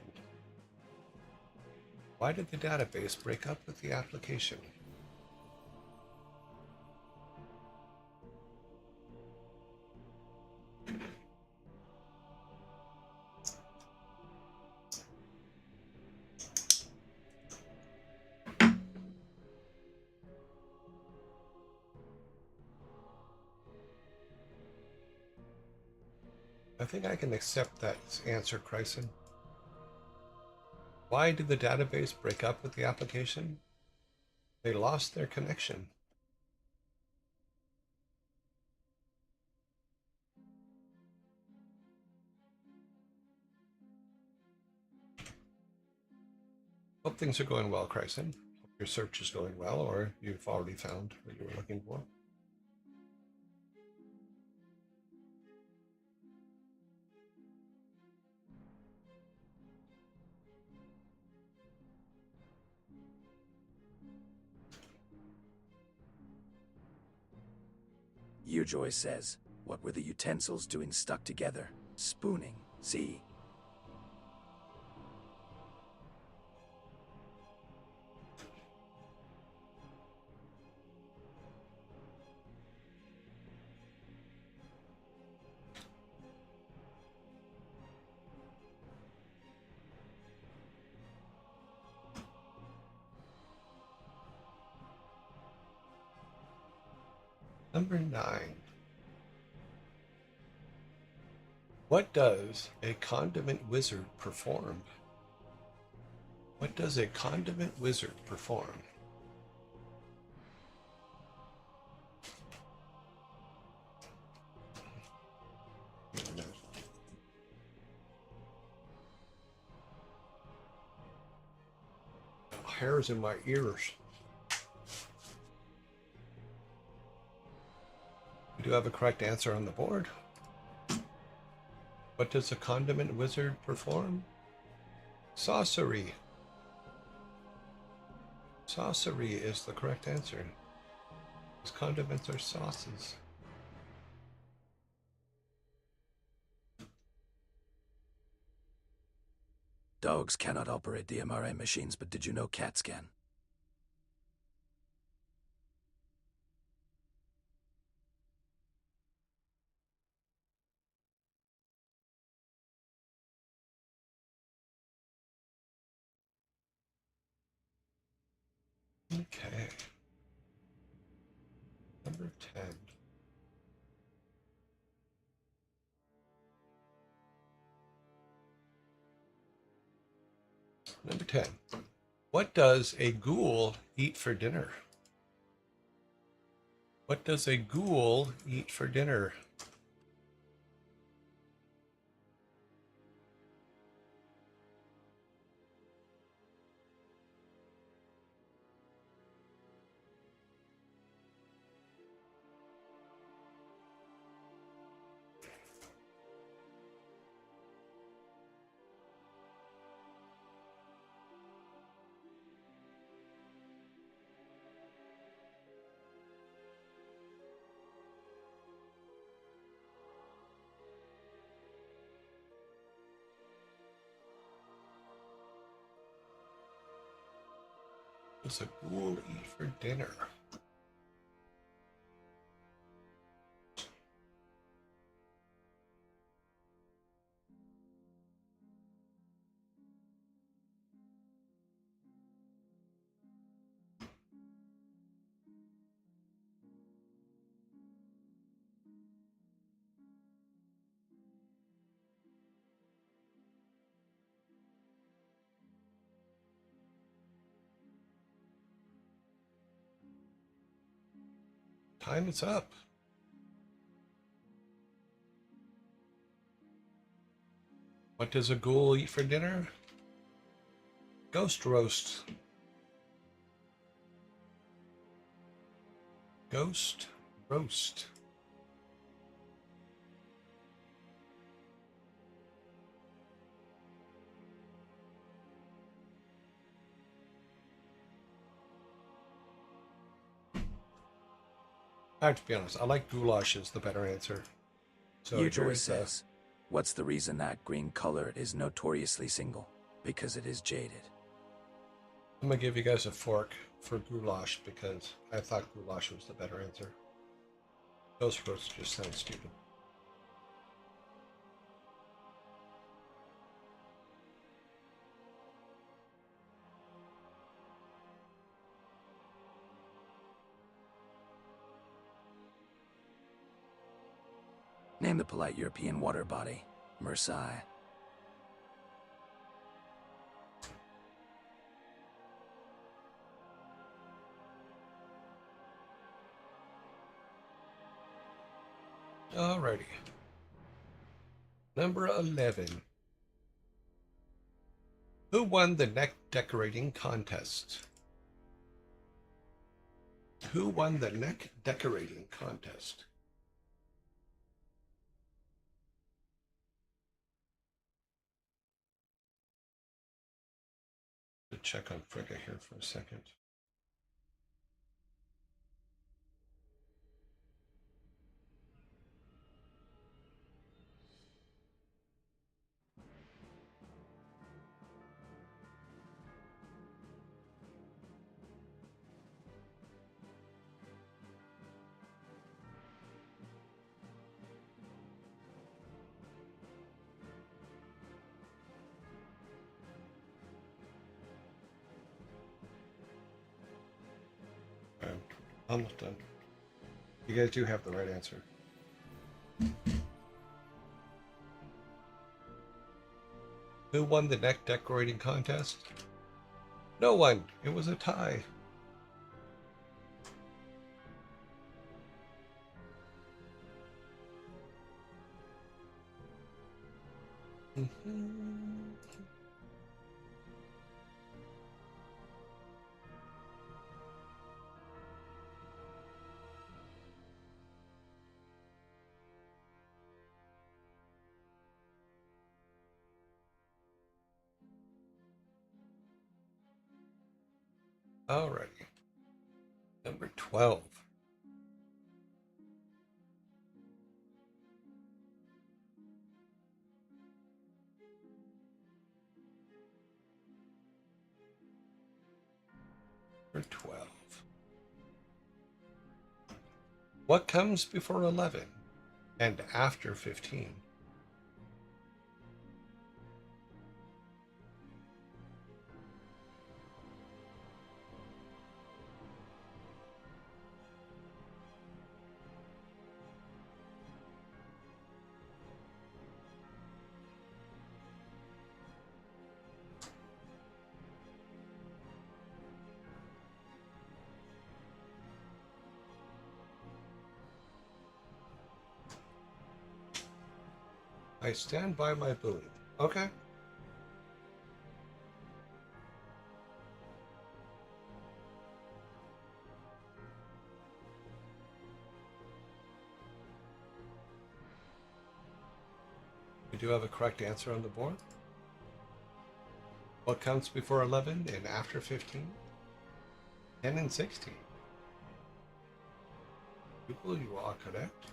Why did the database break up with the application? I think I can accept that answer, Kryson. Why did the database break up with the application? They lost their connection. Hope things are going well, Kryson. Hope your search is going well, or you've already found what you were looking for. Yearjoy says, what were the utensils doing stuck together? Spooning, see? Number 9. What does a condiment wizard perform? What does a condiment wizard perform? Hairs in my ears. We do have a correct answer on the board. What does a condiment wizard perform? Sorcery. Sorcery is the correct answer. These condiments are sauces. Dogs cannot operate the MRI machines, but did you know cats can? Okay. Number 10. Number 10. What does a ghoul eat for dinner? What does a ghoul eat for dinner? What's a ghoul eat for dinner? Time is up. What does a ghoul eat for dinner? Ghost roast. Ghost roast. I have to be honest, I like goulash is the better answer. So Usually here's says, what's the reason that green color is notoriously single? Because it is jaded. I'm gonna give you guys a fork for goulash because I thought goulash was the better answer. Ghost roast just sounds stupid. Name the polite European water body. Marseille. Alrighty. Number 11. Who won the neck decorating contest? Who won the neck decorating contest? To check on Fricka here for a second. Almost done. You guys do have the right answer. Who won the neck decorating contest? No one. It was a tie. Alrighty. Number 12. Number 12. What comes before 11 and after 15? I stand by my belief. Okay. We do have a correct answer on the board. What comes before 11 and after 15? 10 and 16. People, you are correct.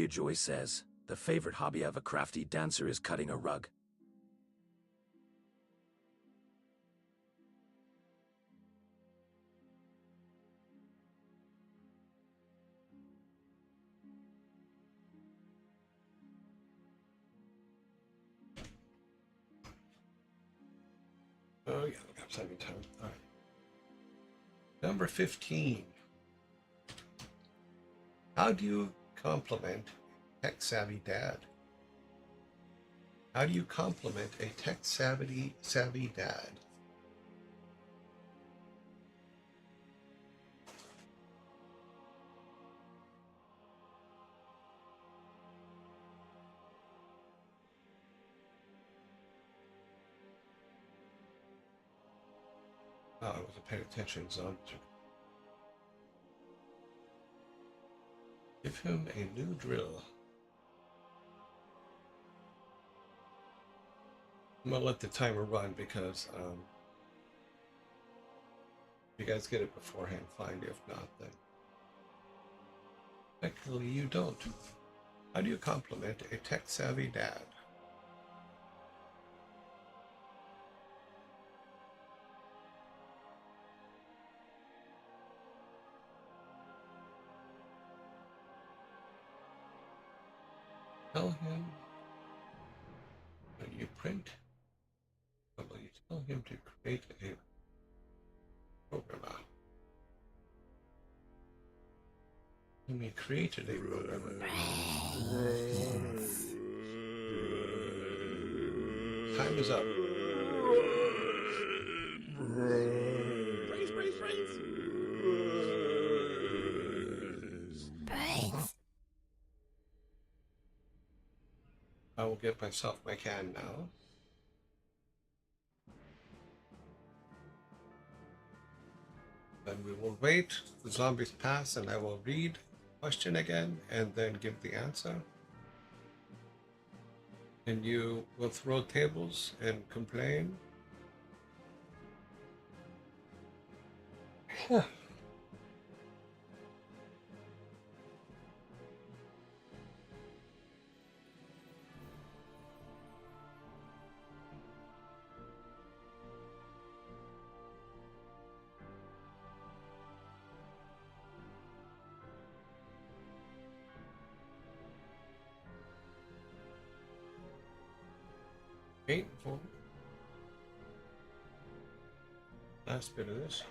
Ujoy says the favorite hobby of a crafty dancer is cutting a rug. Oh, yeah, we got plenty of time. All right. Number 15. How do you compliment a tech-savvy dad? How do you compliment a tech-savvy dad? Oh, I wasn't paying attention, Zon. Give him a new drill. I'm gonna let the timer run because if you guys get it beforehand, fine. If not, then technically you don't. How do you compliment a tech-savvy dad? Tell him when you print, well, you tell him to create a programmer. When he created a programmer. Time is up. I will get myself my can now. Then we will wait. The zombies pass, and I will read the question again and then give the answer. And you will throw tables and complain. Wait for last bit of this.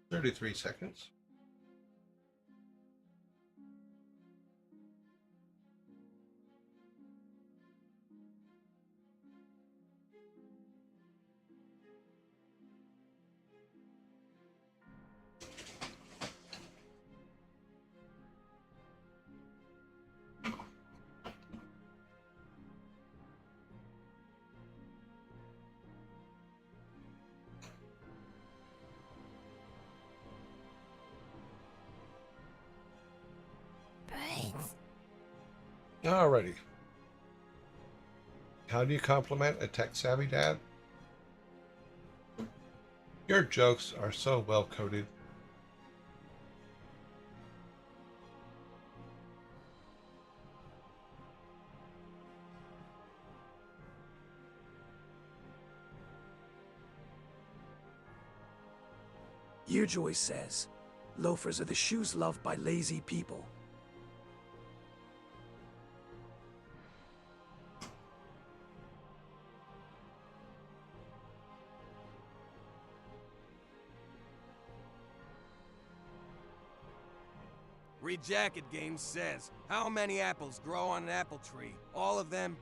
"33 seconds. Alrighty. How do you compliment a tech-savvy dad? Your jokes are so well-coded. Ujoy says loafers are the shoes loved by lazy people. Rejacket Games says, how many apples grow on an apple tree? All of them?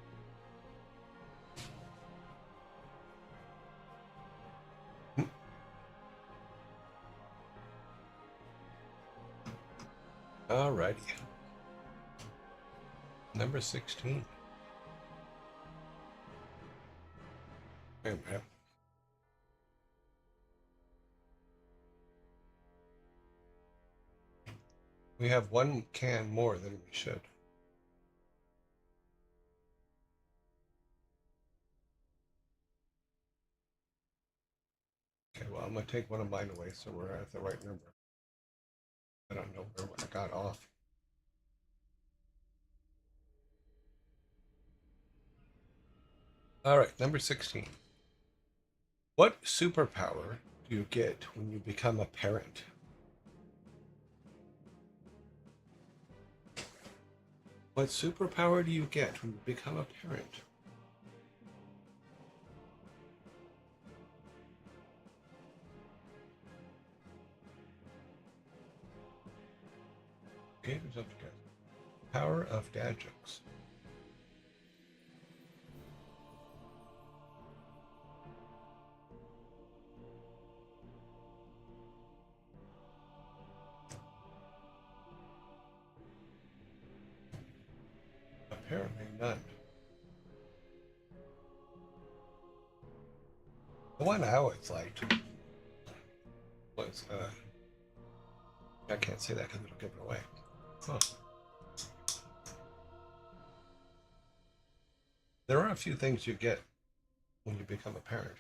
Alrighty. Number 16. Wait a minute. We have one can more than we should. Okay, well, I'm going to take one of mine away so we're at the right number. I don't know where I got off. All right, number 16. What superpower do you get when you become a parent? What superpower do you get when you become a parent? Okay, there's up to guess. Power of dad jokes. Apparently none. The one I always liked was, I can't say that because it'll give it away. Huh. There are a few things you get when you become a parent.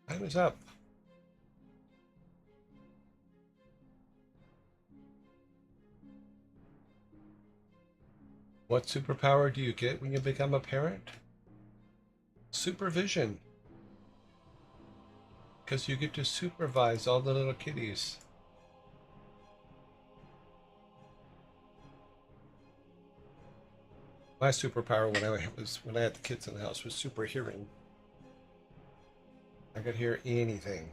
Time is up. What superpower do you get when you become a parent? Supervision. Because you get to supervise all the little kitties. My superpower when I had the kids in the house was super hearing. I could hear anything.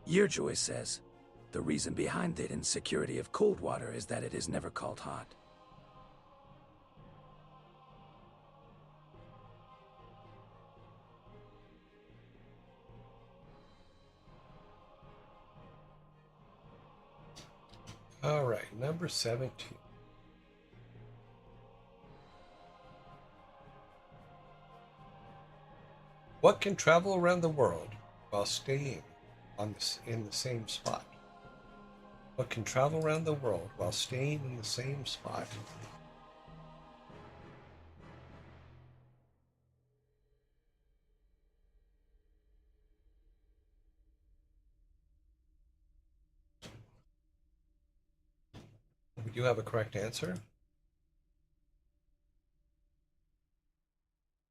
Yearjoy says, the reason behind the insecurity of cold water is that it is never called hot. All right, number 17. What can travel around the world while staying in the same spot? What can travel around the world while staying in the same spot? We do have a correct answer.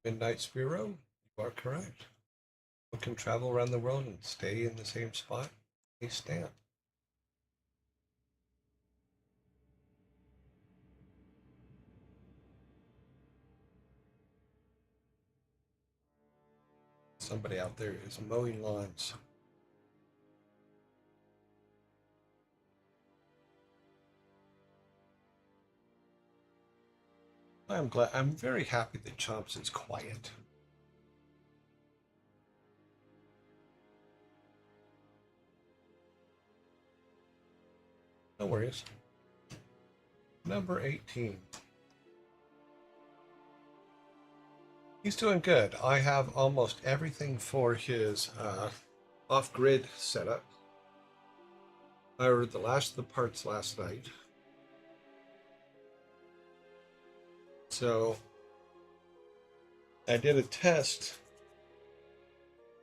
Midnight Spiro, you are correct. What can travel around the world and stay in the same spot? A stamp. Somebody out there is mowing lawns. I'm very happy that Chomps is quiet. No worries. Number 18. He's doing good. I have almost everything for his off-grid setup. I ordered the last of the parts last night. So I did a test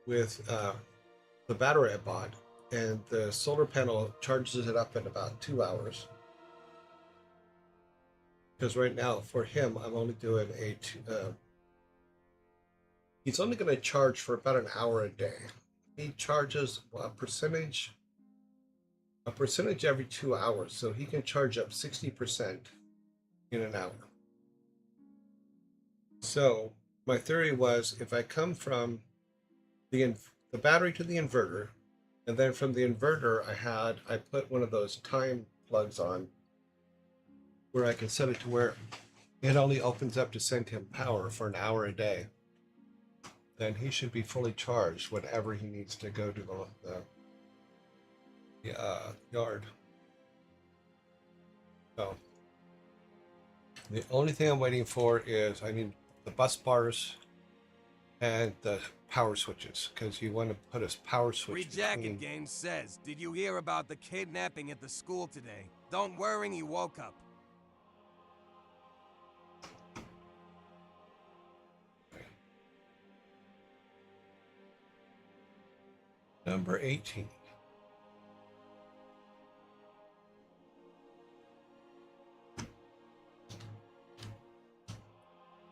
with the battery I bought, and the solar panel charges it up in about 2 hours. Because right now, for him, I'm only doing he's only going to charge for about an hour a day. He charges a percentage every 2 hours, so he can charge up 60% in an hour. So my theory was, if I come from the the battery to the inverter, and then from the inverter I put one of those time plugs on where I can set it to where it only opens up to send him power for an hour a day. Then he should be fully charged whenever he needs to go to the yard. So the only thing I'm waiting for is I need the bus bars and the power switches, because you want to put a power switch Free Jacket between. Game says, did you hear about the kidnapping at the school today? Don't worry, he woke up. Number 18.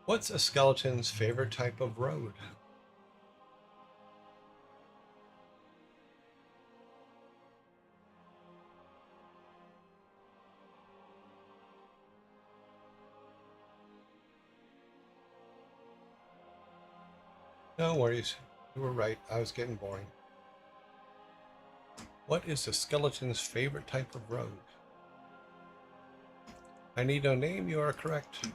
What's a skeleton's favorite type of road? No worries. You were right. I was getting boring. What is a skeleton's favorite type of road? I need a name. You are correct.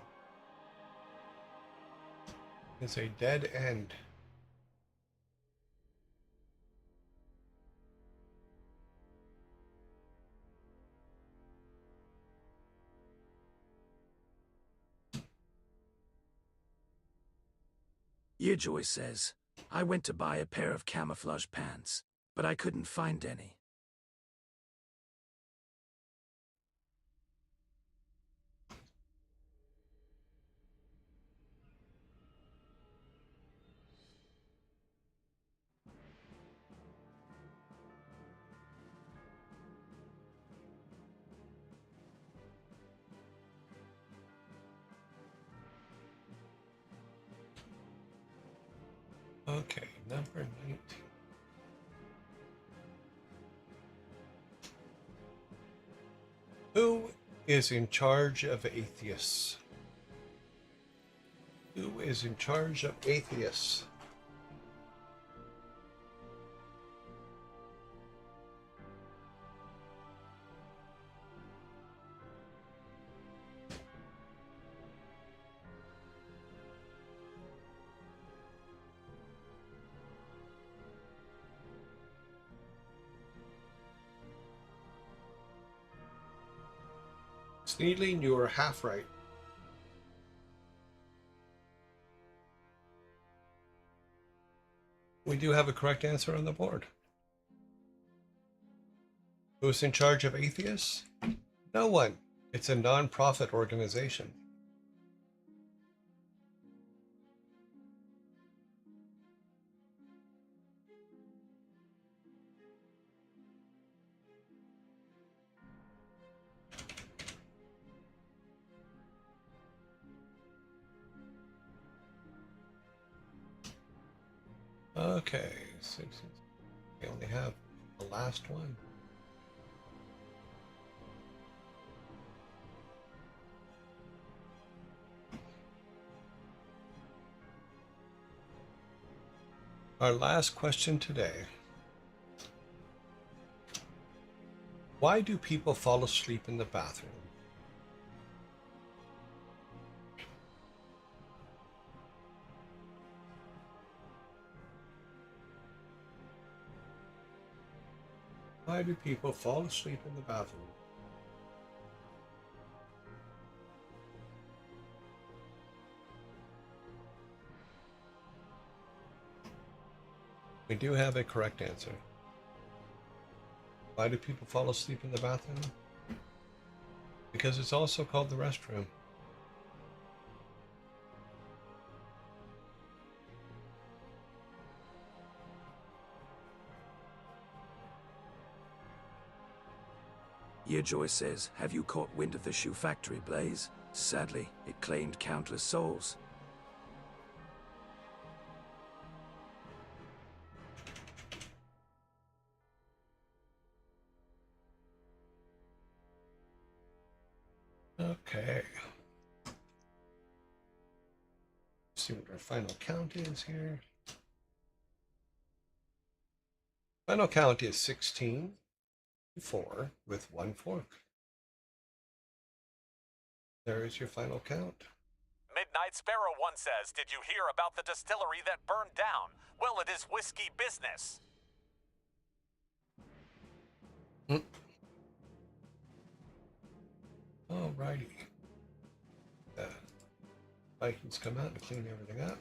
It's a dead end. Yearjoy says, I went to buy a pair of camouflage pants, but I couldn't find any. Okay, number 19. Who is in charge of atheists? Who is in charge of atheists? Sneedling, you are half right. We do have a correct answer on the board. Who's in charge of atheists? No one. It's a non-profit organization. Okay, we only have the last one. Our last question today. Why do people fall asleep in the bathroom? Why do people fall asleep in the bathroom? We do have a correct answer. Why do people fall asleep in the bathroom? Because it's also called the restroom. Yearjoy says, have you caught wind of the shoe factory blaze? Sadly, it claimed countless souls. Okay. See what our final count is here. Final count is 16 to 4 with 1 fork. There is your final count. Midnight Sparrow 1 says, did you hear about the distillery that burned down? Well, it is whiskey business. Alrighty. Vikings come out and clean everything up.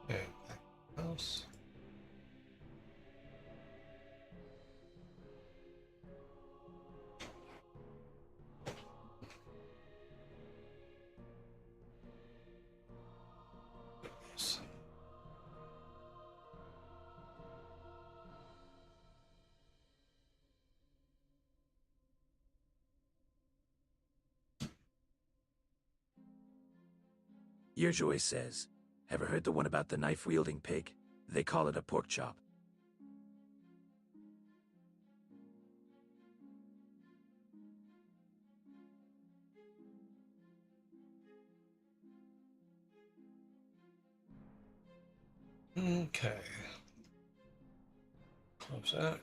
And back to the house. Yes. Yearjoy says, ever heard the one about the knife-wielding pig? They call it a pork chop. Okay. Close that.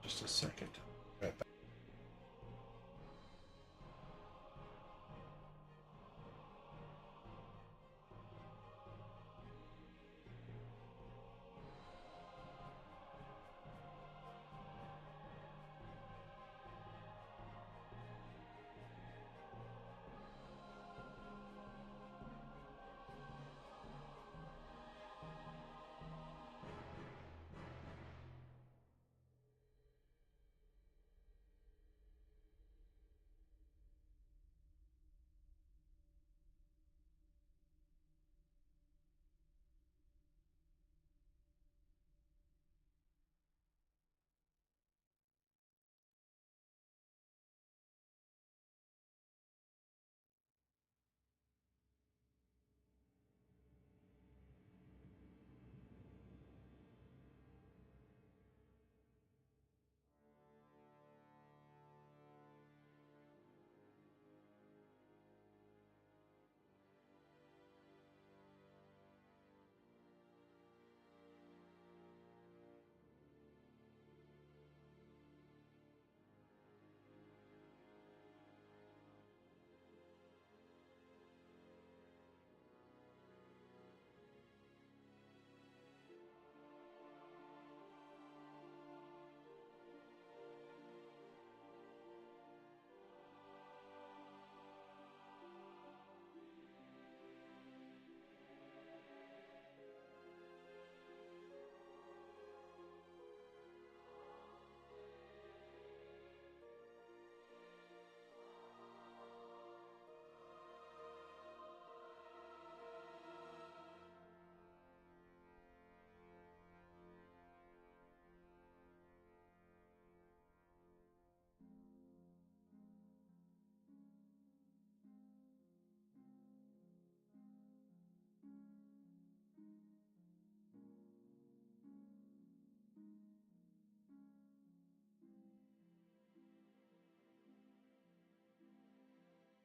Just a second. Right back.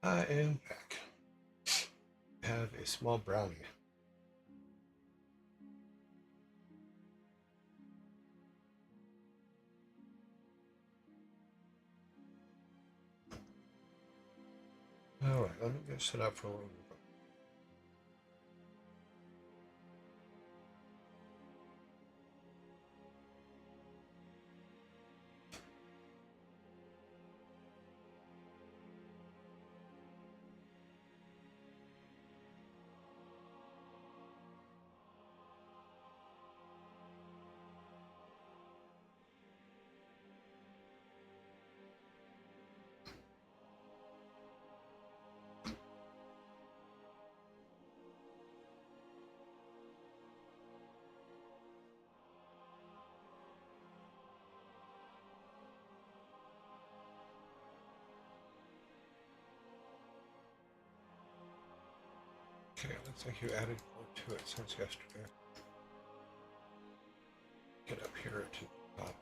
I am back. I have a small brownie. let me get set up for a little bit. Okay, looks like you added more to it since yesterday. Get up here to the top.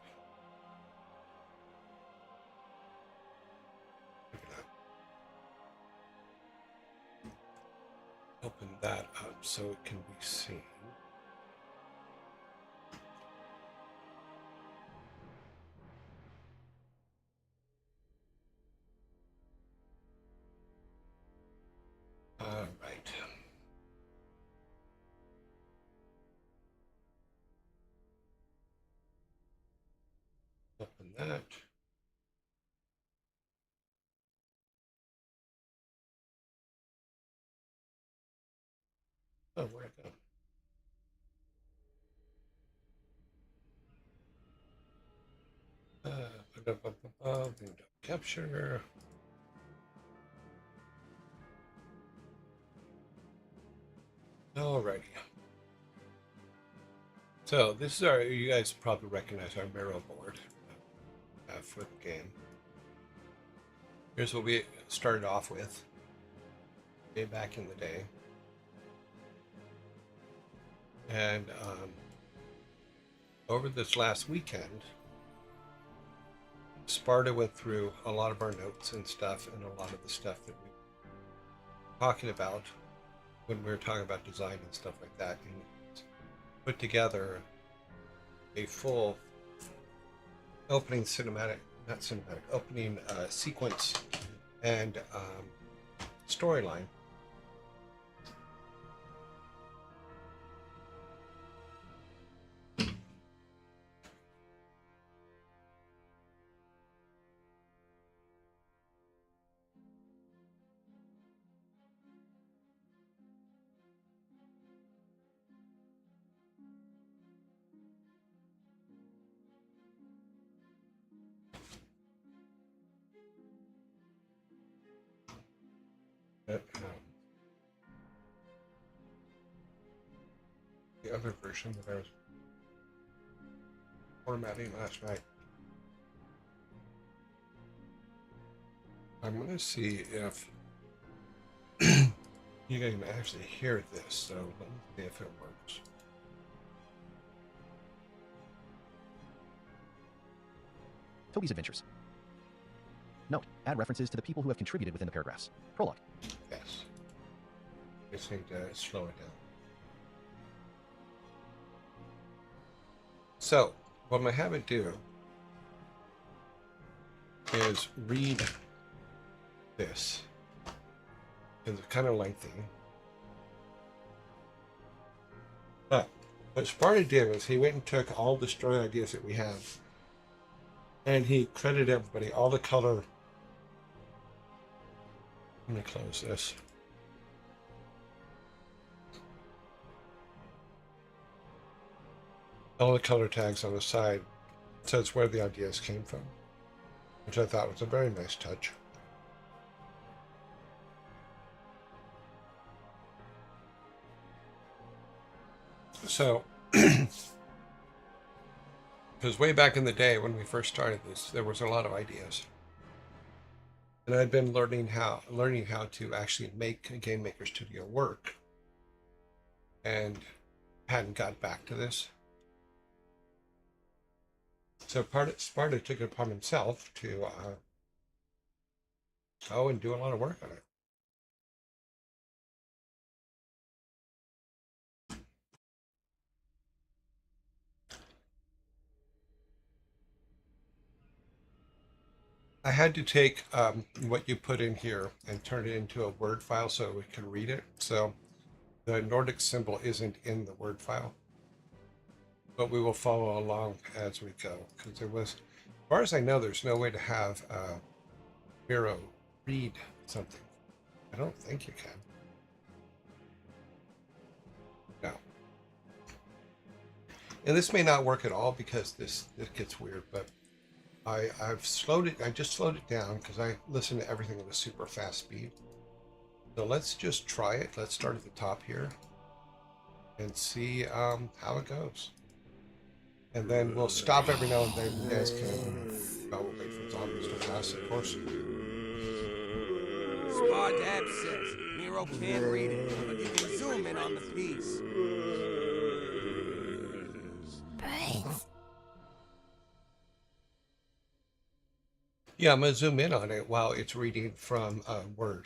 Look at that. Open that up so it can be seen. All right. Open that. Oh, where'd it go? Window capture. Alrighty. So this is our, you guys probably recognize our Miro board for the game. Here's what we started off with way back in the day. And over this last weekend, Sparta went through a lot of our notes and stuff, and a lot of the stuff that we were talking about when we were talking about design and stuff like that, and put together a full opening opening sequence and storyline. The other version that I was formatting last night. I'm going to see if you can actually hear this, so let me see if it works. Toby's Adventures. Note, add references to the people who have contributed within the paragraphs. Prologue. Yes. Just need to slow it down. So, what I'm going to have it do is read this. It's kind of lengthy. But what Sparta did was he went and took all the story ideas that we have, and he credited everybody, all the color. Let me close this. All the color tags on the side says where the ideas came from, which I thought was a very nice touch. So, because way back in the day when we first started this, there was a lot of ideas, and I'd been learning how to actually make a Game Maker Studio work, and hadn't got back to this. So Sparta took it upon himself to go and do a lot of work on it. I had to take what you put in here and turn it into a Word file so we can read it. So the Nordic symbol isn't in the Word file, but we will follow along as we go, because there was, as far as I know, there's no way to have Miro read something. I don't think you can. No. And this may not work at all because this gets weird, but I've slowed it. I just slowed it down because I listen to everything at a super fast speed. So let's just try it. Let's start at the top here and see how it goes. And then we'll stop every now and then. You guys can probably wait for zombies to pass, of course. Spardab says Miro can't read it, but you can zoom in on the piece. Yeah, I'm going to zoom in on it while it's reading from Word.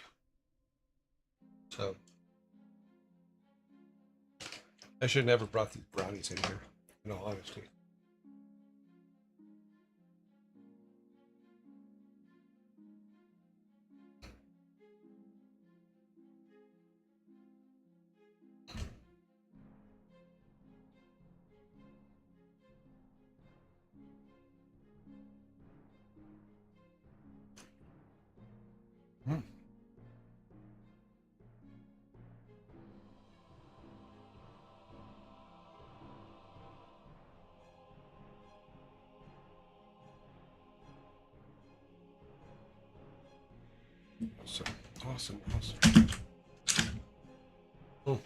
So I should never brought these brownies in here, in all honesty. Awesome. Oh.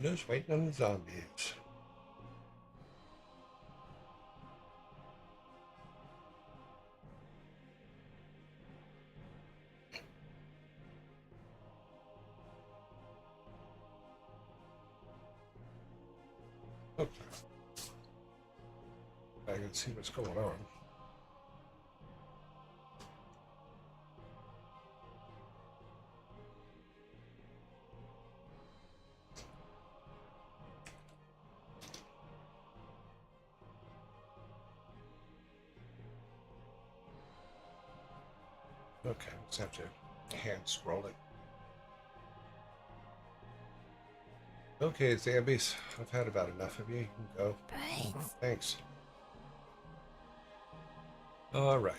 Just waiting on the zombies. Okay. I can see what's going on. Okay, let's have to hand scroll it. Okay, zombies, I've had about enough of you. You can go. Thanks. All right.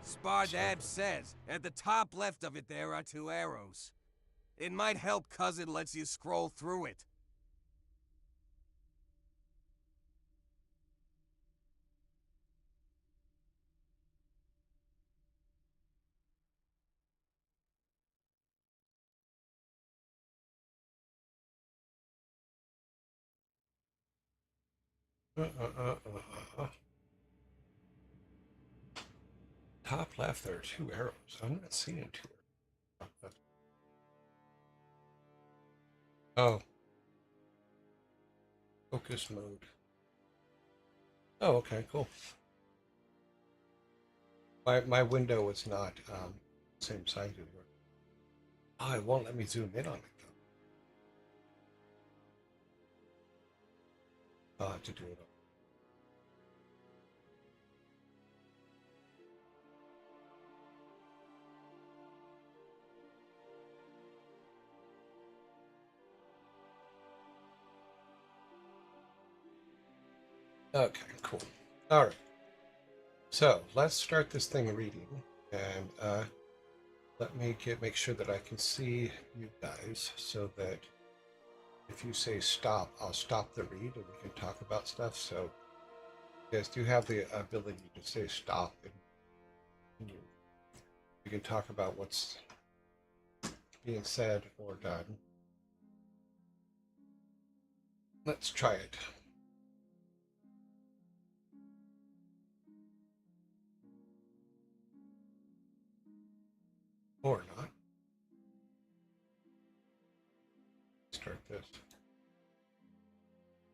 Spardab says at the top left of it there are 2 arrows. It might help 'cause it lets you scroll through it. Top left, there are 2 arrows. I'm not seeing 2 arrows. Oh. Focus mode. Oh, okay, cool. My window is not same size as yours. Oh, it won't let me zoom in on it though. I'll have to do it. Okay, cool. All right. So let's start this thing reading, and let me make sure that I can see you guys, so that if you say stop, I'll stop the read and we can talk about stuff. So you guys do have the ability to say stop, and you can talk about what's being said or done. Let's try it. Or not. Start this.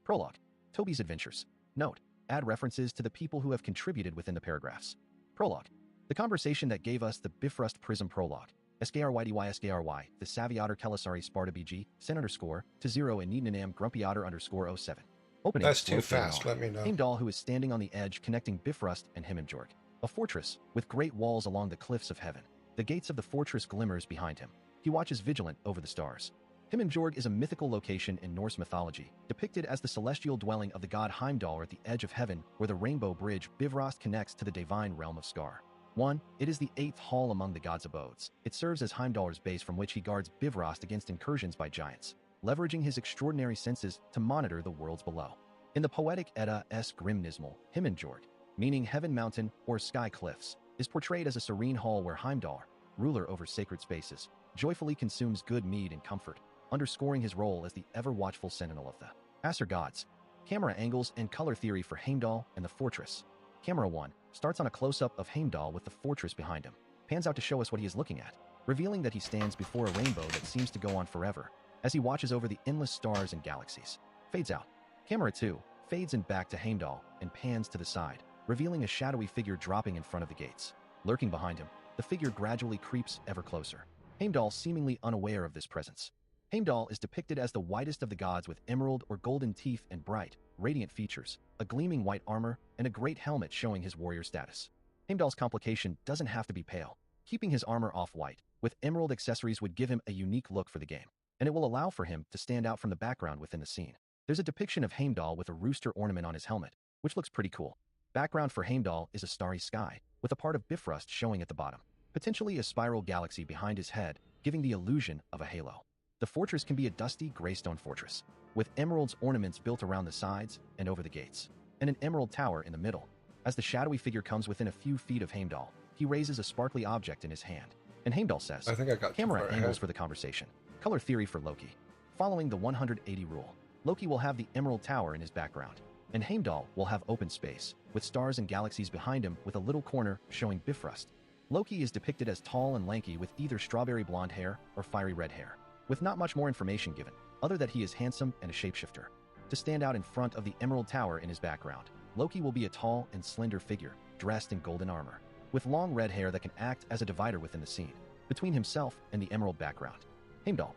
Prologue. Toby's Adventures. Note. Add references to the people who have contributed within the paragraphs. Prologue. The conversation that gave us the Bifrost Prism Prologue. SKRYDY the Savvy Otter Kelisari Sparta BG, Sen _ to 0 and Neednanam Grumpy Otter _07. Opening That's too locating fast. all. Let me know. Heimdall, who is standing on the edge connecting Bifrost and Himinjorg, a fortress with great walls along the cliffs of heaven. The gates of the fortress glimmers behind him. He watches vigilant over the stars. Himinjorg is a mythical location in Norse mythology, depicted as the celestial dwelling of the god Heimdall at the edge of heaven, where the rainbow bridge Bifrost connects to the divine realm of Skar. 1. It is the 8th hall among the gods' abodes. It serves as Heimdall's base from which he guards Bifrost against incursions by giants, leveraging his extraordinary senses to monitor the worlds below. In the poetic Edda-esque Grimnismal, Himinjorg, meaning Heaven Mountain or Sky Cliffs, is portrayed as a serene hall where Heimdall, ruler over sacred spaces, joyfully consumes good mead and comfort, underscoring his role as the ever-watchful sentinel of the Aesir gods. Camera angles and color theory for Heimdall and the fortress. Camera 1 starts on a close-up of Heimdall with the fortress behind him, pans out to show us what he is looking at, revealing that he stands before a rainbow that seems to go on forever, as he watches over the endless stars and galaxies. Fades out. Camera 2 fades in back to Heimdall and pans to the side, revealing a shadowy figure dropping in front of the gates. Lurking behind him, the figure gradually creeps ever closer. Heimdall seemingly unaware of this presence. Heimdall is depicted as the whitest of the gods with emerald or golden teeth and bright, radiant features, a gleaming white armor, and a great helmet showing his warrior status. Heimdall's complication doesn't have to be pale. Keeping his armor off-white, with emerald accessories would give him a unique look for the game, and it will allow for him to stand out from the background within the scene. There's a depiction of Heimdall with a rooster ornament on his helmet, which looks pretty cool. Background for Heimdall is a starry sky, with a part of Bifrost showing at the bottom, potentially a spiral galaxy behind his head, giving the illusion of a halo. The fortress can be a dusty gray stone fortress, with emeralds ornaments built around the sides and over the gates, and an emerald tower in the middle. As the shadowy figure comes within a few feet of Heimdall, he raises a sparkly object in his hand, and Heimdall says, I think I got camera too far angles ahead. for the conversation. Color theory for Loki. Following the 180 rule, Loki will have the emerald tower in his background, and Heimdall will have open space, with stars and galaxies behind him with a little corner showing Bifrost. Loki is depicted as tall and lanky with either strawberry blonde hair or fiery red hair, with not much more information given, other that he is handsome and a shapeshifter. To stand out in front of the Emerald Tower in his background, Loki will be a tall and slender figure, dressed in golden armor, with long red hair that can act as a divider within the scene, between himself and the emerald background. Heimdall.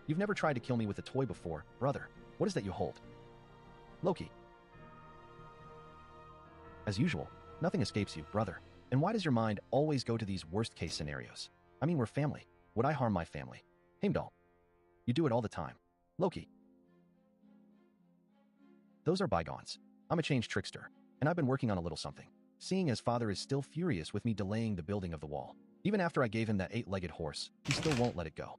You've never tried to kill me with a toy before, brother. What is that you hold? Loki. As usual, nothing escapes you, brother. And why does your mind always go to these worst-case scenarios? I mean, we're family. Would I harm my family? Heimdall. You do it all the time. Loki. Those are bygones. I'm a changed trickster, and I've been working on a little something. Seeing as father is still furious with me delaying the building of the wall. Even after I gave him that 8-legged horse, he still won't let it go.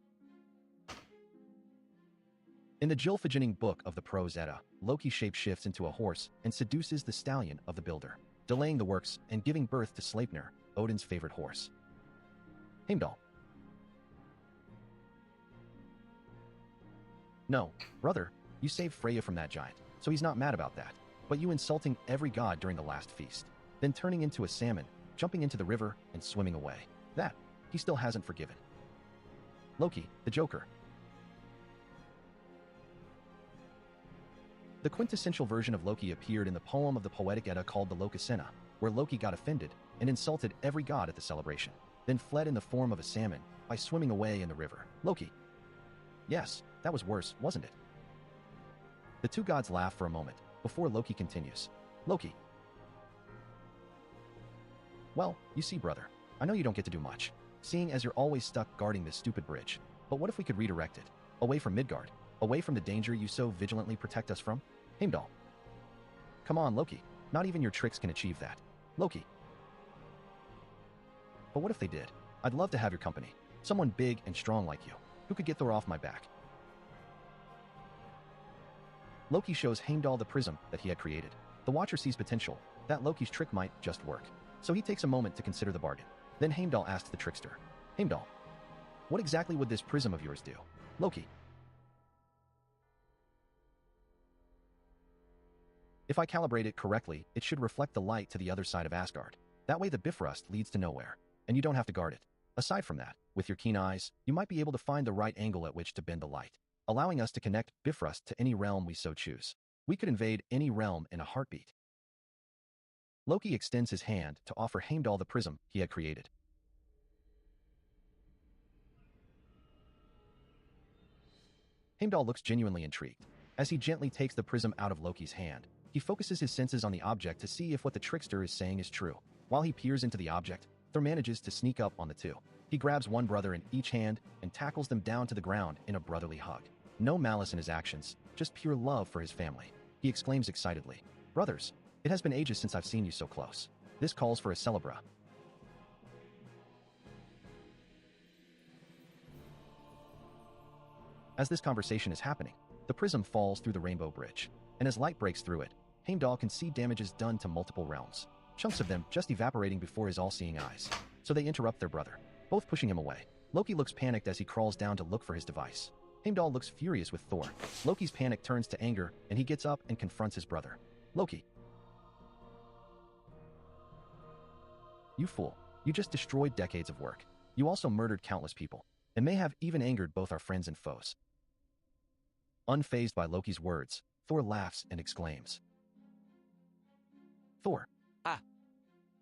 In the Gylfaginning book of the Prose Edda, Loki shapeshifts into a horse and seduces the stallion of the builder, delaying the works and giving birth to Sleipnir, Odin's favorite horse. Heimdall. No, brother, you saved Freya from that giant, so he's not mad about that. But you insulting every god during the last feast, then turning into a salmon, jumping into the river, and swimming away. That, he still hasn't forgiven. Loki, the Joker. The quintessential version of Loki appeared in the poem of the Poetic Edda called the Lokasenna, where Loki got offended and insulted every god at the celebration, then fled in the form of a salmon by swimming away in the river. Loki. Yes, that was worse, wasn't it? The two gods laugh for a moment, before Loki continues. Loki. Well, you see, brother, I know you don't get to do much, seeing as you're always stuck guarding this stupid bridge. But what if we could redirect it? Away from Midgard, away from the danger you so vigilantly protect us from? Heimdall. Come on, Loki. Not even your tricks can achieve that. Loki. But what if they did? I'd love to have your company. Someone big and strong like you, who could get Thor off my back. Loki shows Heimdall the prism that he had created. The Watcher sees potential, that Loki's trick might just work. So he takes a moment to consider the bargain. Then Heimdall asks the trickster, Heimdall, what exactly would this prism of yours do? Loki. If I calibrate it correctly, it should reflect the light to the other side of Asgard. That way the Bifrost leads to nowhere, and you don't have to guard it. Aside from that, with your keen eyes, you might be able to find the right angle at which to bend the light, allowing us to connect Bifrost to any realm we so choose. We could invade any realm in a heartbeat. Loki extends his hand to offer Heimdall the prism he had created. Heimdall looks genuinely intrigued. As he gently takes the prism out of Loki's hand, he focuses his senses on the object to see if what the trickster is saying is true. While he peers into the object, Thor manages to sneak up on the two. He grabs one brother in each hand and tackles them down to the ground in a brotherly hug. No malice in his actions, just pure love for his family. He exclaims excitedly, "Brothers, it has been ages since I've seen you so close. This calls for a celebra." As this conversation is happening, the prism falls through the rainbow bridge, and as light breaks through it, Heimdall can see damages done to multiple realms, chunks of them just evaporating before his all-seeing eyes. So they interrupt their brother, both pushing him away. Loki looks panicked as he crawls down to look for his device. Heimdall looks furious with Thor. Loki's panic turns to anger, and he gets up and confronts his brother. "Loki, you fool. You just destroyed decades of work. You also murdered countless people, and may have even angered both our friends and foes." Unfazed by Loki's words, Thor laughs and exclaims, "Thor,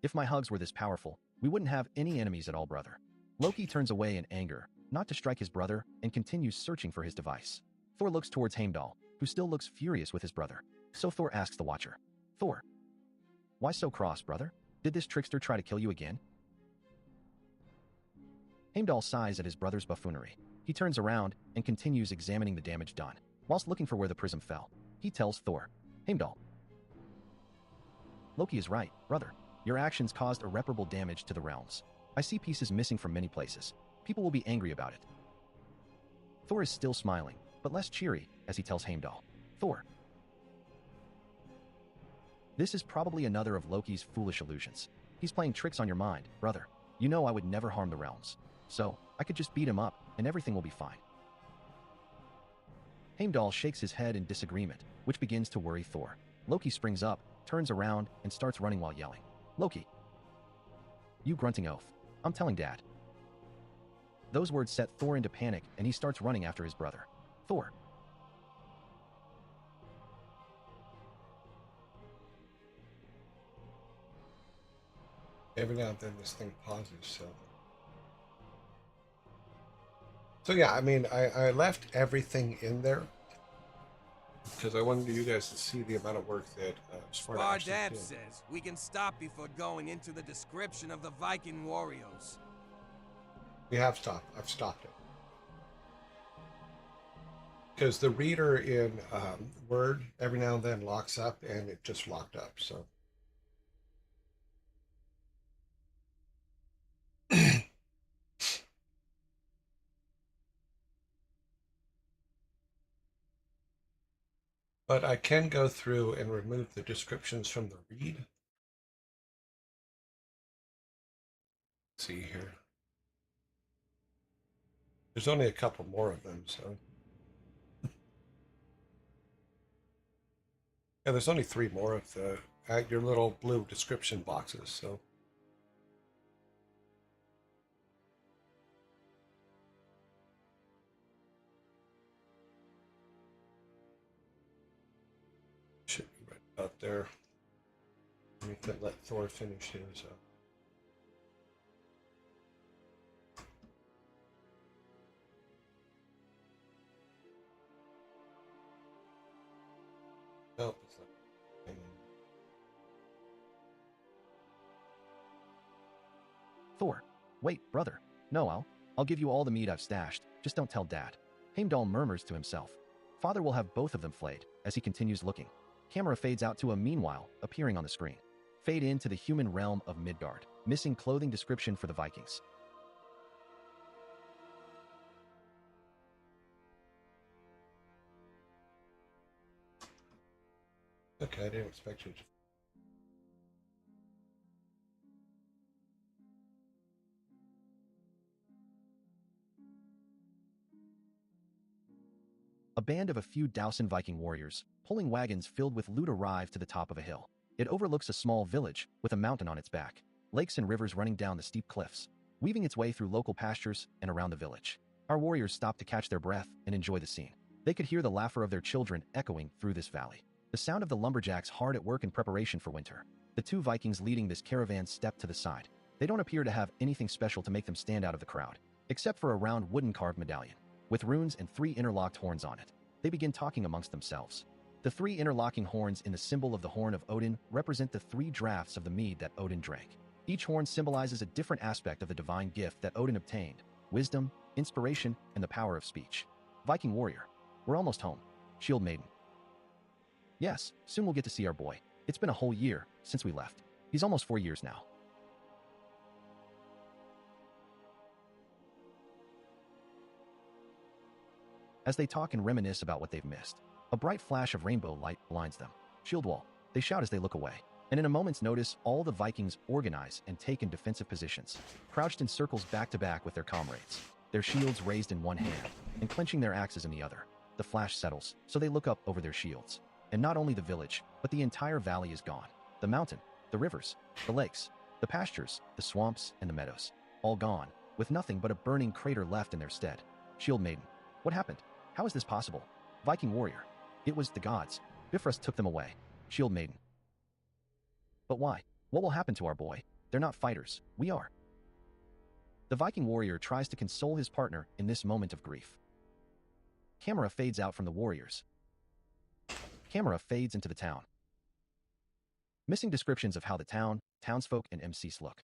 if my hugs were this powerful, we wouldn't have any enemies at all, brother." Loki turns away in anger, not to strike his brother, and continues searching for his device. Thor looks towards Heimdall, who still looks furious with his brother. So Thor asks the Watcher, "Thor, why so cross, brother? Did this trickster try to kill you again?" Heimdall sighs at his brother's buffoonery. He turns around and continues examining the damage done. Whilst looking for where the prism fell, he tells Thor, "Heimdall, Loki is right, brother. Your actions caused irreparable damage to the realms. I see pieces missing from many places. People will be angry about it." Thor is still smiling, but less cheery, as he tells Heimdall, "Thor, this is probably another of Loki's foolish illusions. He's playing tricks on your mind, brother. You know I would never harm the realms. So, I could just beat him up, and everything will be fine." Heimdall shakes his head in disagreement, which begins to worry Thor. Loki springs up, turns around, and starts running while yelling, "Loki, you grunting oaf. I'm telling Dad." Those words set Thor into panic, and he starts running after his brother. Thor, Every now and then this thing pauses, so yeah, I mean, I left everything in there because I wanted you guys to see the amount of work that Sparta actually Bardab did. says we can stop before going into the description of the Viking warriors. We have stopped. I've stopped it. Because the reader in Word every now and then locks up, and it just locked up, so. But I can go through and remove the descriptions from the read. Let's see here. There's only a couple more of them, so. Yeah, there's only 3 more of the your little blue description boxes, so. Should be right about there. We can let Thor finish his. Nope, it's not. Thor, wait, brother. No, I'll give you all the meat I've stashed. Just don't tell Dad. Heimdall murmurs to himself. Father will have both of them flayed, as he continues looking. Camera fades out to a meanwhile appearing on the screen. Fade into the human realm of Midgard. Missing clothing description for the Vikings. Okay, I didn't expect you to. A band of a few Dowson Viking warriors, pulling wagons filled with loot, arrive to the top of a hill. It overlooks a small village with a mountain on its back, lakes and rivers running down the steep cliffs, weaving its way through local pastures and around the village. Our warriors stop to catch their breath and enjoy the scene. They could hear the laughter of their children echoing through this valley. The sound of the lumberjacks hard at work in preparation for winter. The 2 Vikings leading this caravan step to the side. They don't appear to have anything special to make them stand out of the crowd, except for a round wooden carved medallion, with runes and 3 interlocked horns on it. They begin talking amongst themselves. The three interlocking horns in the symbol of the horn of Odin represent the three draughts of the mead that Odin drank. Each horn symbolizes a different aspect of the divine gift that Odin obtained: wisdom, inspiration, and the power of speech. Viking warrior. We're almost home. Shield maiden. Yes, soon we'll get to see our boy. It's been a whole year since we left. He's almost 4 years now. As they talk and reminisce about what they've missed, a bright flash of rainbow light blinds them. Shield wall. They shout as they look away. And in a moment's notice, all the Vikings organize and take in defensive positions, crouched in circles back to back with their comrades, their shields raised in one hand and clenching their axes in the other. The flash settles, so they look up over their shields. And not only the village, but the entire valley is gone. The mountain, the rivers, the lakes, the pastures, the swamps, and the meadows. All gone, with nothing but a burning crater left in their stead. Shield maiden. What happened? How is this possible? Viking warrior. It was the gods. Bifrost took them away. Shield maiden. But why? What will happen to our boy? They're not fighters. We are. The Viking warrior tries to console his partner in this moment of grief. Camera fades out from the warriors. Camera fades into the town. Missing descriptions of how the town, townsfolk, and MCs look.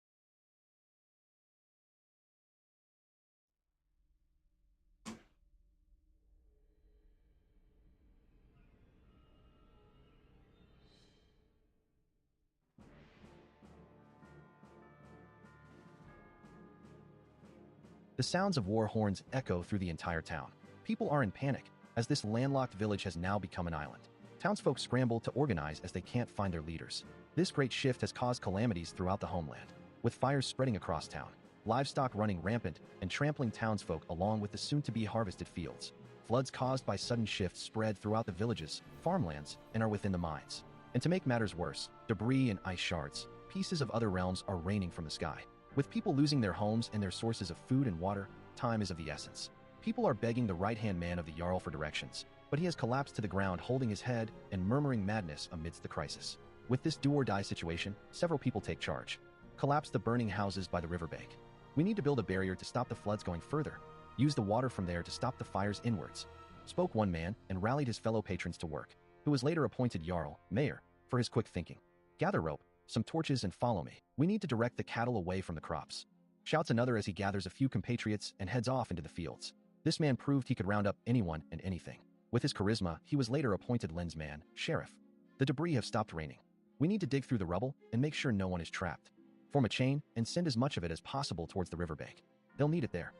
The sounds of war horns echo through the entire town. People are in panic, as this landlocked village has now become an island. Townsfolk scramble to organize as they can't find their leaders. This great shift has caused calamities throughout the homeland, with fires spreading across town, livestock running rampant and trampling townsfolk along with the soon-to-be harvested fields. Floods caused by sudden shifts spread throughout the villages, farmlands, and are within the mines. And to make matters worse, debris and ice shards, pieces of other realms are raining from the sky. With people losing their homes and their sources of food and water, time is of the essence. People are begging the right-hand man of the Jarl for directions, but he has collapsed to the ground holding his head and murmuring madness amidst the crisis. With this do-or-die situation, several people take charge. Collapse the burning houses by the riverbank. We need to build a barrier to stop the floods going further. Use the water from there to stop the fires inwards. Spoke one man and rallied his fellow patrons to work, who was later appointed Jarl, mayor, for his quick thinking. Gather rope, some torches, and follow me. We need to direct the cattle away from the crops. Shouts another as he gathers a few compatriots and heads off into the fields. This man proved he could round up anyone and anything. With his charisma, he was later appointed Lensman, sheriff. The debris have stopped raining. We need to dig through the rubble and make sure no one is trapped. Form a chain and send as much of it as possible towards the riverbank. They'll need it there,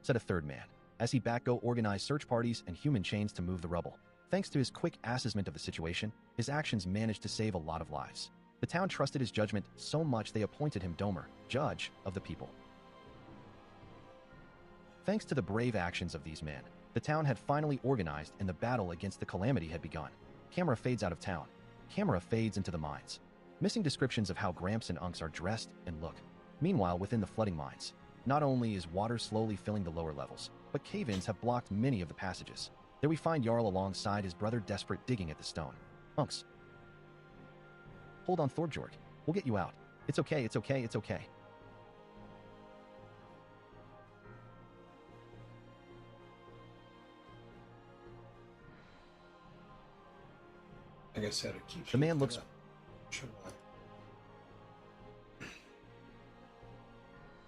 said a third man, as he back-go organized search parties and human chains to move the rubble. Thanks to his quick assessment of the situation, his actions managed to save a lot of lives. The town trusted his judgment so much they appointed him Domer, judge of the people. Thanks to the brave actions of these men, the town had finally organized and the battle against the calamity had begun. Camera fades out of town. Camera fades into the mines. Missing descriptions of how Gramps and Unks are dressed and look. Meanwhile, within the flooding mines, not only is water slowly filling the lower levels, but cave-ins have blocked many of the passages. There we find Jarl alongside his brother desperate digging at the stone. Unks. Hold on, Thorbjorg. We'll get you out. It's okay, it's okay, it's okay. Like I said, it keeps The man looks...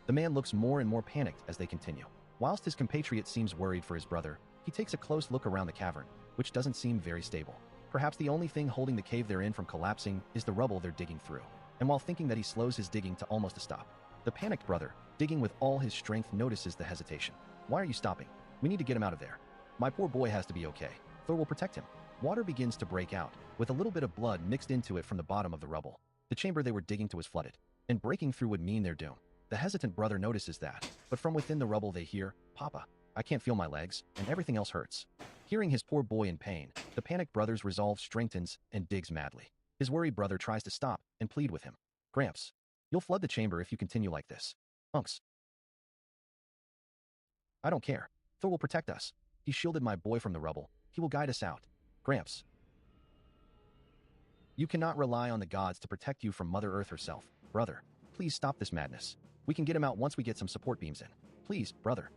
The man looks more and more panicked as they continue. Whilst his compatriot seems worried for his brother, he takes a close look around the cavern, which doesn't seem very stable. Perhaps the only thing holding the cave they're in from collapsing is the rubble they're digging through. And while thinking that he slows his digging to almost a stop, the panicked brother, digging with all his strength, notices the hesitation. Why are you stopping? We need to get him out of there. My poor boy has to be okay. Thor will protect him. Water begins to break out, with a little bit of blood mixed into it from the bottom of the rubble. The chamber they were digging to was flooded, and breaking through would mean their doom. The hesitant brother notices that, but from within the rubble they hear, "Papa, I can't feel my legs, and everything else hurts." Hearing his poor boy in pain, the panicked brother's resolve strengthens and digs madly. His worried brother tries to stop and plead with him. "Gramps, you'll flood the chamber if you continue like this." Unks. "I don't care. Thor will protect us. He shielded my boy from the rubble. He will guide us out." Gramps. "You cannot rely on the gods to protect you from Mother Earth herself. Brother, please stop this madness. We can get him out once we get some support beams in. Please, brother."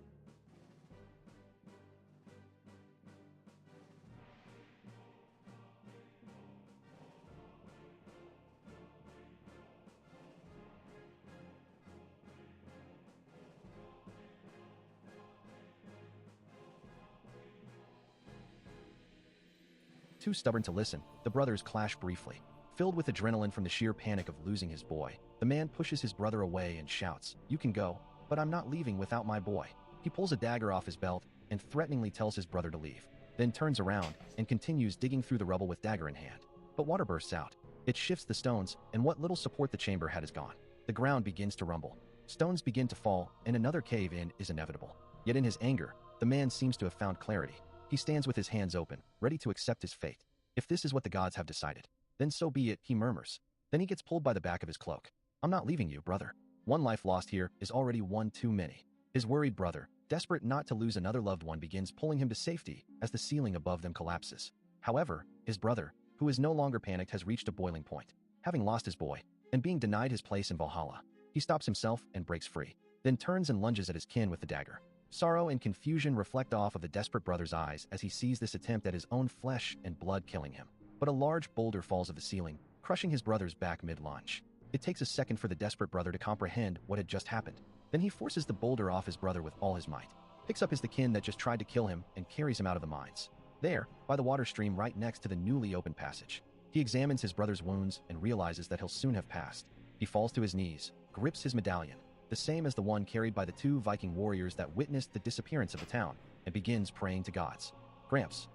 Too stubborn to listen, the brothers clash briefly. Filled with adrenaline from the sheer panic of losing his boy, the man pushes his brother away and shouts, "You can go, but I'm not leaving without my boy." He pulls a dagger off his belt and threateningly tells his brother to leave, then turns around and continues digging through the rubble with dagger in hand. But water bursts out. It shifts the stones, and what little support the chamber had is gone. The ground begins to rumble. Stones begin to fall, and another cave-in is inevitable. Yet in his anger, the man seems to have found clarity. He stands with his hands open, ready to accept his fate. If this is what the gods have decided, then so be it, he murmurs. Then he gets pulled by the back of his cloak. "I'm not leaving you, brother. One life lost here is already one too many." His worried brother, desperate not to lose another loved one, begins pulling him to safety as the ceiling above them collapses. However, his brother, who is no longer panicked, has reached a boiling point. Having lost his boy, and being denied his place in Valhalla, he stops himself and breaks free, then turns and lunges at his kin with the dagger. Sorrow and confusion reflect off of the desperate brother's eyes as he sees this attempt at his own flesh and blood killing him. But a large boulder falls of the ceiling, crushing his brother's back mid-lunge. It takes a second for the desperate brother to comprehend what had just happened. Then he forces the boulder off his brother with all his might, picks up his kin that just tried to kill him, and carries him out of the mines. There, by the water stream right next to the newly opened passage, he examines his brother's wounds and realizes that he'll soon have passed. He falls to his knees, grips his medallion, the same as the one carried by the two Viking warriors that witnessed the disappearance of the town, and begins praying to gods. "Gramps,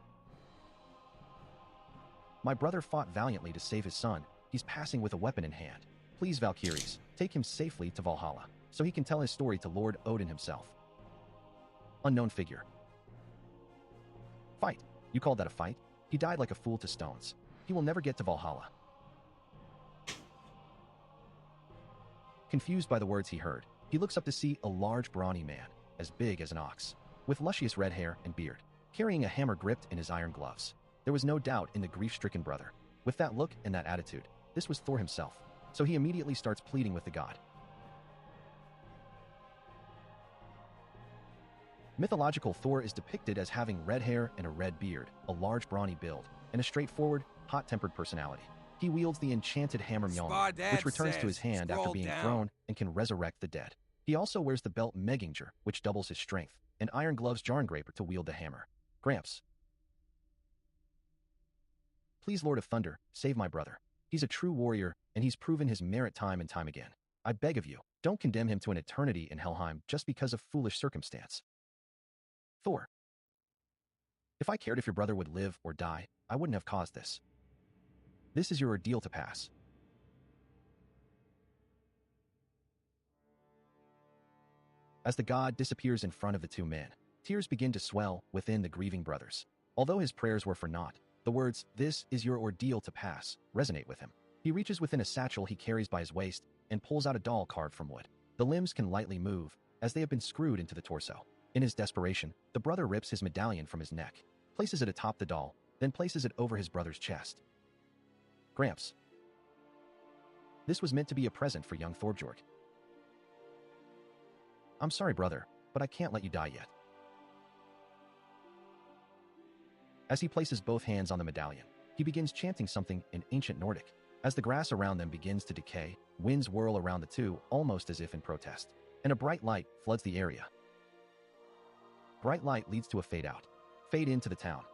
my brother fought valiantly to save his son. He's passing with a weapon in hand. Please, Valkyries, take him safely to Valhalla, so he can tell his story to Lord Odin himself." Unknown figure. "Fight? You called that a fight? He died like a fool to stones. He will never get to Valhalla." Confused by the words he heard, he looks up to see a large brawny man, as big as an ox, with luscious red hair and beard, carrying a hammer gripped in his iron gloves. There was no doubt in the grief-stricken brother. With that look and that attitude, this was Thor himself, so he immediately starts pleading with the god. Mythological Thor is depicted as having red hair and a red beard, a large brawny build, and a straightforward, hot-tempered personality. He wields the enchanted hammer Mjolnir, which returns to his hand after being thrown and can resurrect the dead. He also wears the belt Megginger, which doubles his strength, and iron gloves Jarngraper to wield the hammer. "Gramps, please, Lord of Thunder, save my brother. He's a true warrior, and he's proven his merit time and time again. I beg of you, don't condemn him to an eternity in Helheim just because of foolish circumstance." Thor, "If I cared if your brother would live or die, I wouldn't have caused this. This is your ordeal to pass." As the god disappears in front of the two men, tears begin to swell within the grieving brothers. Although his prayers were for naught, the words, "This is your ordeal to pass," resonate with him. He reaches within a satchel he carries by his waist and pulls out a doll carved from wood. The limbs can lightly move, as they have been screwed into the torso. In his desperation, the brother rips his medallion from his neck, places it atop the doll, then places it over his brother's chest. "Gramps, this was meant to be a present for young Thorbjorg. I'm sorry, brother, but I can't let you die yet." As he places both hands on the medallion, he begins chanting something in ancient Nordic. As the grass around them begins to decay, winds whirl around the two almost as if in protest, and a bright light floods the area. Bright light leads to a fade out. Fade into the town.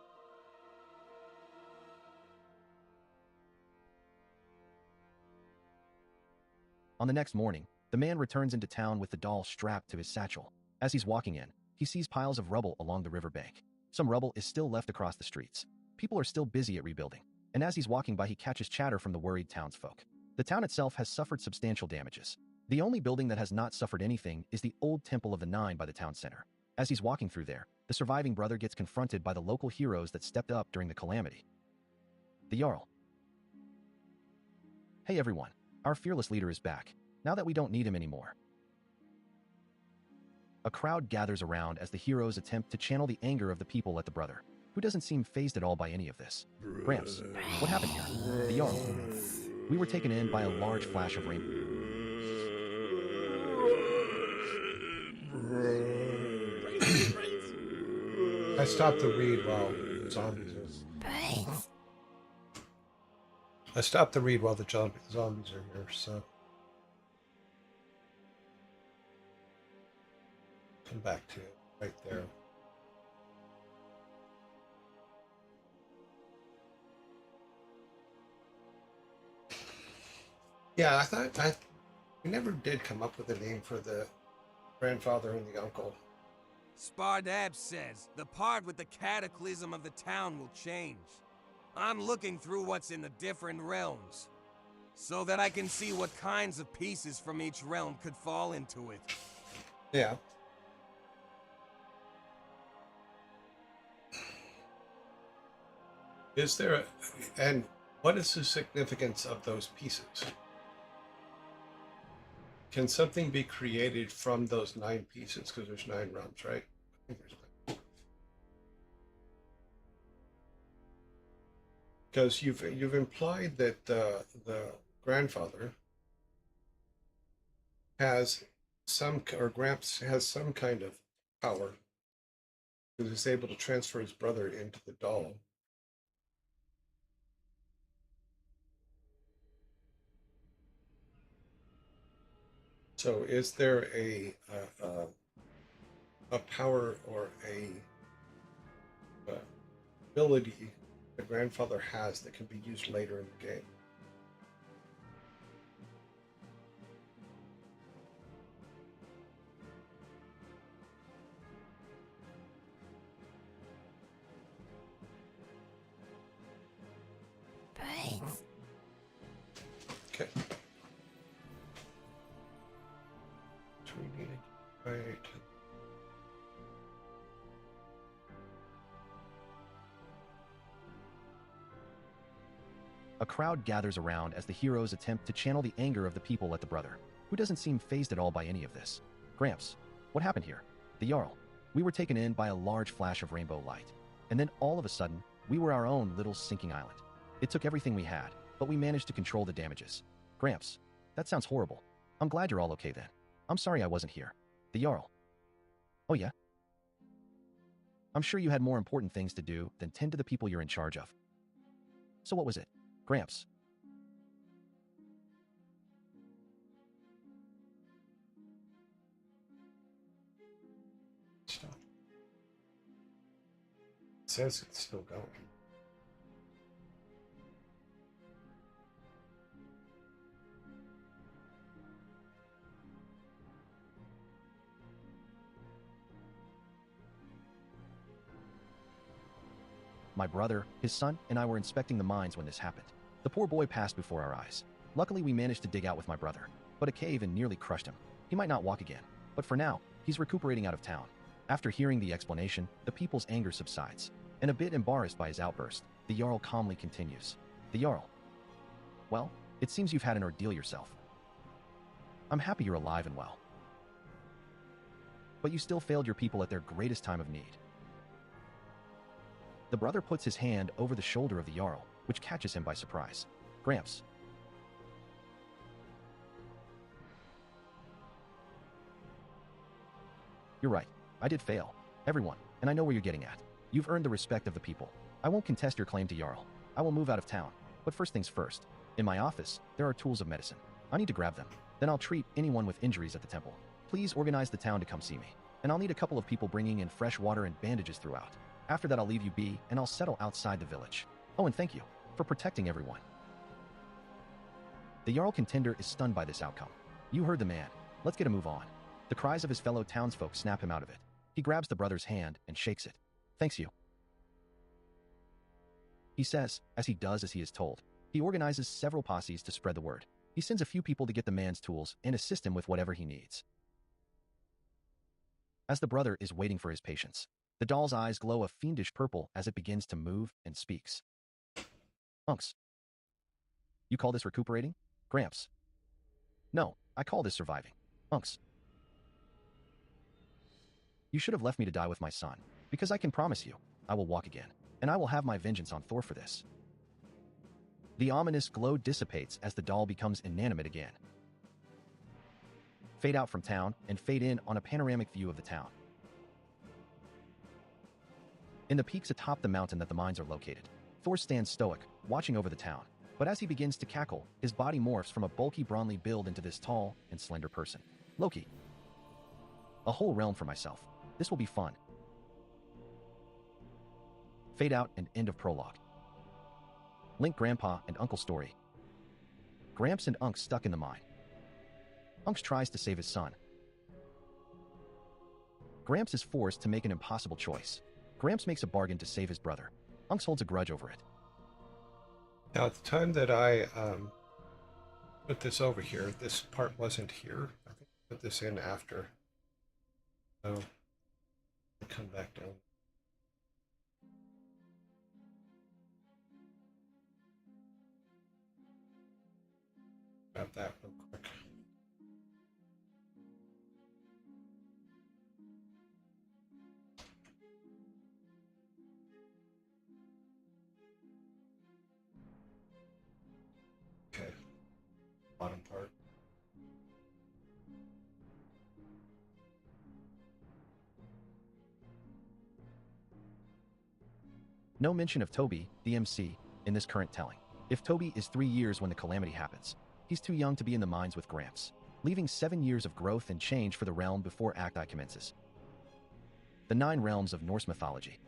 On the next morning, the man returns into town with the doll strapped to his satchel. As he's walking in, he sees piles of rubble along the riverbank. Some rubble is still left across the streets. People are still busy at rebuilding, and as he's walking by, he catches chatter from the worried townsfolk. The town itself has suffered substantial damages. The only building that has not suffered anything is the old Temple of the Nine by the town center. As he's walking through there, the surviving brother gets confronted by the local heroes that stepped up during the calamity. The Jarl. "Hey everyone, our fearless leader is back, now that we don't need him anymore." A crowd gathers around as the heroes attempt to channel the anger of the people at the brother, who doesn't seem fazed at all by any of this. "Gramps, what happened here?" The Jarl. "We were taken in by a large flash of rain." I stopped the read while zombies are. I stopped the read while the zombies are here, so. Come back to it right there. Yeah, I thought we never did come up with a name for the grandfather and the uncle. Spardab says the part with the cataclysm of the town will change. I'm looking through what's in the different realms, so that I can see what kinds of pieces from each realm could fall into it. Yeah. Is there and what is the significance of those pieces? Can something be created from those 9 pieces? Because there's 9 realms, right? I think there's 9. Because you've implied that the grandfather has or Gramps has some kind of power because he's able to transfer his brother into the doll. So, is there a power or a ability the grandfather has that can be used later in the game? Brains. Okay. So we need to right. A crowd gathers around as the heroes attempt to channel the anger of the people at the brother, who doesn't seem fazed at all by any of this. Gramps, what happened here? The Jarl. We were taken in by a large flash of rainbow light. And then all of a sudden, we were our own little sinking island. It took everything we had, but we managed to control the damages. Gramps, that sounds horrible. I'm glad you're all okay then. I'm sorry I wasn't here. The Jarl. Oh yeah? I'm sure you had more important things to do than tend to the people you're in charge of. So what was it? Gramps. Stop. It says it's still going. My brother, his son, and I were inspecting the mines when this happened. The poor boy passed before our eyes. Luckily, we managed to dig out with my brother, but a cave-in nearly crushed him. He might not walk again, but for now, he's recuperating out of town. After hearing the explanation, the people's anger subsides, and a bit embarrassed by his outburst, the Jarl calmly continues. The Jarl. Well, it seems you've had an ordeal yourself. I'm happy you're alive and well. But you still failed your people at their greatest time of need. The brother puts his hand over the shoulder of the Jarl, which catches him by surprise. Gramps. You're right. I did fail. Everyone, and I know where you're getting at. You've earned the respect of the people. I won't contest your claim to Jarl. I will move out of town. But first things first. In my office, there are tools of medicine. I need to grab them. Then I'll treat anyone with injuries at the temple. Please organize the town to come see me. And I'll need a couple of people bringing in fresh water and bandages throughout. After that, I'll leave you be, and I'll settle outside the village. Oh, and thank you for protecting everyone. The Jarl contender is stunned by this outcome. You heard the man. Let's get a move on. The cries of his fellow townsfolk snap him out of it. He grabs the brother's hand and shakes it. Thanks you. He says, as he does as he is told. He organizes several posses to spread the word. He sends a few people to get the man's tools and assist him with whatever he needs. As the brother is waiting for his patience, the doll's eyes glow a fiendish purple as it begins to move and speaks. Unks. You call this recuperating? Gramps. No, I call this surviving. Unks. You should have left me to die with my son, because I can promise you, I will walk again, and I will have my vengeance on Thor for this. The ominous glow dissipates as the doll becomes inanimate again. Fade out from town and fade in on a panoramic view of the town. In the peaks atop the mountain that the mines are located, Thor stands stoic, watching over the town. But as he begins to cackle, his body morphs from a bulky brawny build into this tall and slender person. Loki. A whole realm for myself. This will be fun. Fade out and end of prologue. Link Grandpa and Uncle Story. Gramps and Unks stuck in the mine. Unks tries to save his son. Gramps is forced to make an impossible choice. Gramps makes a bargain to save his brother. Unks holds a grudge over it. Now, at the time that I put this over here, this part wasn't here. I think I put this in after. So, I'll come back down. Grab that real quick. Okay, bottom part. No mention of Toby, the MC, in this current telling. If Toby is 3 years when the calamity happens, he's too young to be in the mines with Gramps, leaving 7 years of growth and change for the realm before Act I commences. The 9 realms of Norse mythology.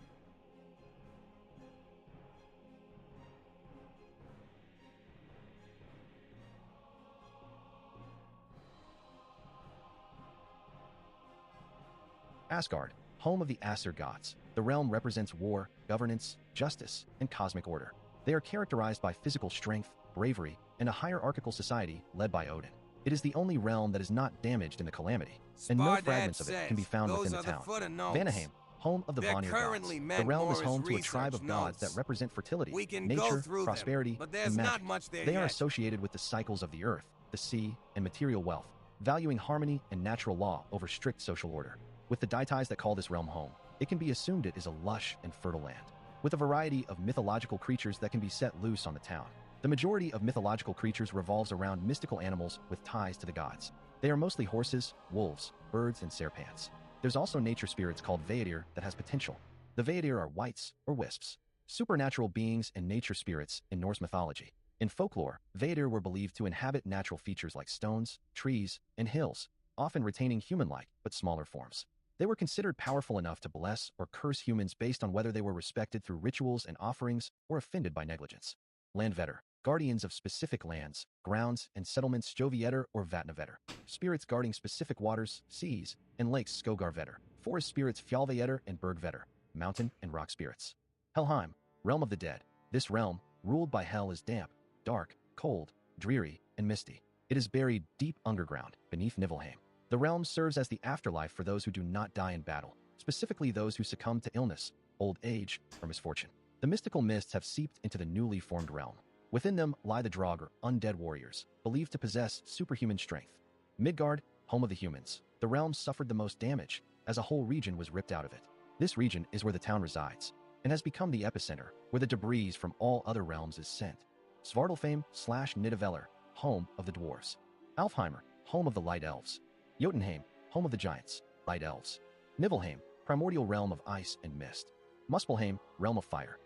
Asgard, home of the Aesir gods. The realm represents war, governance, justice, and cosmic order. They are characterized by physical strength, bravery, and a hierarchical society led by Odin. It is the only realm that is not damaged in the calamity, and no Spardad fragments of it can be found says, within "Those the are town. the foot of gnomes. Vanaheim, home of the They're Vanir gods. currently The meant realm more is as home to a tribe research of gods notes. that represent fertility, We can go nature, through them, prosperity, but there's and magic. not much there They are yet. associated with the cycles of the earth, the sea, and material wealth, valuing harmony and natural law over strict social order. With the deities that call this realm home, it can be assumed it is a lush and fertile land, with a variety of mythological creatures that can be set loose on the town. The majority of mythological creatures revolves around mystical animals with ties to the gods. They are mostly horses, wolves, birds, and serpents. There's also nature spirits called Vaedir that has potential. The Vaedir are wights or wisps, supernatural beings and nature spirits in Norse mythology. In folklore, Vaedir were believed to inhabit natural features like stones, trees, and hills, often retaining human-like but smaller forms. They were considered powerful enough to bless or curse humans based on whether they were respected through rituals and offerings or offended by negligence. Landvetter, guardians of specific lands, grounds, and settlements Jovietter or Vatnavetter. Spirits guarding specific waters, seas, and lakes Skogarvetter. Forest spirits Fjallvetter and Bergvetter. Mountain and rock spirits. Helheim, realm of the dead. This realm, ruled by Hel, is damp, dark, cold, dreary, and misty. It is buried deep underground, beneath Niflheim. The realm serves as the afterlife for those who do not die in battle, specifically those who succumb to illness, old age, or misfortune. The mystical mists have seeped into the newly formed realm. Within them lie the Draugr, undead warriors, believed to possess superhuman strength. Midgard, home of the humans. The realm suffered the most damage, as a whole region was ripped out of it. This region is where the town resides, and has become the epicenter, where the debris from all other realms is sent. Svartalfheim/Nidavellir, home of the dwarves. Alfheimer, home of the light elves. Jotunheim, home of the giants, light elves. Niflheim, primordial realm of ice and mist. Muspelheim, realm of fire.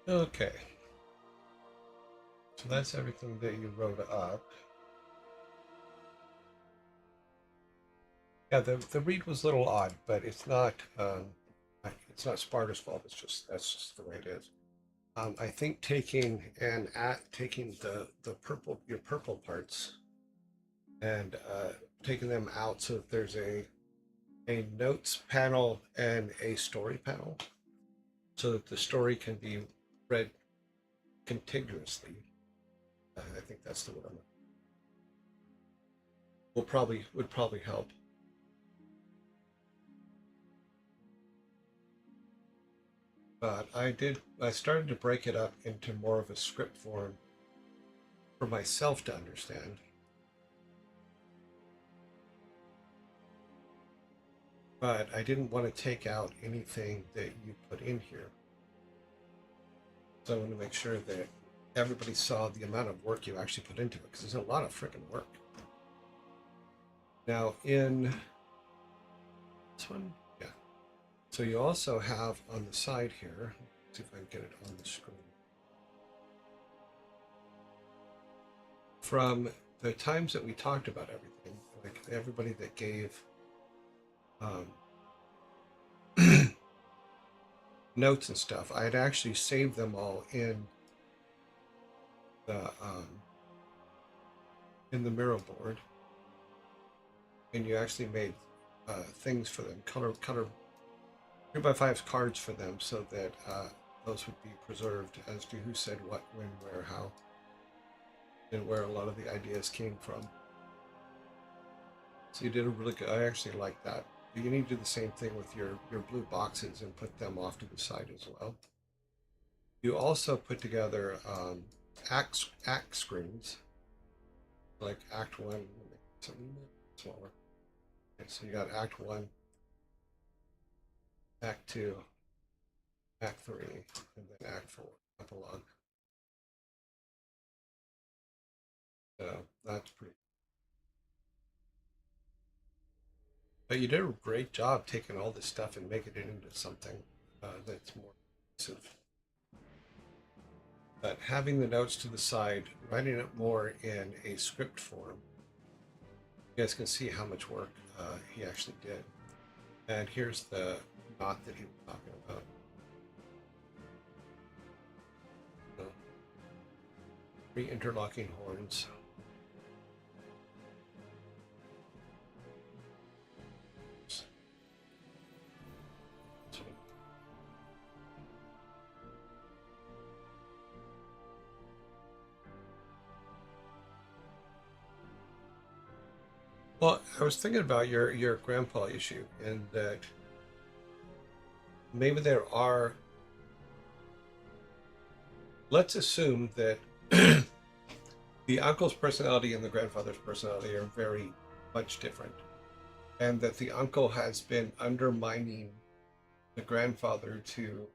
Okay. So that's everything that you wrote up. Yeah, the read was a little odd, but it's not Sparta's fault. That's just the way it is. I think taking the purple, your purple parts and taking them out so that there's a notes panel and a story panel, so that the story can be read contiguously. I think that's the word. Would probably help. But I started to break it up into more of a script form for myself to understand. But I didn't want to take out anything that you put in here. So I want to make sure that everybody saw the amount of work you actually put into it, because there's a lot of freaking work. Now in this one, yeah. So you also have on the side here, let's see if I can get it on the screen. From the times that we talked about everything, like everybody that gave notes and stuff, I had actually saved them all in the in the mirror board, and you actually made things for them, color 3x5 cards for them, so that those would be preserved as to who said what, when, where, how, and where a lot of the ideas came from. So you did a really good. I actually like that. You need to do the same thing with your blue boxes and put them off to the side as well. You also put together act screens, like Act 1, something smaller. Okay, so you got Act 1, Act 2, Act 3, and then Act 4, epilogue. So that's pretty. But you did a great job taking all this stuff and making it into something that's more cohesive. But having the notes to the side, writing it more in a script form, you guys can see how much work he actually did. And here's the knot that he was talking about. So, 3 interlocking horns. Well, I was thinking about your grandpa issue, and that maybe there are. Let's assume that the uncle's personality and the grandfather's personality are very much different, and that the uncle has been undermining the grandfather to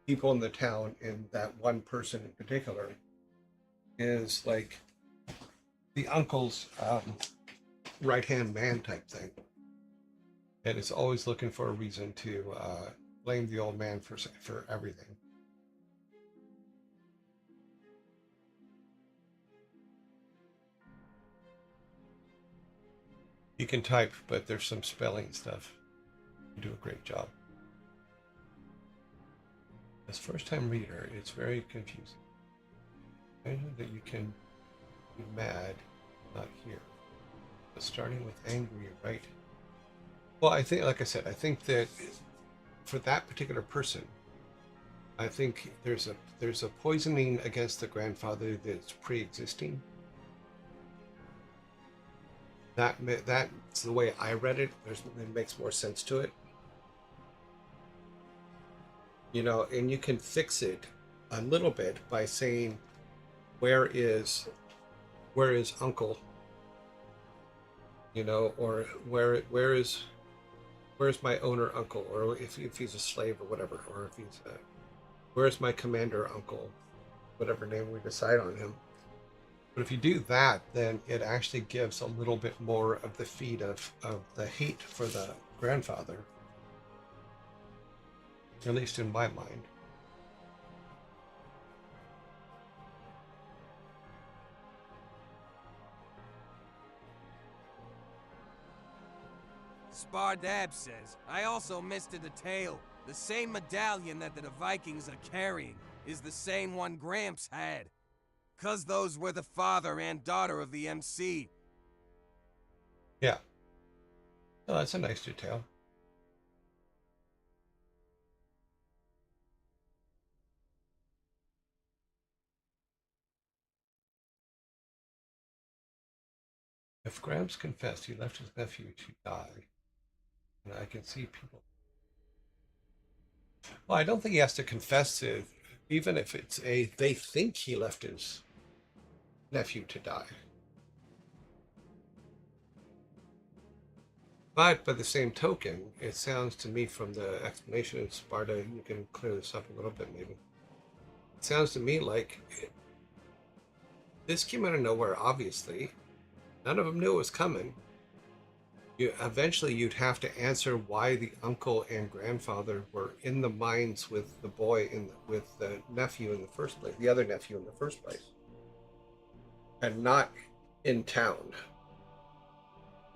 people in the town, and that one person in particular is like the uncle's right-hand man type thing, and it's always looking for a reason to blame the old man for everything. You can type, but there's some spelling stuff. You do a great job. As first-time reader, it's very confusing. I know that you can be mad, not here. But starting with angry, right? Well, I think, like I said, I think that for that particular person, I think there's a poisoning against the grandfather that's pre-existing. That's the way I read it. It makes more sense to it. You know, and you can fix it a little bit by saying, where is uncle? You know, or where's my owner uncle, or if he's a slave or whatever, or if he's where's my commander uncle, whatever name we decide on him. But if you do that, then it actually gives a little bit more of the feed of the hate for the grandfather, at least in my mind. Spardab says, I also missed a detail. The same medallion that the Vikings are carrying is the same one Gramps had. 'Cause those were the father and daughter of the MC. Yeah. Oh, that's a nice detail. If Gramps confessed he left his nephew to die, and I can see people. Well, I don't think he has to confess it, even if it's they think he left his nephew to die. But by the same token, it sounds to me from the explanation of Sparta, you can clear this up a little bit maybe. It sounds to me like this came out of nowhere, obviously. None of them knew it was coming. Eventually you'd have to answer why the uncle and grandfather were in the mines with the boy with the nephew in the first place, the other nephew in the first place, and not in town.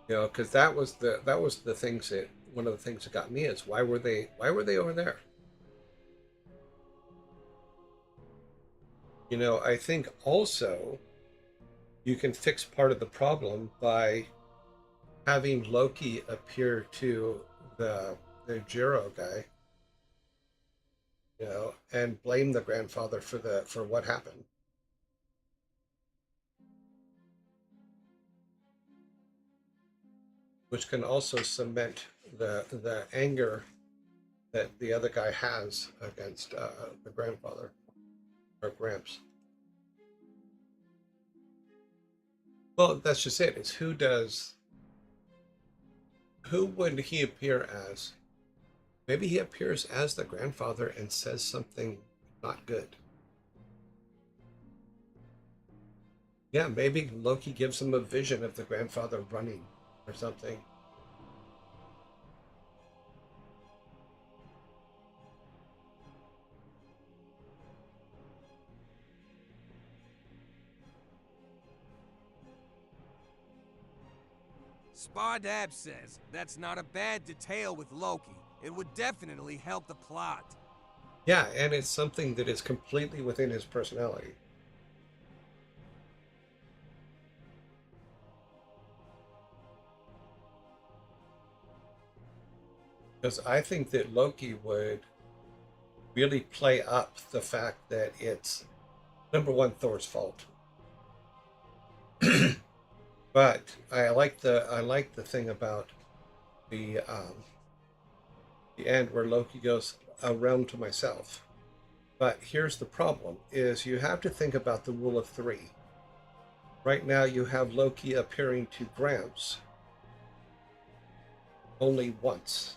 You know, because that was the things that one of the things that got me is why were they over there? You know, I think also you can fix part of the problem by having Loki appear to the Jiro guy, you know, and blame the grandfather for what happened. Which can also cement the anger that the other guy has against the grandfather or Gramps. Well, that's just it. It's who would he appear as? Maybe he appears as the grandfather and says something not good. Yeah, maybe Loki gives him a vision of the grandfather running or something. Spardab says that's not a bad detail with Loki. It would definitely help the plot. Yeah, and it's something that is completely within his personality. Because I think that Loki would really play up the fact that it's number one Thor's fault. But I like the thing about the end where Loki goes, a realm to myself. But here's the problem: is you have to think about the rule of three. Right now, you have Loki appearing to Gramps only once.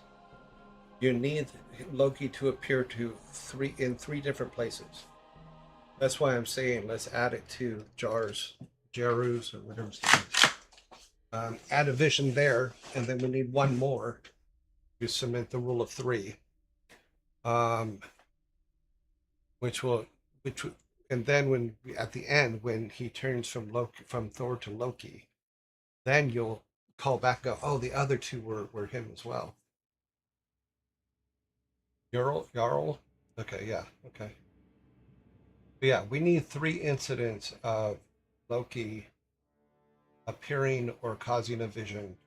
You need Loki to appear to three different places. That's why I'm saying let's add it to Jar's, Jaru's, or whatever. Add a vision there, and then we need one more to cement the rule of three. Um, which will, which, and then when at the end when he turns from Thor to Loki, then you'll call back, go, oh, the other two were him as well. Jarl, okay, yeah, okay. But yeah, we need 3 incidents of Loki appearing or causing a vision.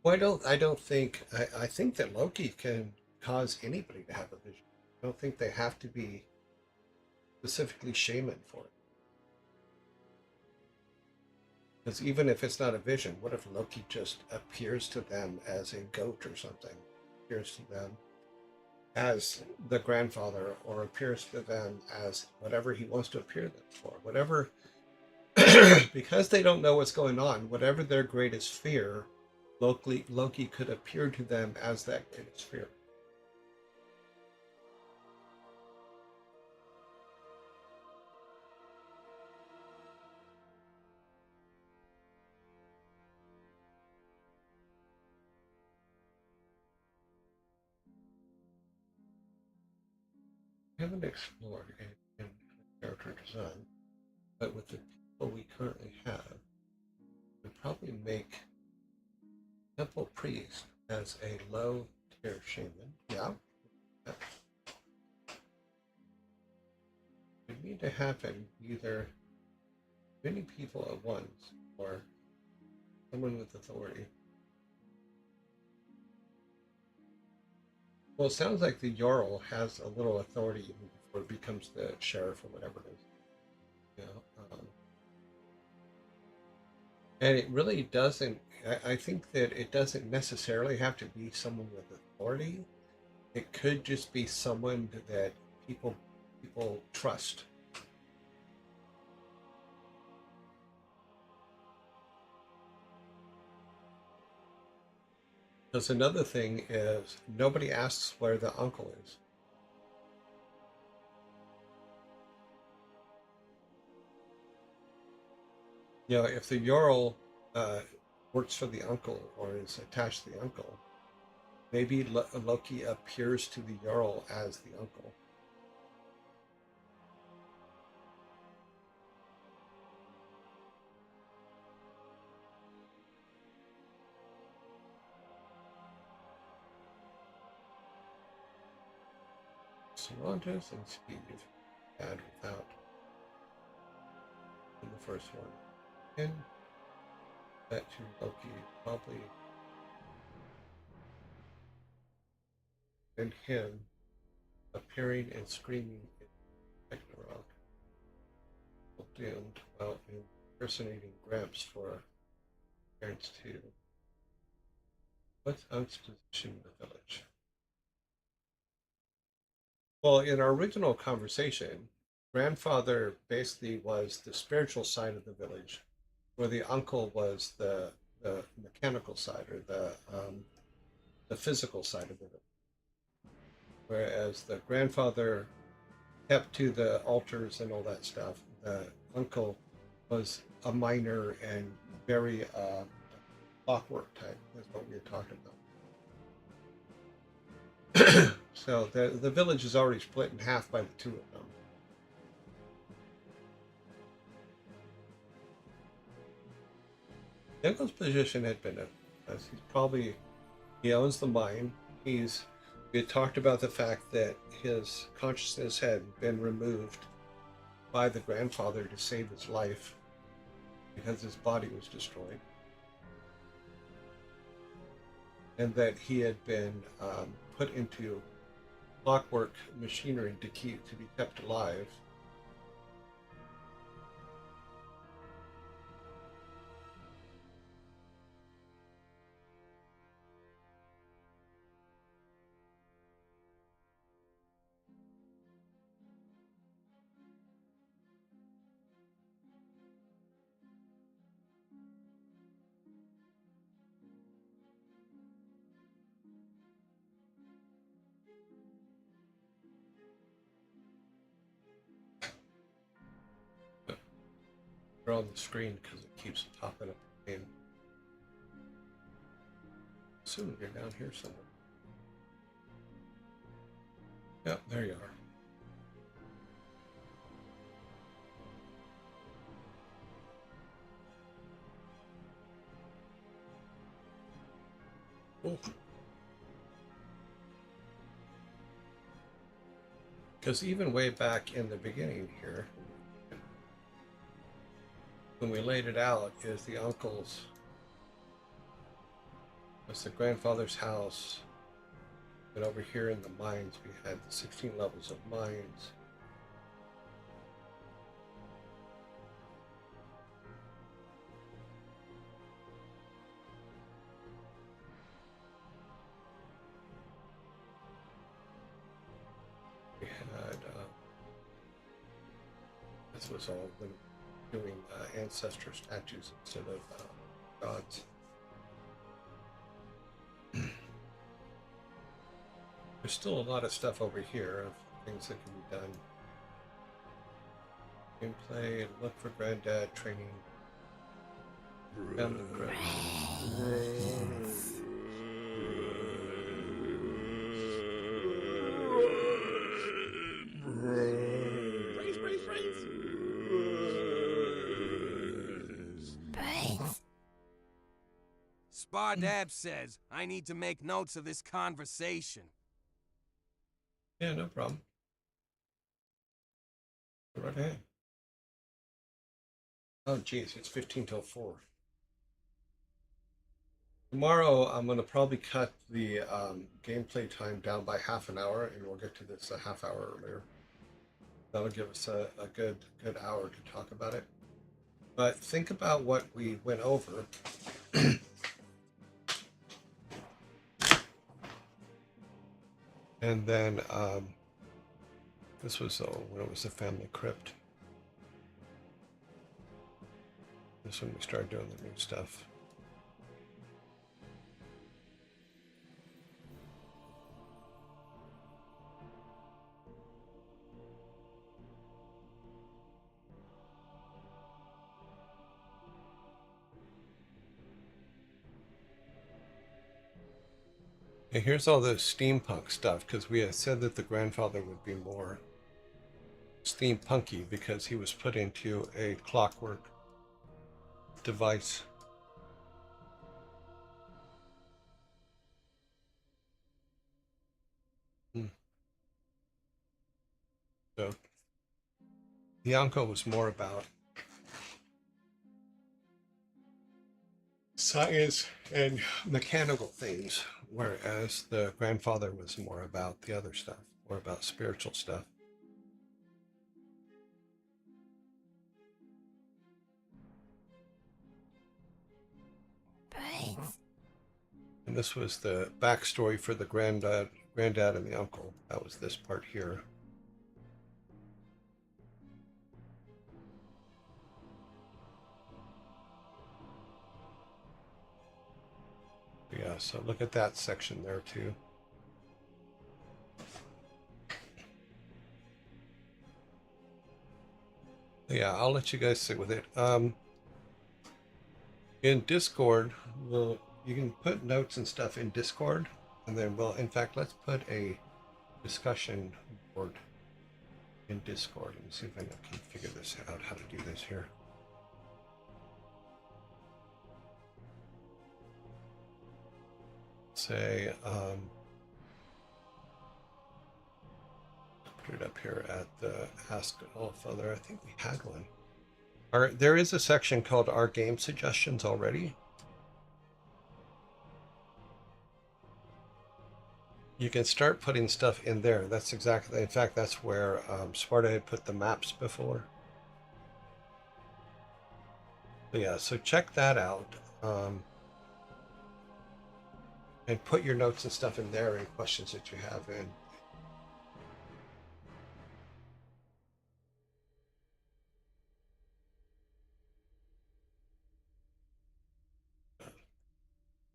Well, I don't think I think that Loki can cause anybody to have a vision. I don't think they have to be specifically shaman for it. Because even if it's not a vision, what if Loki just appears to them as a goat or something? Appears to them as the grandfather, or appears to them as whatever he wants to appear them for. Whatever, because they don't know what's going on, whatever their greatest fear, Loki could appear to them as that greatest fear. I haven't explored in character design, but with the people we currently have, we'd probably make Temple Priest as a low tier shaman. Yeah. We need to happen either many people at once or someone with authority. Well, it sounds like the Jarl has a little authority even before it becomes the sheriff or whatever it is. You know, and it really doesn't. I think that it doesn't necessarily have to be someone with authority. It could just be someone that people trust. Because another thing is nobody asks where the uncle is. You know, if the Jarl works for the uncle or is attached to the uncle, maybe Loki appears to the Jarl as the uncle. Solantis and Steve had without in the first one. And that to Loki probably and him appearing and screaming in Ragnarok doomed while impersonating Gramps for parents too. What's Unk's position in the village? Well, in our original conversation, grandfather basically was the spiritual side of the village, where the uncle was the mechanical side or the physical side of the village. Whereas the grandfather kept to the altars and all that stuff. The uncle was a miner and very clockwork type. That's what we were talking about. So the village is already split in half by the two of them. Nichols' position had been as he owns the mine. We had talked about the fact that his consciousness had been removed by the grandfather to save his life because his body was destroyed. And that he had been put into clockwork machinery to be kept alive. They're on the screen because it keeps popping up again. Assuming you're down here somewhere. Yep, there you are. Because even way back in the beginning here, when we laid it out, is the uncle's, was the grandfather's house. And over here in the mines, we had 16 levels of mines. We had, this was all them doing ancestor statues instead of gods. There's still a lot of stuff over here of things that can be done. Gameplay, look for granddad training. Spardab says I need to make notes of this conversation. Yeah, no problem. Go right ahead. Oh, geez, it's 15 till 4. Tomorrow, I'm going to probably cut the gameplay time down by half an hour, and we'll get to this a half hour earlier. That'll give us a good hour to talk about it. But think about what we went over. And then this was when it was the family crypt. This is when we started doing the new stuff. And here's all the steampunk stuff, because we had said that the grandfather would be more steampunky because he was put into a clockwork device. So the uncle was more about science and mechanical things, whereas the grandfather was more about the other stuff, more about spiritual stuff. Brains. And this was the backstory for the granddad and the uncle. That was this part here. Yeah, so look at that section there too. Yeah, I'll let you guys sit with it. In Discord, you can put notes and stuff in Discord, and then in fact, let's put a discussion board in Discord. Let me see if I can figure this out, how to do this here. Say, put it up here at the Ask All Father. I think we had one. There is a section called Our Game Suggestions already. You can start putting stuff in there. That's exactly, in fact, that's where Sparta had put the maps before. But yeah, so check that out. And put your notes and stuff in there and questions that you have in.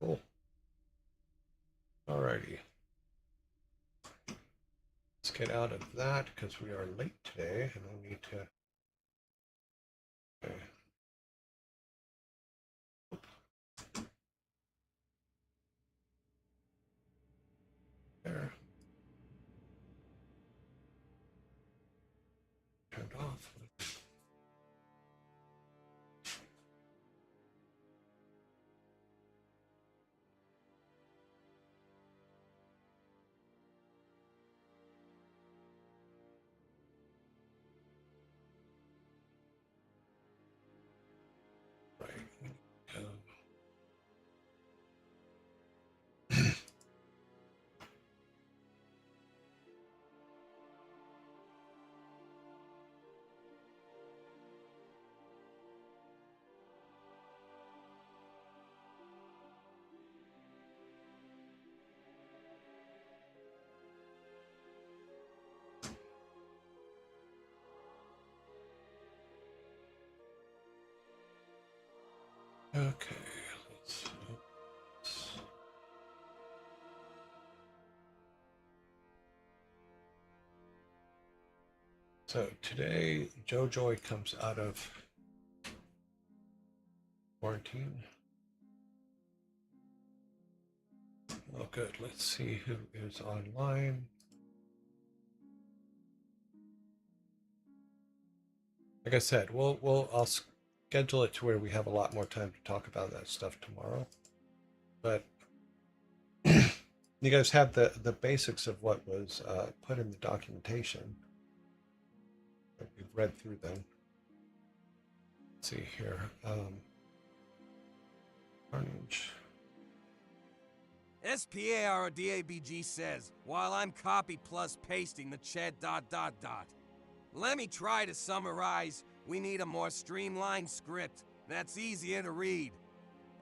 Cool. Alrighty. Let's get out of that because we are late today and I need to. Okay. There. Turned off. Right. Okay. So today, Joe Joy comes out of quarantine. Oh, good. Let's see who is online. Like I said, I'll schedule it to where we have a lot more time to talk about that stuff tomorrow. But you guys have the basics of what was put in the documentation. We've read through them. Let's see here. Carnage. SPARDABG says, while I'm copy plus pasting the chat ... Let me try to summarize. We need a more streamlined script that's easier to read.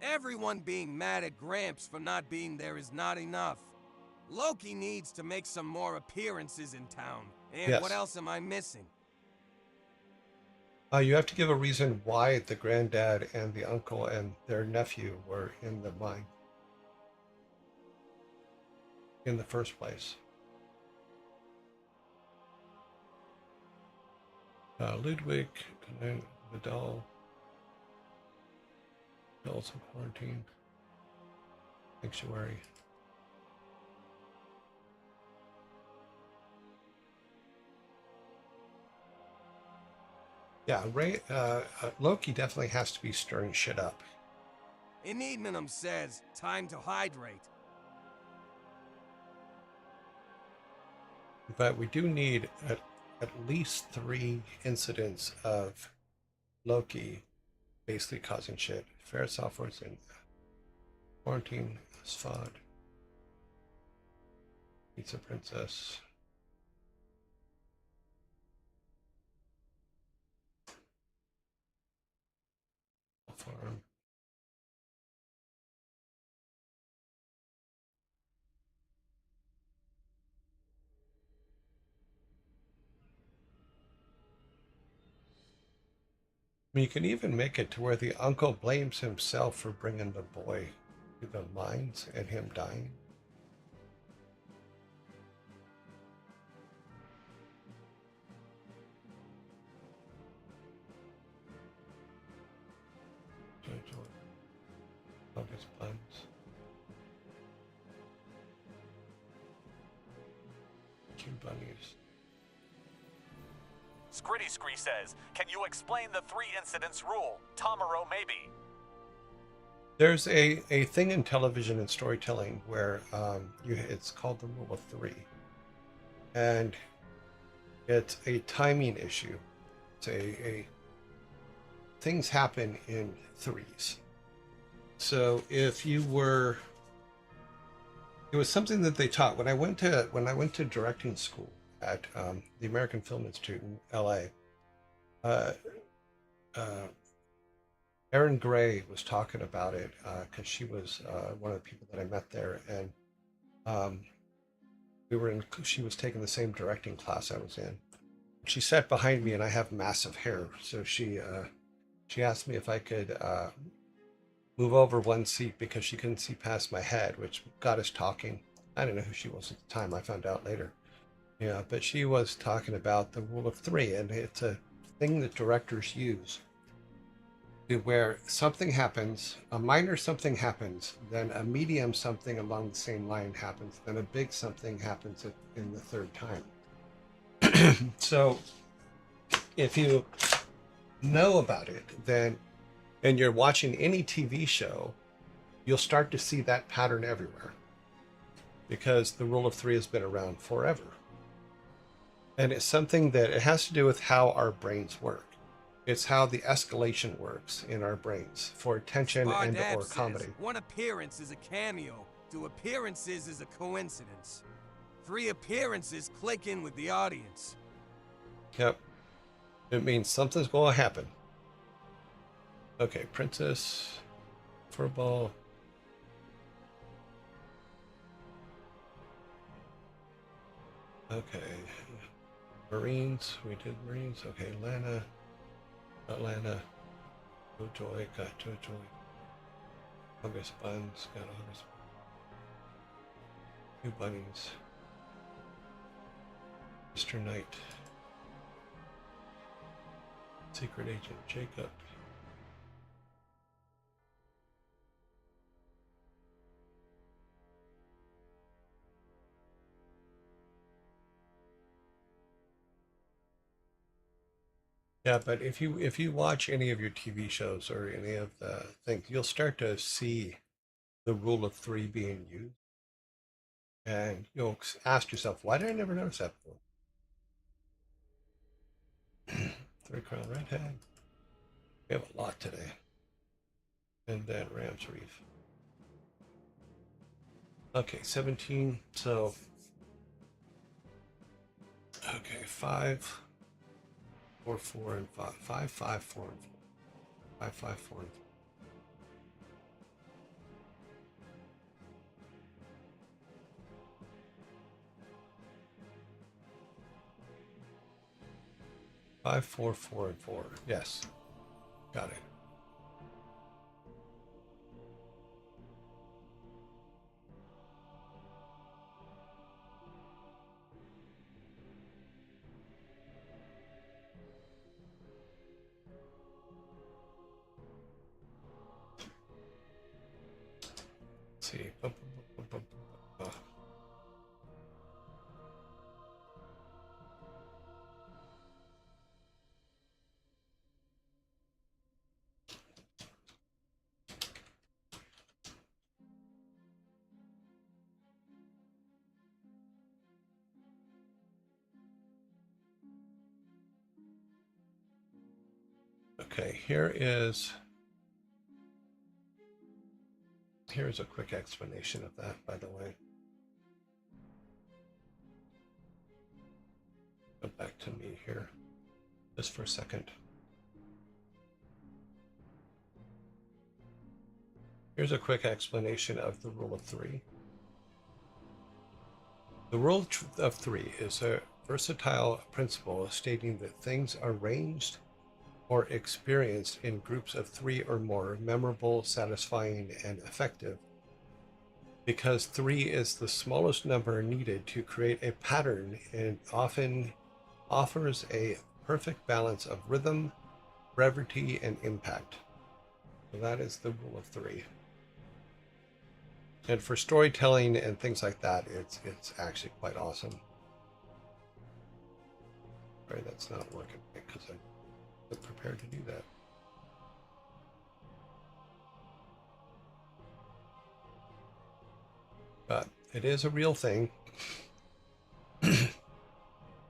Everyone being mad at Gramps for not being there is not enough. Loki needs to make some more appearances in town. And Yes. What else am I missing? You have to give a reason why the granddad and the uncle and their nephew were in the mine in the first place. Ludwig, Vidal, Vidal's in quarantine. Sanctuary. Yeah, Loki definitely has to be stirring shit up. Enidmanum says, time to hydrate. But we do need at least 3 incidents of Loki basically causing shit. Fair software's in quarantine, Sfod, Pizza Princess. Farm. I mean, you can even make it to where the uncle blames himself for bringing the boy to the mines and him dying. August buns. Cute bunnies. Scritty Scree says, can you explain the 3 incidents rule? Tomorrow, maybe. There's a thing in television and storytelling where it's called the rule of 3. And it's a timing issue. It's a things happen in 3s. So if you were, it was something that they taught when I went to directing school at the American Film Institute in LA. Erin Gray was talking about it because she was one of the people that I met there, and she was taking the same directing class I was in. She sat behind me, and I have massive hair, so she asked me if I could move over one seat because she couldn't see past my head, which got us talking. I didn't know who she was at the time. I found out later. Yeah, but she was talking about the rule of 3, and it's a thing that directors use where something happens, a minor something happens, then a medium something along the same line happens, then a big something happens in the 3rd time. So if you know about it, then, and you're watching any TV show, you'll start to see that pattern everywhere because the rule of 3 has been around forever. And it's something that it has to do with how our brains work. It's how the escalation works in our brains for tension and or comedy. 1 appearance is a cameo. 2 appearances is a coincidence. 3 appearances click in with the audience. Yep. It means something's going to happen. Okay, Princess, Furball. Okay. Marines, we did Marines. Okay, Atlanta, Joy, got Joy. August Buns, got August. New Bunnies. Mr. Knight. Secret Agent Jacob. Yeah, but if you watch any of your TV shows or any of the things, you'll start to see the rule of 3 being used, and you'll ask yourself, "Why did I never notice that before?" 3rd Crown Redhead. We have a lot today, and then Rams Reef. Okay, 17. So, okay, 5, 4, 4, and 5. 5, 5, 4, and 4. 5, 5, 4, and 4. 5, 4, 4, and 4. Yes. Got it. Let's see. Okay, here's a quick explanation of that, by the way. Go back to me here, just for a second. Here's a quick explanation of the rule of three. The rule of three is a versatile principle stating that things arranged or experienced in groups of three or more, memorable, satisfying, and effective. Because three is the smallest number needed to create a pattern, and often offers a perfect balance of rhythm, brevity, and impact. So that is the rule of three. And for storytelling and things like that, it's actually quite awesome. Sorry, that's not working because I'm not prepared to do that. But it is a real thing.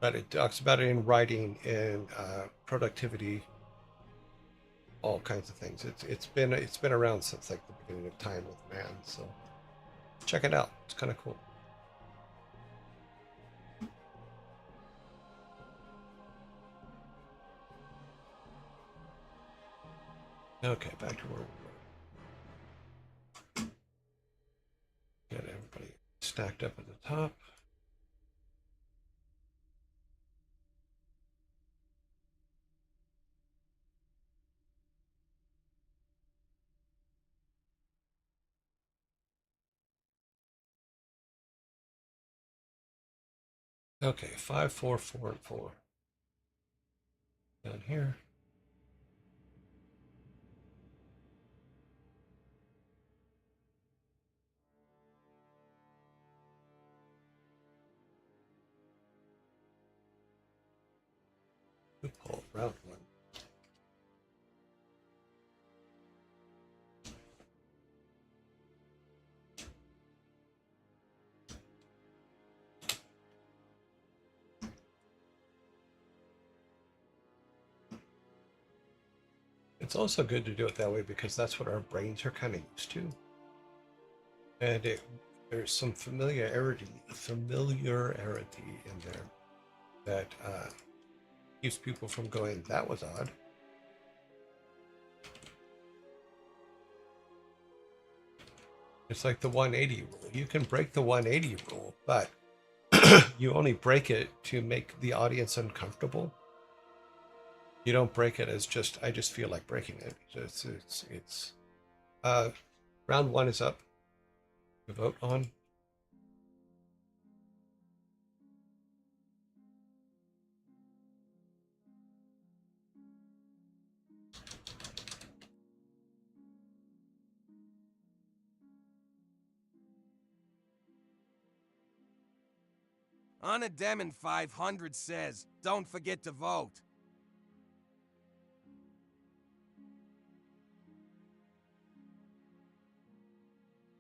But it talks about it in writing, in productivity, all kinds of things. It's been around since like the beginning of time with man. So check it out. It's kind of cool. Okay, back to where we were. Get everybody stacked up at the top. Okay, 5, 4, 4, and 4. Down here. Loophole, round 1. It's also good to do it that way because that's what our brains are kind of used to. And there's some familiarity in there that keeps people from going, that was odd. It's like the 180 rule. You can break the 180 rule, but you only break it to make the audience uncomfortable. You don't break it as just, I just feel like breaking it. It's round 1 is up. The vote on. Anna Demon 500 says, don't forget to vote.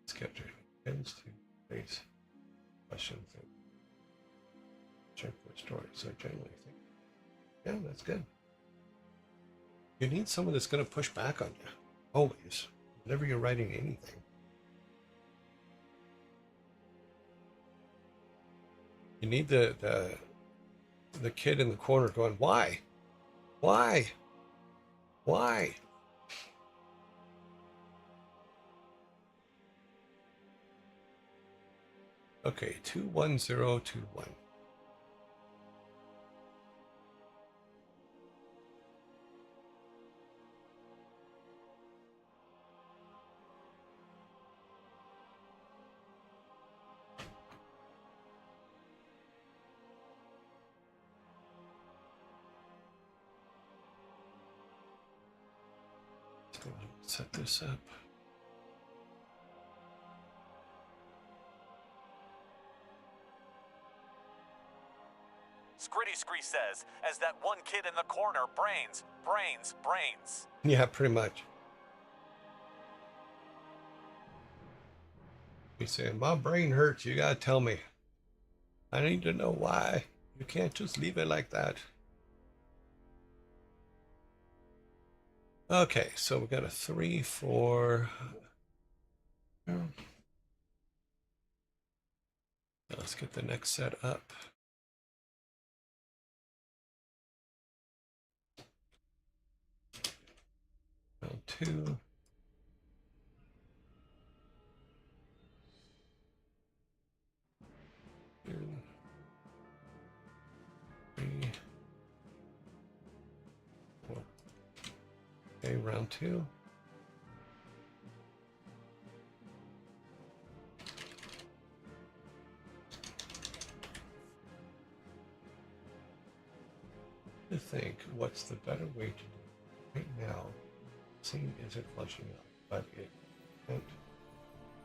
Skeptic tends to face questions and check for stories. So generally I think, yeah, that's good. You need someone that's going to push back on you. Always. Whenever you're writing anything. You need the kid in the corner going, why? Why? Why? Okay, 21021. Set this up. Scritty Scree says, as that one kid in the corner, brains, brains, brains. Yeah, pretty much. He's saying, my brain hurts. You gotta tell me. I need to know why. You can't just leave it like that. Okay, so we got a 3, 4. Let's get the next set up. Round 2. Two, 3, 4. Okay, round 2. To think what's the better way to do it right now. Scene isn't flushing out, but it can't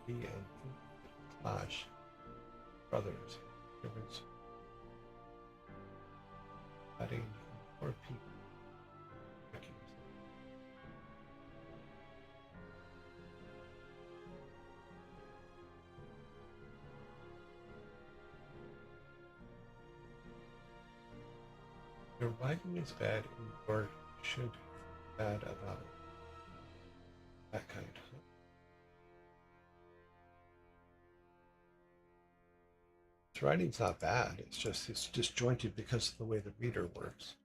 be a clash. Brothers, difference, adding more people. Your writing is bad and your should be bad about it. That kind. His writing's not bad, it's disjointed because of the way the reader works.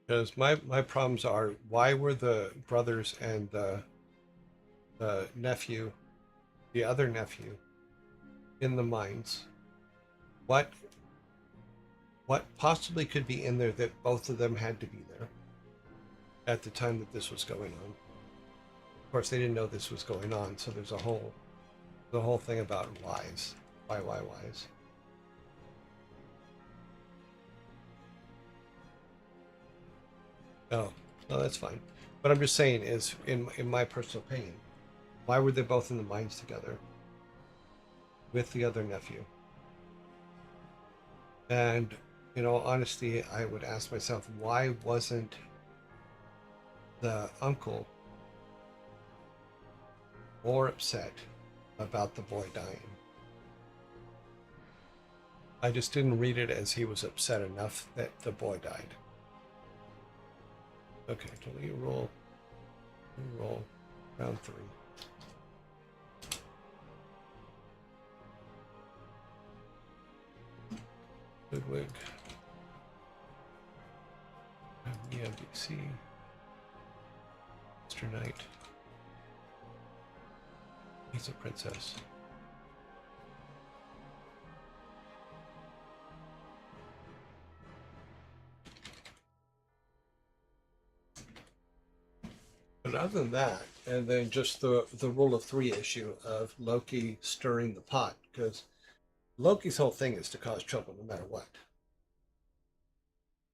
Because my problems are, why were the brothers and the nephew, the other nephew, in the mines? What possibly could be in there that both of them had to be there at the time that this was going on? Of course, they didn't know this was going on, so there's the whole thing about whys. Whys? Oh, no, that's fine. But I'm just saying is, in my personal opinion, why were they both in the mines together with the other nephew? And in all honesty, I would ask myself, why wasn't the uncle more upset about the boy dying? I just didn't read it as he was upset enough that the boy died. Okay, delete roll. Roll. Round 3. Ludwig. EMDC. Mr. Knight. He's a princess. But other than that, and then just the rule of 3 issue of Loki stirring the pot, because Loki's whole thing is to cause trouble no matter what.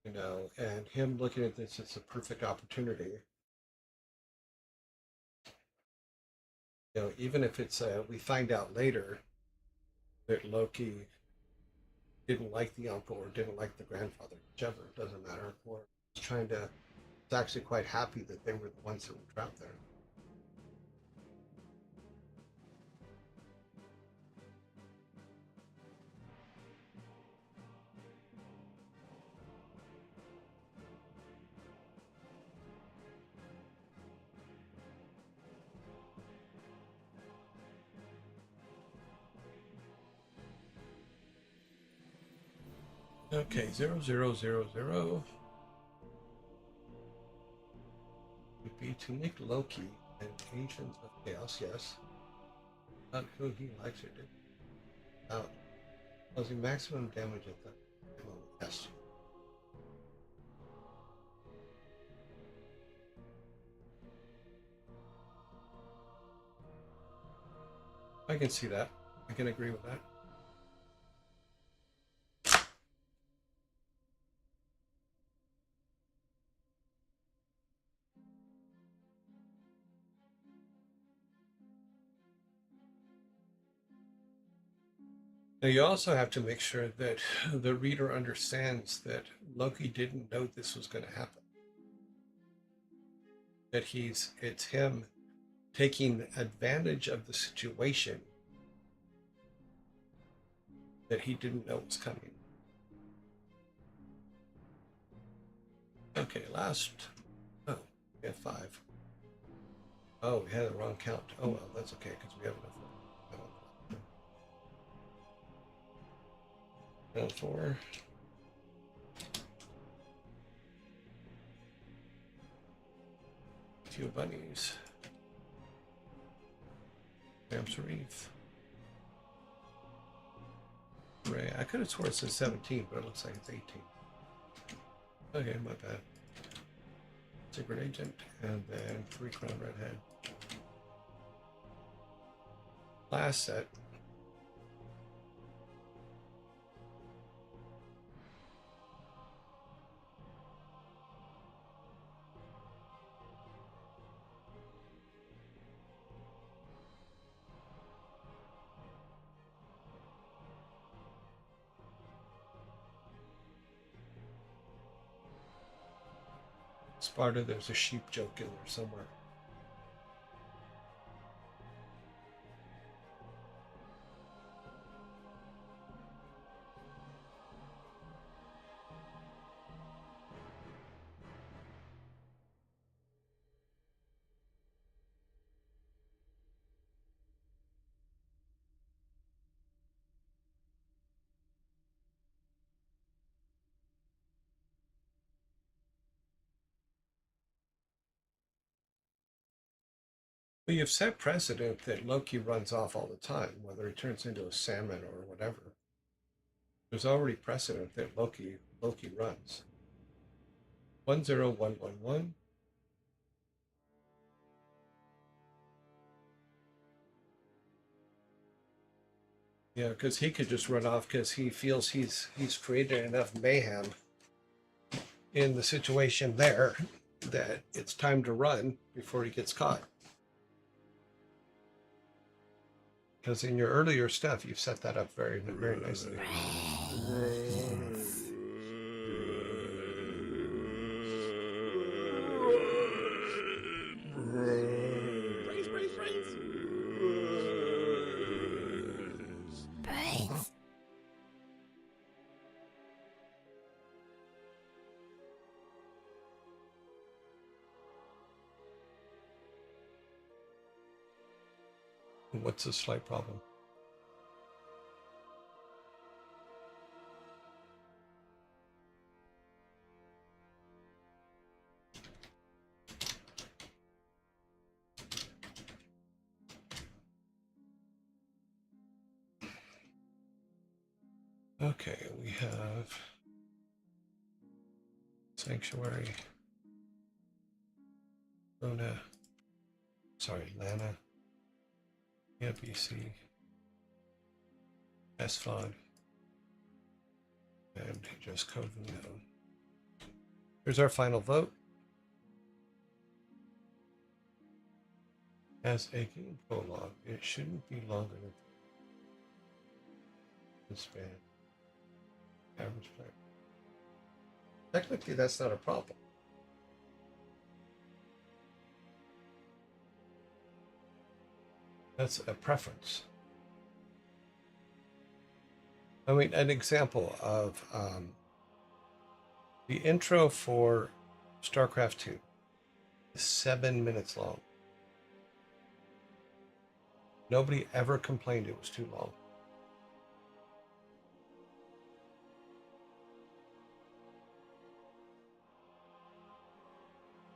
You know, and him looking at this as a perfect opportunity. You know, even if it's we find out later that Loki didn't like the uncle or didn't like the grandfather, whichever, it doesn't matter. Or trying to, it's actually quite happy that they were the ones that were trapped there. Okay, 0000 would be to make Loki an agent of chaos, yes. Not who he likes or did. Out. Causing maximum damage at the moment, yes. I can see that. I can agree with that. Now, you also have to make sure that the reader understands that Loki didn't know this was going to happen. That it's him taking advantage of the situation that he didn't know was coming. Okay, last. Oh, we have 5. Oh, we had the wrong count. Oh well, that's okay because we have enough. 4. 2 bunnies. Ram's Reef. Ray. I could have sworn it says 17, but it looks like it's 18. Okay, my bad. Secret Agent, and then 3 Crown Redhead. Last set. Sparta, there's a sheep joke in there somewhere. Well, you've set precedent that Loki runs off all the time, whether he turns into a salmon or whatever. There's already precedent that Loki runs. 10111. Yeah, because he could just run off because he feels he's created enough mayhem in the situation there that it's time to run before he gets caught. Because in your earlier stuff, you've set that up very, very nicely. What's the slight problem? Okay, we have Sanctuary, Lana, yeah, BC, SFOD, and just code no. Here's our final vote. As a game prologue, it shouldn't be longer than the span. Average player. Technically, that's not a problem. That's a preference. I mean, an example of the intro for StarCraft 2 is 7 minutes long. Nobody ever complained it was too long.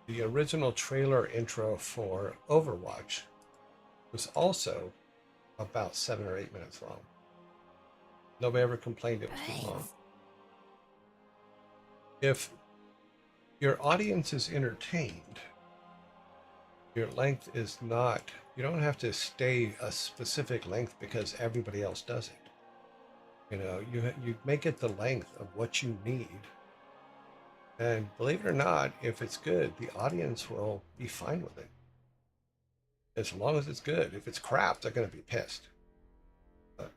The original trailer intro for Overwatch was also about 7 or 8 minutes long. Nobody ever complained it was too long. If your audience is entertained, your length is not, you don't have to stay a specific length because everybody else does it. You know, you make it the length of what you need. And believe it or not, if it's good, the audience will be fine with it. As long as it's good. If it's crap, they're going to be pissed. But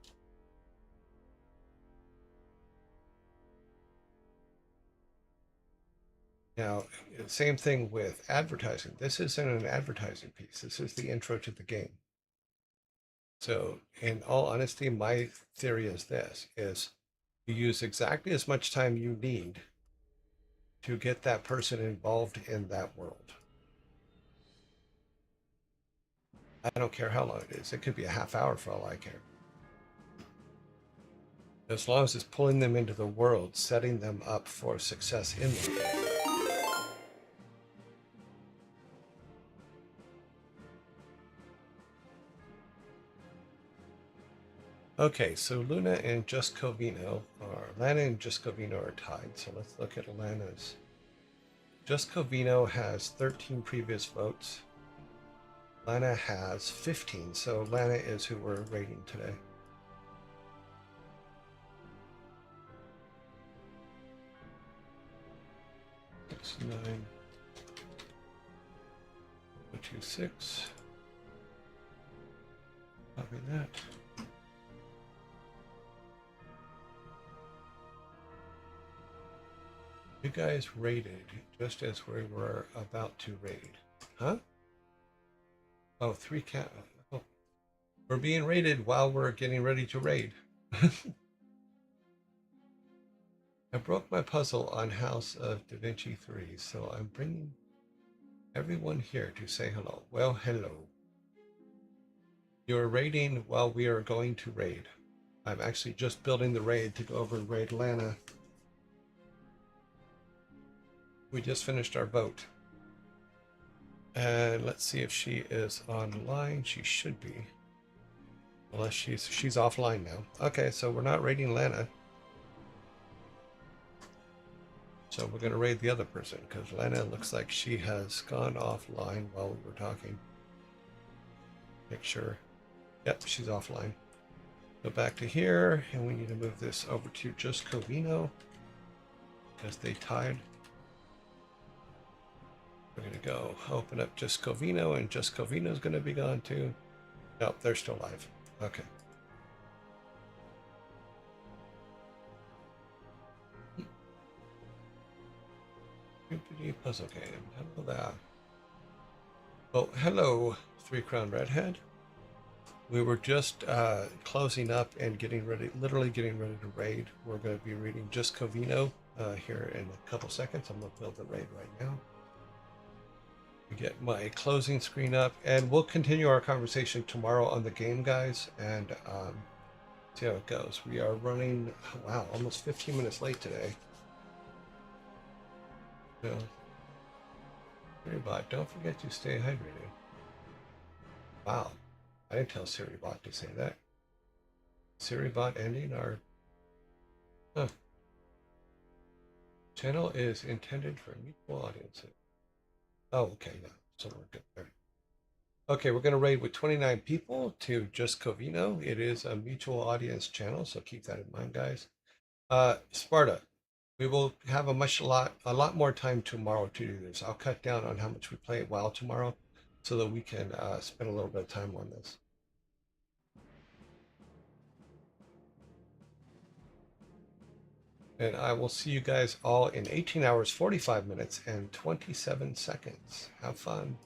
Now, same thing with advertising. This isn't an advertising piece. This is the intro to the game. So in all honesty, my theory is this, is you use exactly as much time you need to get that person involved in that world. I don't care how long it is. It could be a half hour for all I care. As long as it's pulling them into the world, setting them up for success in the world. Okay, so Luna and Just Covino, or Lana and Just Covino are tied. So let's look at Lana's. Just Covino has 13 previous votes. Lana has 15, so Lana is who we're rating today. That's 9, 2, 6. Copy that. You guys raided just as we were about to raid. Huh? Oh, 3 cat. Oh. We're being raided while we're getting ready to raid. I broke my puzzle on House of Da Vinci 3, so I'm bringing everyone here to say hello. Well, hello. You're raiding while we are going to raid. I'm actually just building the raid to go over and raid Lana. We just finished our vote. And let's see if she is online. She should be. Unless she's offline now. Okay, so we're not raiding Lana. So we're going to raid the other person because Lana looks like she has gone offline while we were talking. Make sure. Yep, she's offline. Go back to here, and we need to move this over to Just Covino because they tied. We're going to go open up Just Covino, and Just Covino is going to be gone too. Nope, they're still live. Okay. Puzzle game. Hello there. Oh, hello, 3 Crown Redhead. We were just closing up and getting ready, literally getting ready to raid. We're going to be reading Just Covino here in a couple seconds. I'm going to build the raid right now. Get my closing screen up, and we'll continue our conversation tomorrow on the game, guys, and see how it goes. We are running, wow, almost 15 minutes late today. So, SiriBot, don't forget to stay hydrated. Wow, I didn't tell SiriBot to say that. SiriBot ending our channel is intended for mutual audiences. Oh, okay, yeah, so we're good there. Okay, we're going to raid with 29 people to Just Covino. It is a mutual audience channel, so keep that in mind, guys. Sparta, we will have a lot more time tomorrow to do this. I'll cut down on how much we play WoW tomorrow so that we can spend a little bit of time on this. And I will see you guys all in 18 hours, 45 minutes, and 27 seconds. Have fun.